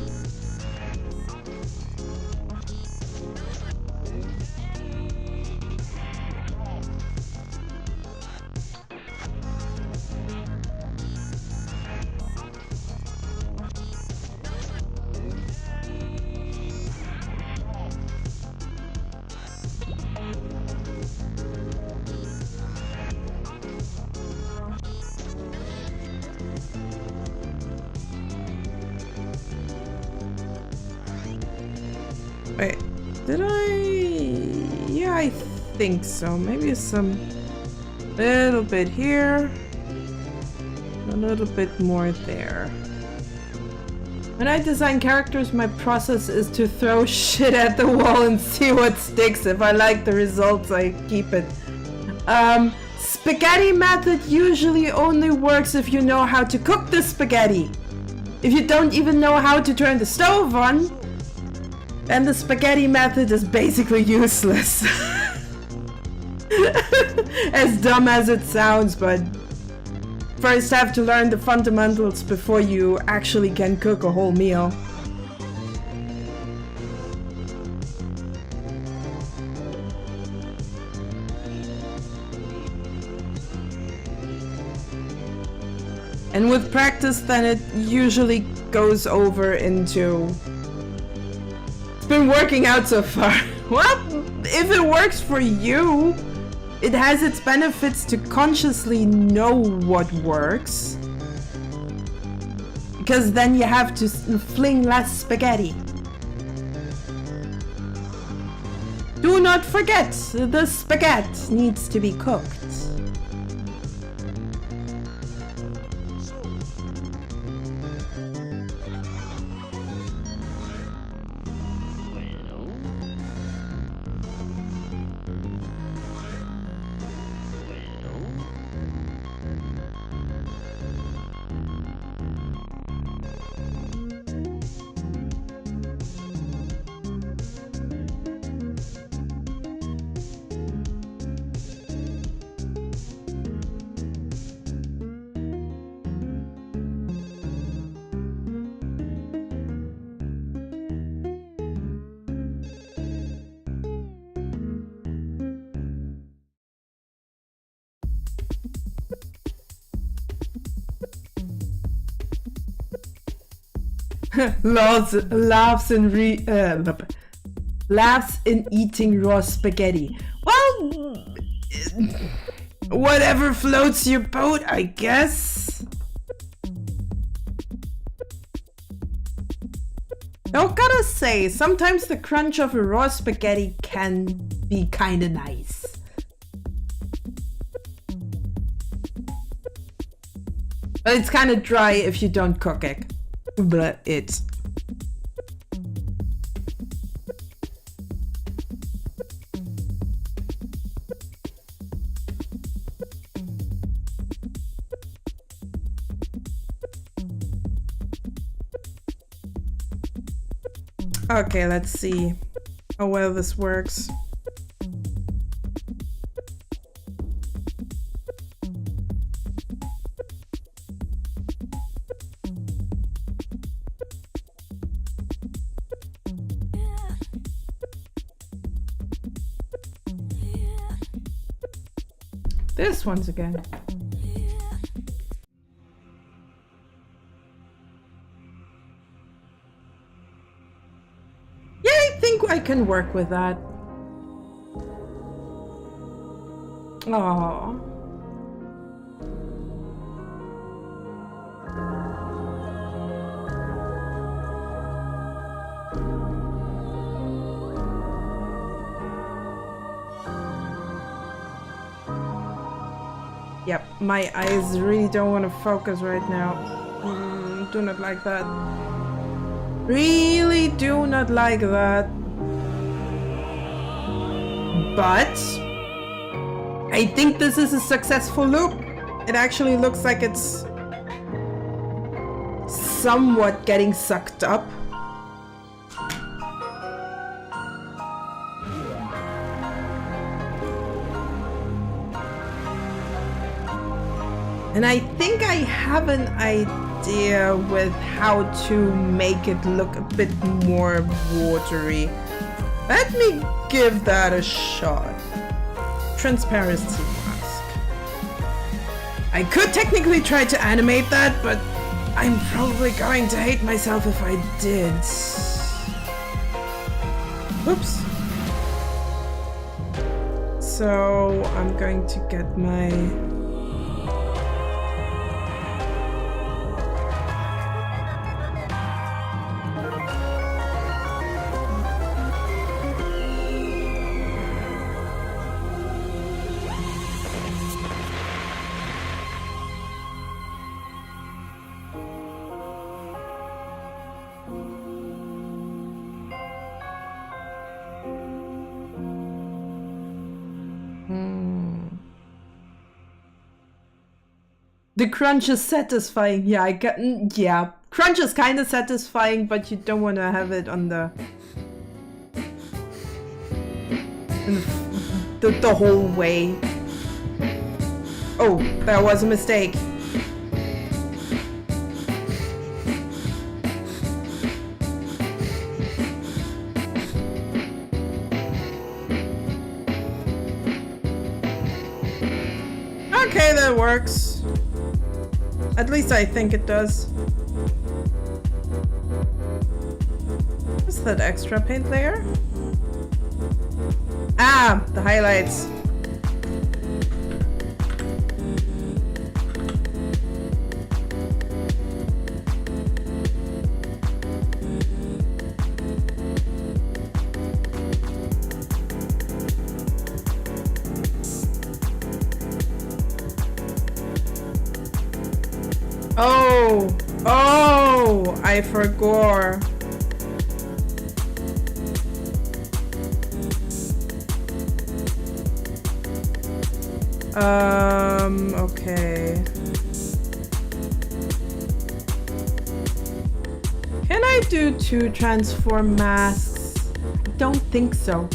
Did I? Yeah, I think so. Maybe some little bit here, a little bit more there. When I design characters, my process is to throw shit at the wall and see what sticks. If I like the results, I keep it. Spaghetti method usually only works if you know how to cook the spaghetti. If you don't even know how to turn the stove on, then the spaghetti method is basically useless. As dumb as it sounds, but first have to learn the fundamentals before you actually can cook a whole meal. And with practice, then it usually goes over into... It's been working out so far. Well, if it works for you, it has its benefits to consciously know what works. Because then you have to fling less spaghetti. Do not forget, the spaghetti needs to be cooked. laughs in eating raw spaghetti. Well, whatever floats your boat, I guess. Though gotta say, sometimes the crunch of a raw spaghetti can be kinda nice. But it's kinda dry if you don't cook it. But it. Okay, let's see how well this works. This once again. Yeah, I think I can work with that. Oh. Yep, my eyes really don't want to focus right now. Do not like that. Really do not like that. But I think this is a successful loop. It actually looks like it's somewhat getting sucked up. And I think I have an idea with how to make it look a bit more watery. Let me give that a shot. Transparency mask. I could technically try to animate that, but I'm probably going to hate myself if I did. Oops. So I'm going to get my... The crunch is satisfying. Yeah, I get. Yeah, crunch is kind of satisfying, but you don't want to have it on the whole way. Oh, that was a mistake. Okay, that works. At least I think it does. What's that extra paint layer? Ah, the highlights. Oh, I forgot. Okay. Can I do 2 transform masks? I don't think so.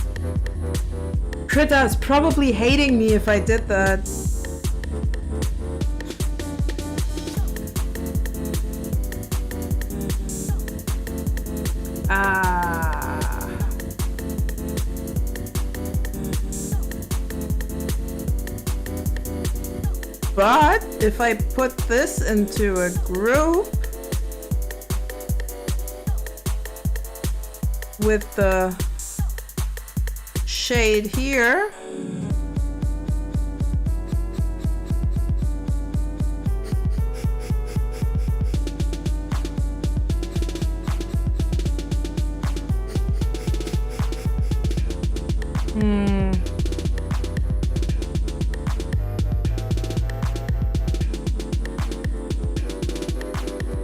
Krita is probably hating me if I did that. But if I put this into a group with the shade here,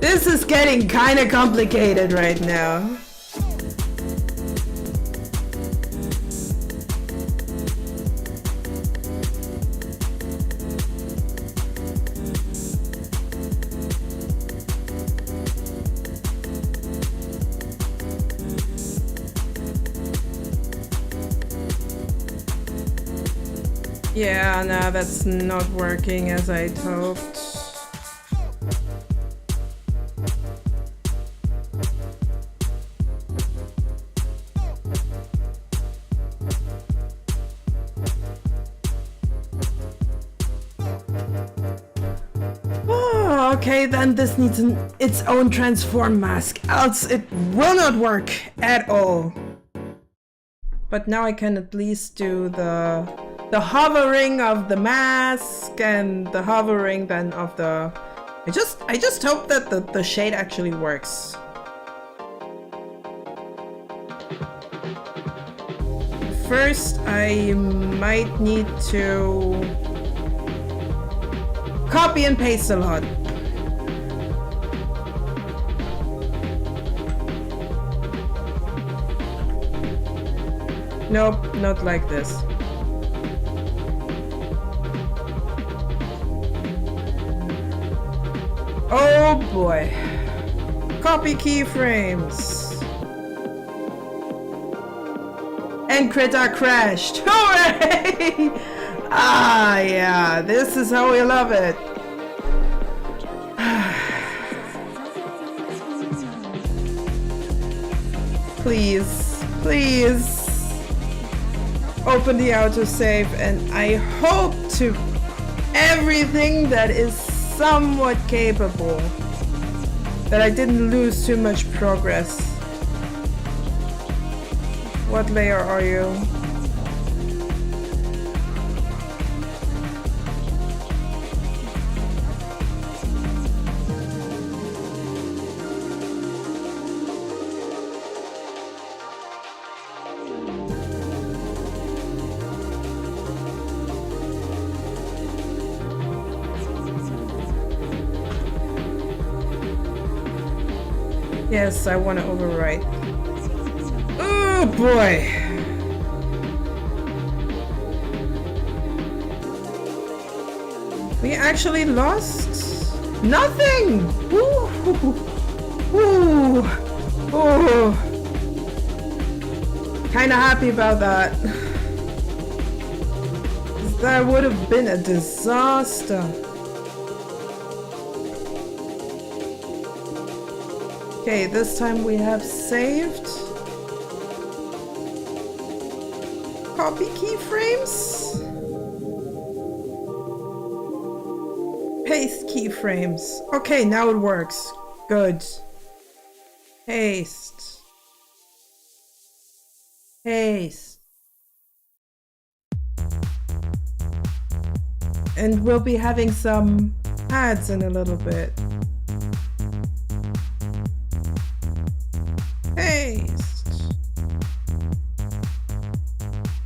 this is getting kind of complicated right now. Yeah, no, that's not working as I'd hoped. Okay, then this needs its own transform mask, else it will not work at all. But now I can at least do the hovering of the mask and the hovering then of the... I just hope that the shade actually works. First, I might need to copy and paste a lot. Nope, not like this. Oh boy. Copy keyframes. And Krita crashed. Hooray! Ah, yeah, this is how we love it. Please, please. Open the autosave, and I hope to everything that is somewhat capable, that I didn't lose too much progress. What layer are you? Yes, I want to overwrite. Oh boy! We actually lost nothing! Ooh. Ooh. Ooh. Kinda happy about that. That would have been a disaster. Okay, this time we have saved. Copy keyframes. Paste keyframes. Okay, now it works. Good. Paste. Paste. And we'll be having some ads in a little bit. Paste.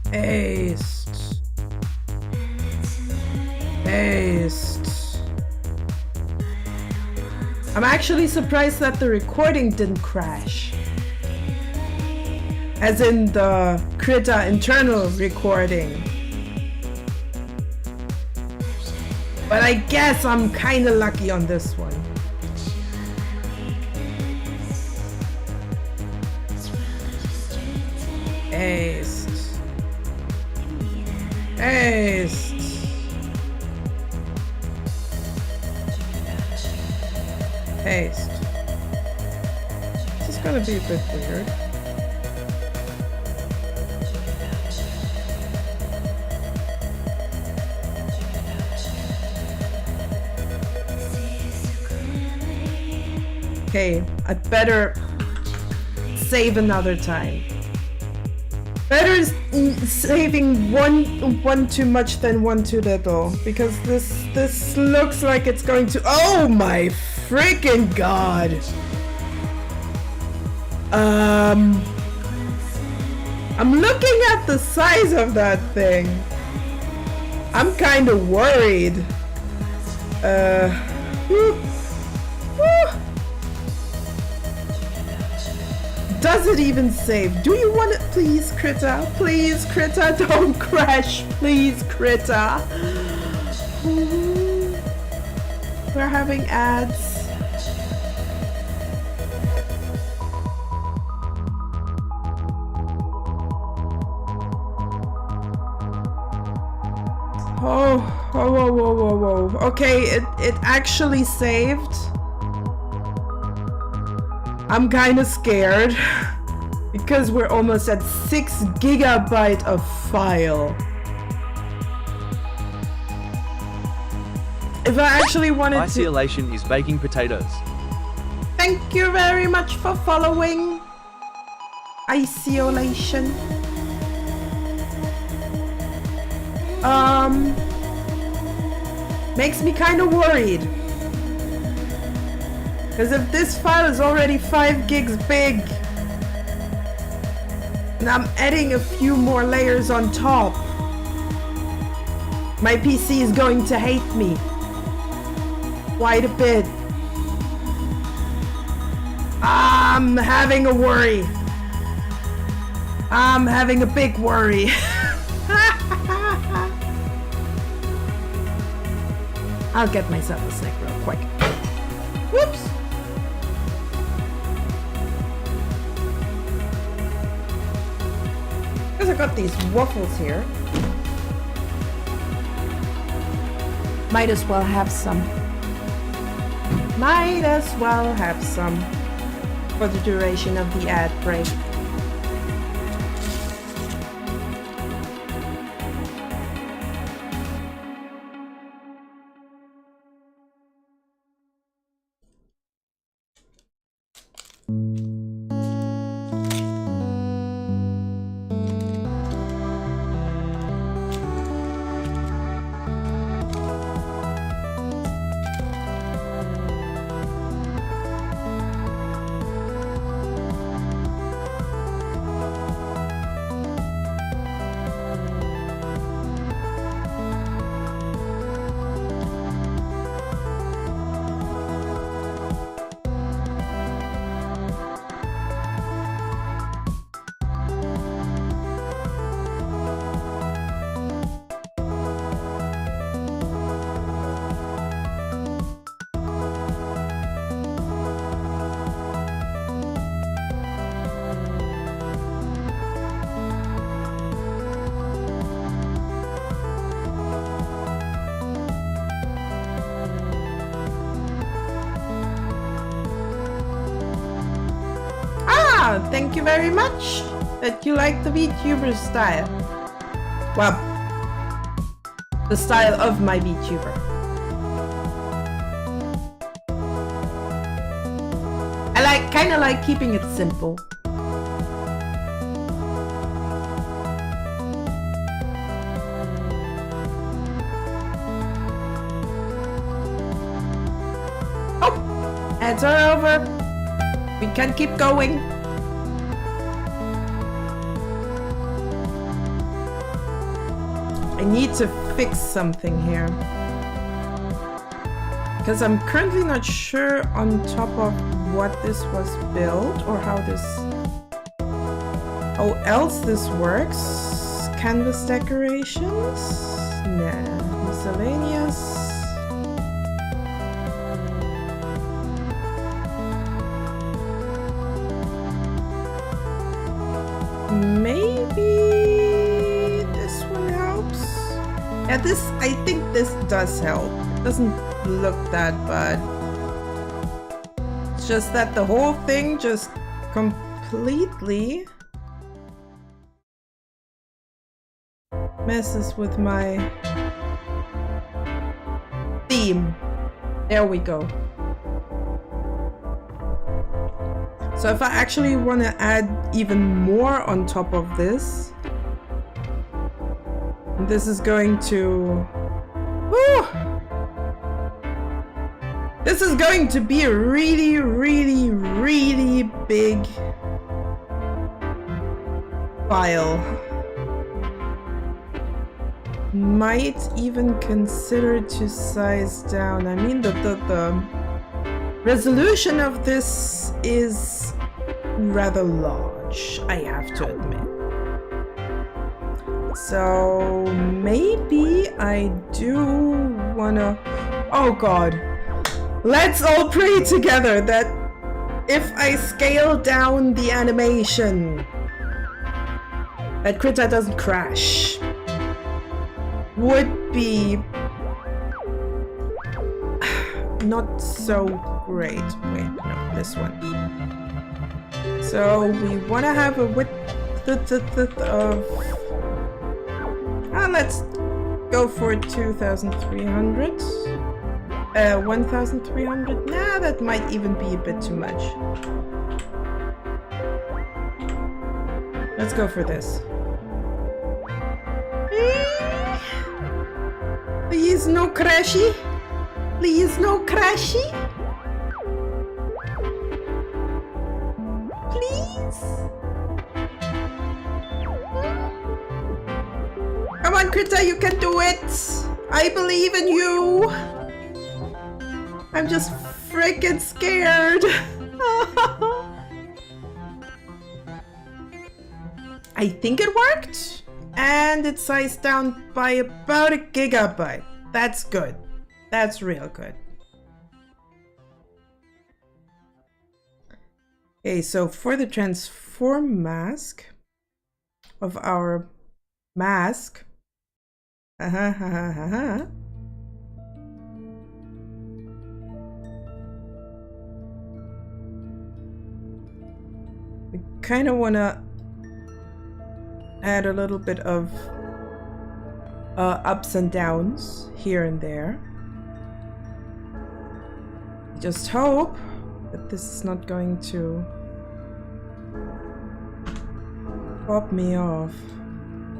Paste. Paste. I'm actually surprised that the recording didn't crash. As in the Krita internal recording. But I guess I'm kinda lucky on this one. Paste. Paste. Paste. This is gonna be a bit weird. Okay, I'd better save another time. Better saving one too much than one too little, because this looks like it's going to. Oh my freaking god! I'm looking at the size of that thing. I'm kind of worried. Whew. Does it even save? Do you want it? Please, Krita. Please, Krita, don't crash. Please, Krita. We're having ads. Whoa. Okay, it actually saved. I'm kind of scared because we're almost at 6 GB of file. If I actually wanted to... Isolation is baking potatoes. Thank you very much for following. Isolation. Makes me kind of worried. Because if this file is already 5 gigs big, and I'm adding a few more layers on top, my PC is going to hate me quite a bit. I'm having a worry. I'm having a big worry. I'll get myself a snack real quick. Whoops. Because I got these waffles here. Might as well have some. Might as well have some for the duration of the ad break. Oh, thank you very much that you like the VTuber style. Well, the style of my VTuber. I kinda like keeping it simple. Oh, ads are over. We can keep going. I need to fix something here. Because I'm currently not sure on top of what this was built or how else this works. Canvas decorations? Nah. Miscellaneous. Maybe this one helps. Yeah, I think this does help. It doesn't look that bad. It's just that the whole thing just completely messes with my theme. There we go. So if I actually want to add even more on top of this, this is going to... Woo! This is going to be a really, really, really big file. Might even consider to size down. I mean, the resolution of this is rather large, I have to admit. So maybe I do wanna... Oh god. Let's all pray together that if I scale down the animation, that Krita doesn't crash. Would be not so great. Wait, no, this one. So we want to have a width of... let's go for 2,300. 1,300? Nah, that might even be a bit too much. Let's go for this. Please, no crashy. Please, no crashy. Please. Come on, Krita, you can do it. I believe in you. I'm just freaking scared. I think it worked. And it's sized down by about 1 gigabyte. That's good. That's real good. Okay, so for the transform mask of our mask, we kind of want to add a little bit of ups and downs here and there. Just hope that this is not going to pop me off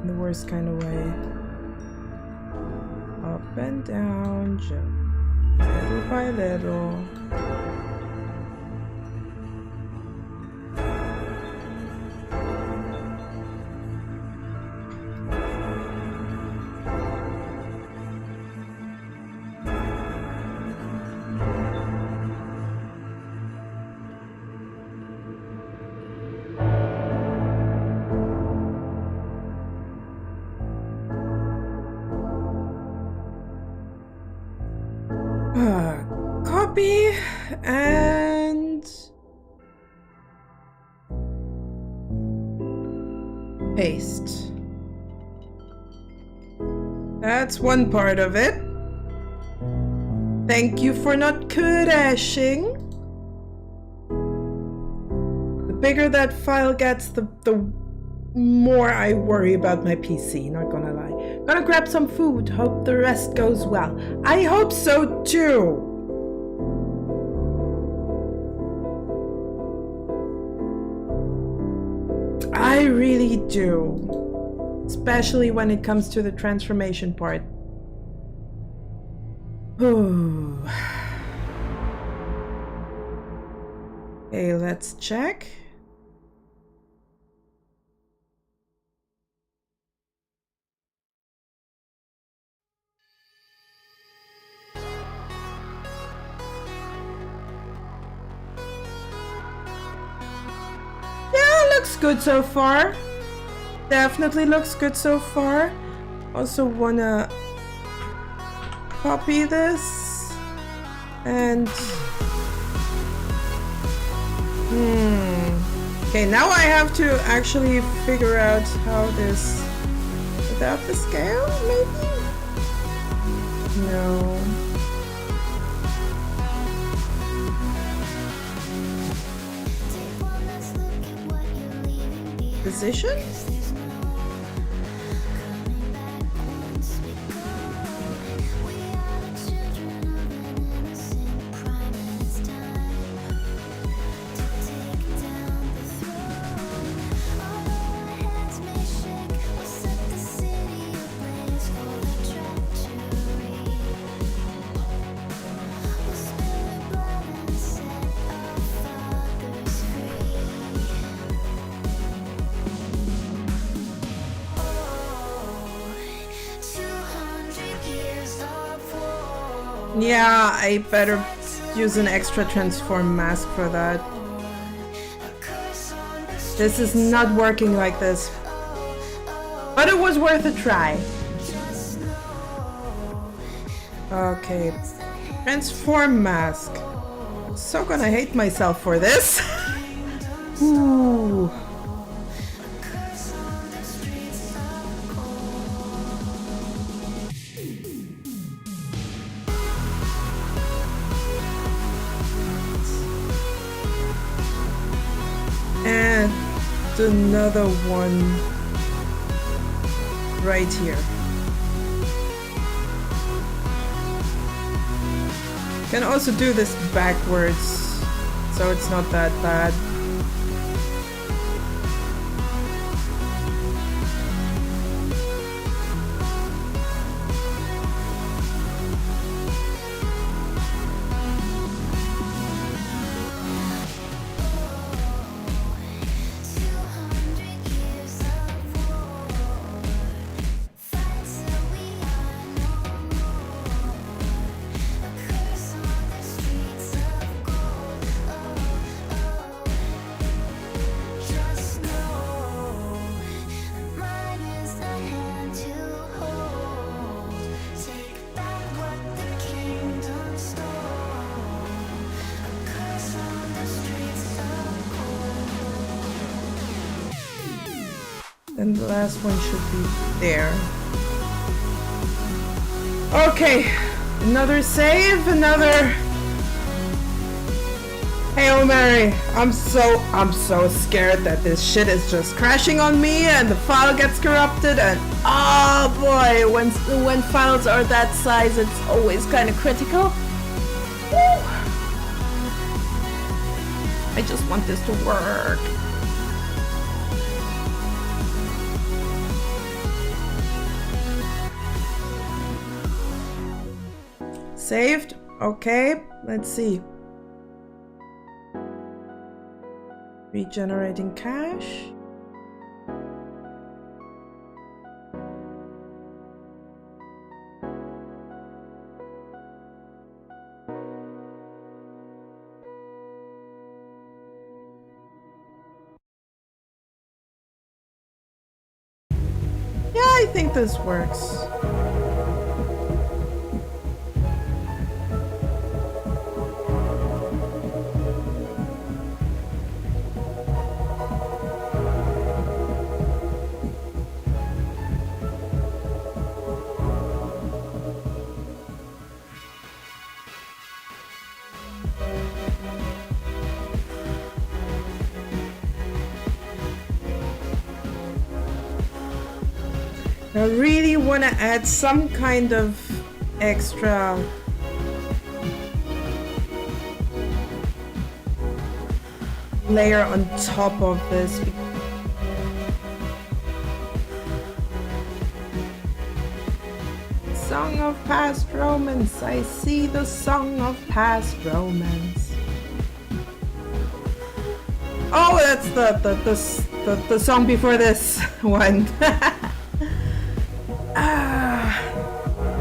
in the worst kind of way. Up and down, jump little by little. Copy and paste. That's one part of it. Thank you for not crashing. The bigger that file gets, the more I worry about my PC, not gonna lie. Gonna grab some food, hope the rest goes well. I hope so too! I really do. Especially when it comes to the transformation part. Okay, let's check. Looks good so far. Definitely looks good so far. Also wanna copy this and okay, now I have to actually figure out how this without the scale, maybe? No. Position? Yeah, I better use an extra transform mask for that. This is not working like this. But it was worth a try. Okay. Transform mask. So gonna hate myself for this. Ooh. And another one right here. Can also do this backwards, so it's not that bad. And the last one should be there. Okay, another save, another Hail Mary. I'm so scared that this shit is just crashing on me and the file gets corrupted and oh boy, when files are that size it's always kind of critical. Woo. I just want this to work. Saved? Okay, let's see. Regenerating cache. Yeah, I think this works. I really want to add some kind of extra layer on top of this. Song of past romance, I see the song of past romance. Oh, that's the song before this one.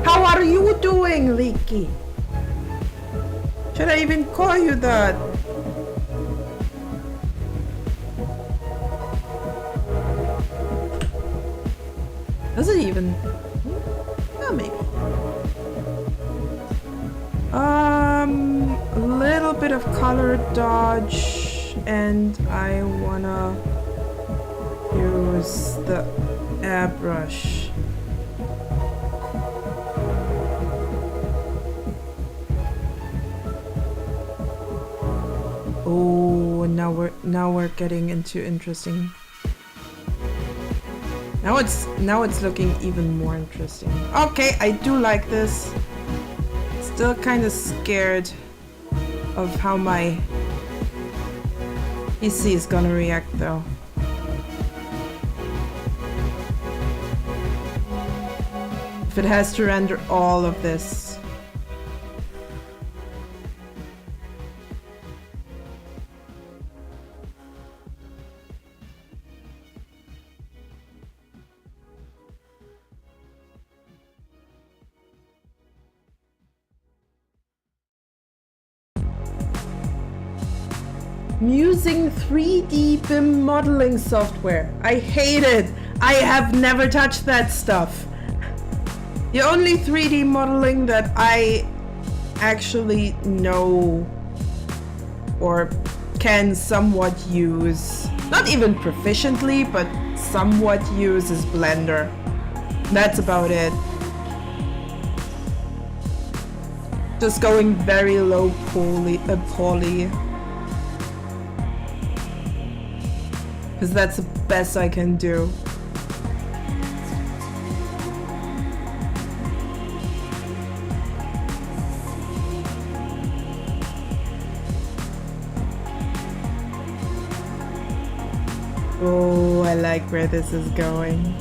How are you doing, Leaky? Should I even call you that? Does it even? Oh, maybe. A little bit of color dodge, and I wanna use the airbrush. Oh, now we're getting into interesting. Now it's looking even more interesting. Okay, I do like this. Still kind of scared of how my PC is gonna react though. If it has to render all of this. I'm using 3D BIM modeling software. I hate it. I have never touched that stuff. The only 3D modeling that I actually know or can somewhat use, not even proficiently, but somewhat use, is Blender. That's about it. Just going very low poly. Because that's the best I can do. Oh, I like where this is going.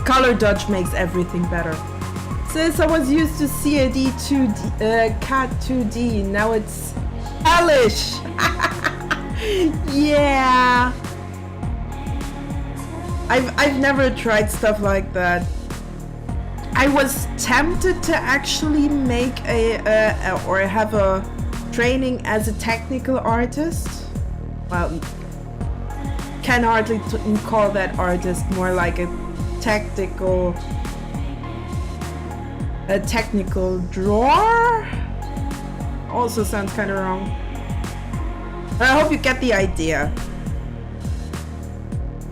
Color dodge makes everything better. Since I was used to CAD 2D, CAD 2D, now it's hellish. Yeah. I've never tried stuff like that. I was tempted to actually make or have a training as a technical artist. Well, can hardly call that artist, more like a technical drawer. Also sounds kind of wrong. But I hope you get the idea.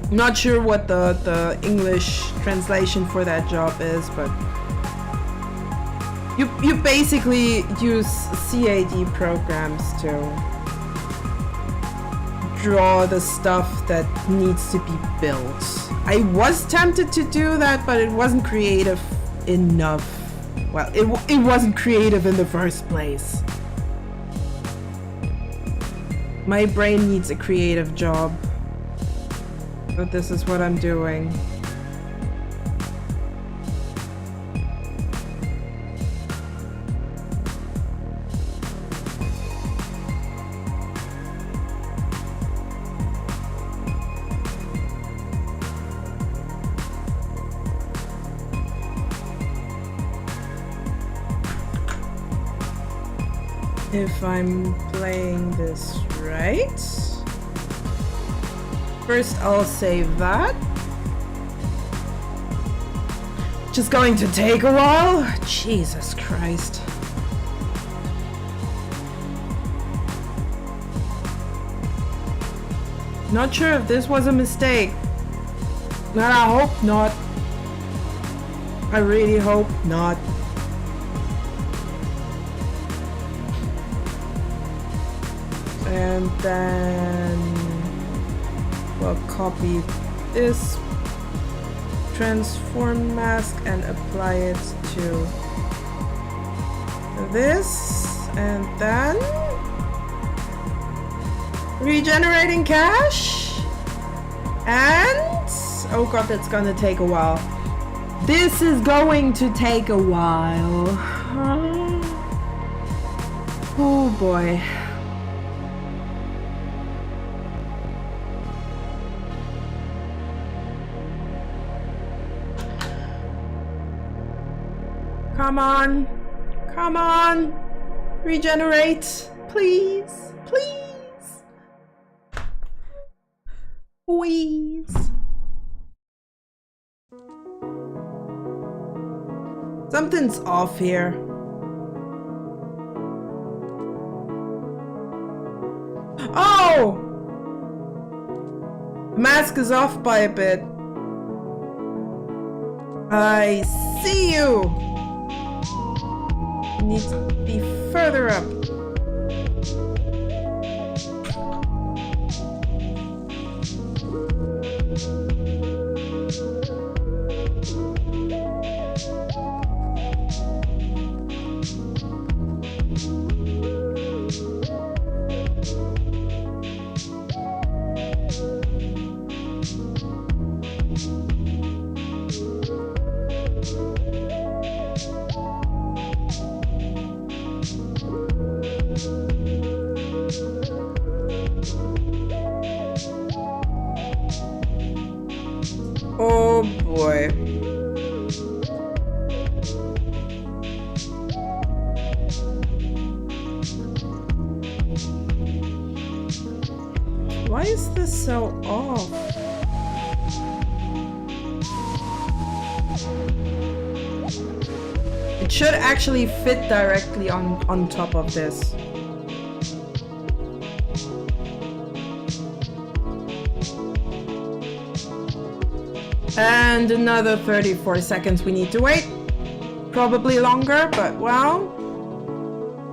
I'm not sure what the English translation for that job is, but you basically use CAD programs to draw the stuff that needs to be built. I was tempted to do that, but it wasn't creative enough. Well, it wasn't creative in the first place. My brain needs a creative job. But this is what I'm doing. If I'm playing this right. First, I'll save that. Which is going to take a while. Jesus Christ. Not sure if this was a mistake. But I hope not. I really hope not. And then we'll copy this transform mask and apply it to this, and then regenerating cache, and oh god, that's gonna take a while. This is going to take a while. Oh boy. Come on. Come on. Regenerate. Please. Please. Please. Something's off here. Oh! The mask is off by a bit. I see you! Need to be further up. Oh boy. Why is this so off? It should actually fit directly on top of this. And another 34 seconds we need to wait. Probably longer, but well,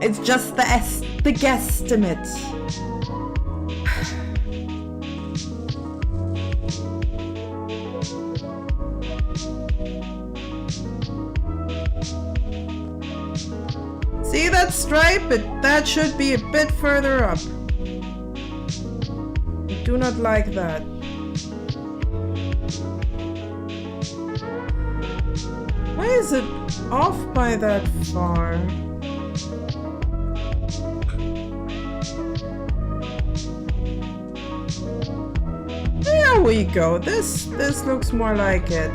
it's just the guesstimate. See that stripe? That should be a bit further up. I do not like that. Why is it off by that far? There we go. This looks more like it.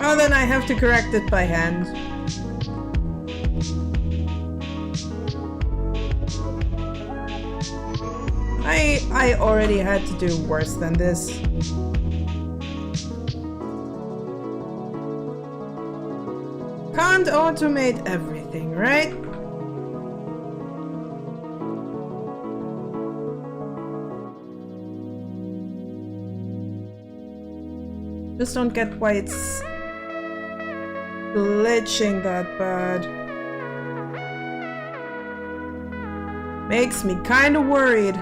Oh, then I have to correct it by hand. I already had to do worse than this. Can't automate everything, right? Just don't get why it's glitching that bad. Makes me kind of worried.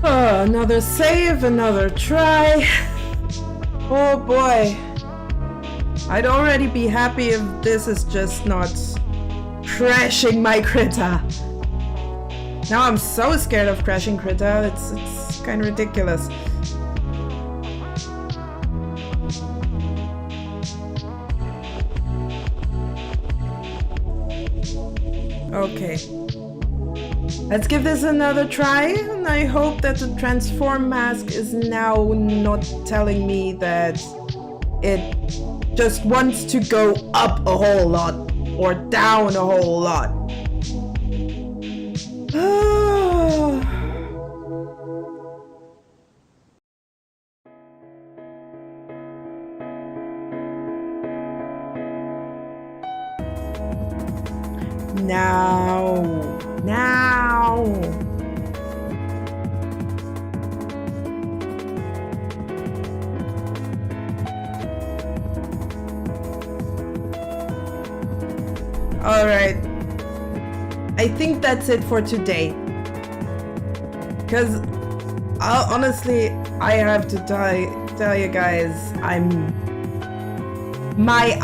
Another save, another try. Oh boy. I'd already be happy if this is just not crashing my Krita. Now I'm so scared of crashing Krita, it's kind of ridiculous. Okay. Let's give this another try, and I hope that the transform mask is now not telling me that it just wants to go up a whole lot or down a whole lot. Now. All right. I think that's it for today. Because honestly, I have to tell you guys, my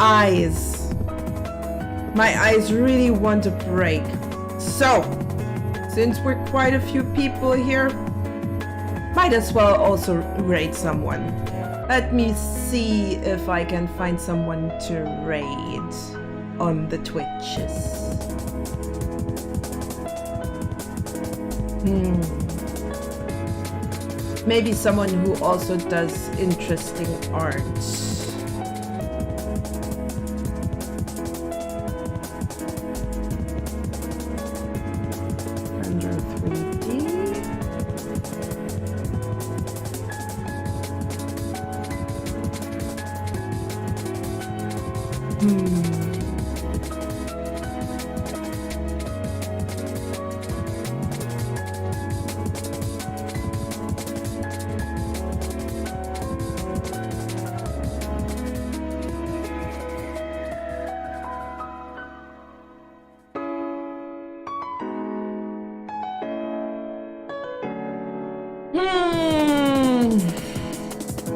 eyes really want a break. So, since we're quite a few people here, might as well also raid someone. Let me see if I can find someone to raid on the Twitches. Maybe someone who also does interesting art. Render 3D.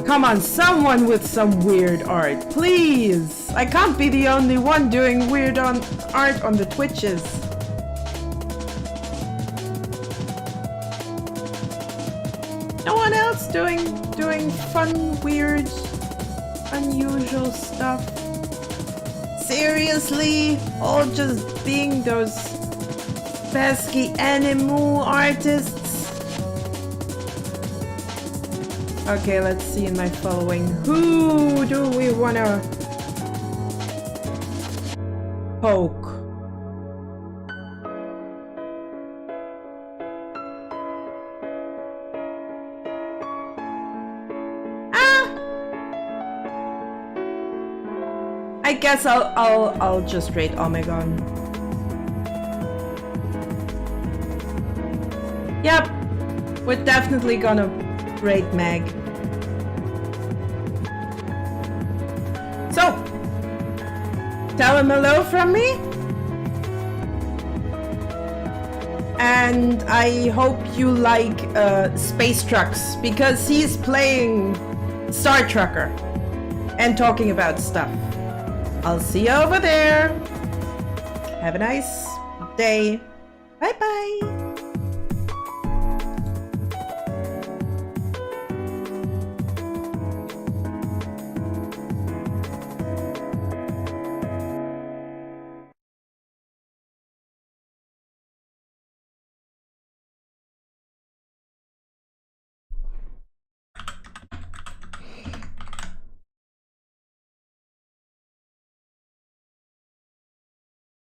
Come on, someone with some weird art, please! I can't be the only one doing weird art on the Twitches. No one else doing fun, weird, unusual stuff? Seriously? All just being those pesky animal artists? Okay, let's see in my following. Who do we wanna poke? I guess I'll just raid Omegon. Yep, we're definitely gonna raid Meg. So, tell him hello from me. And I hope you like Space Trucks, because he's playing Star Trucker and talking about stuff. I'll see you over there. Have a nice day. Bye bye.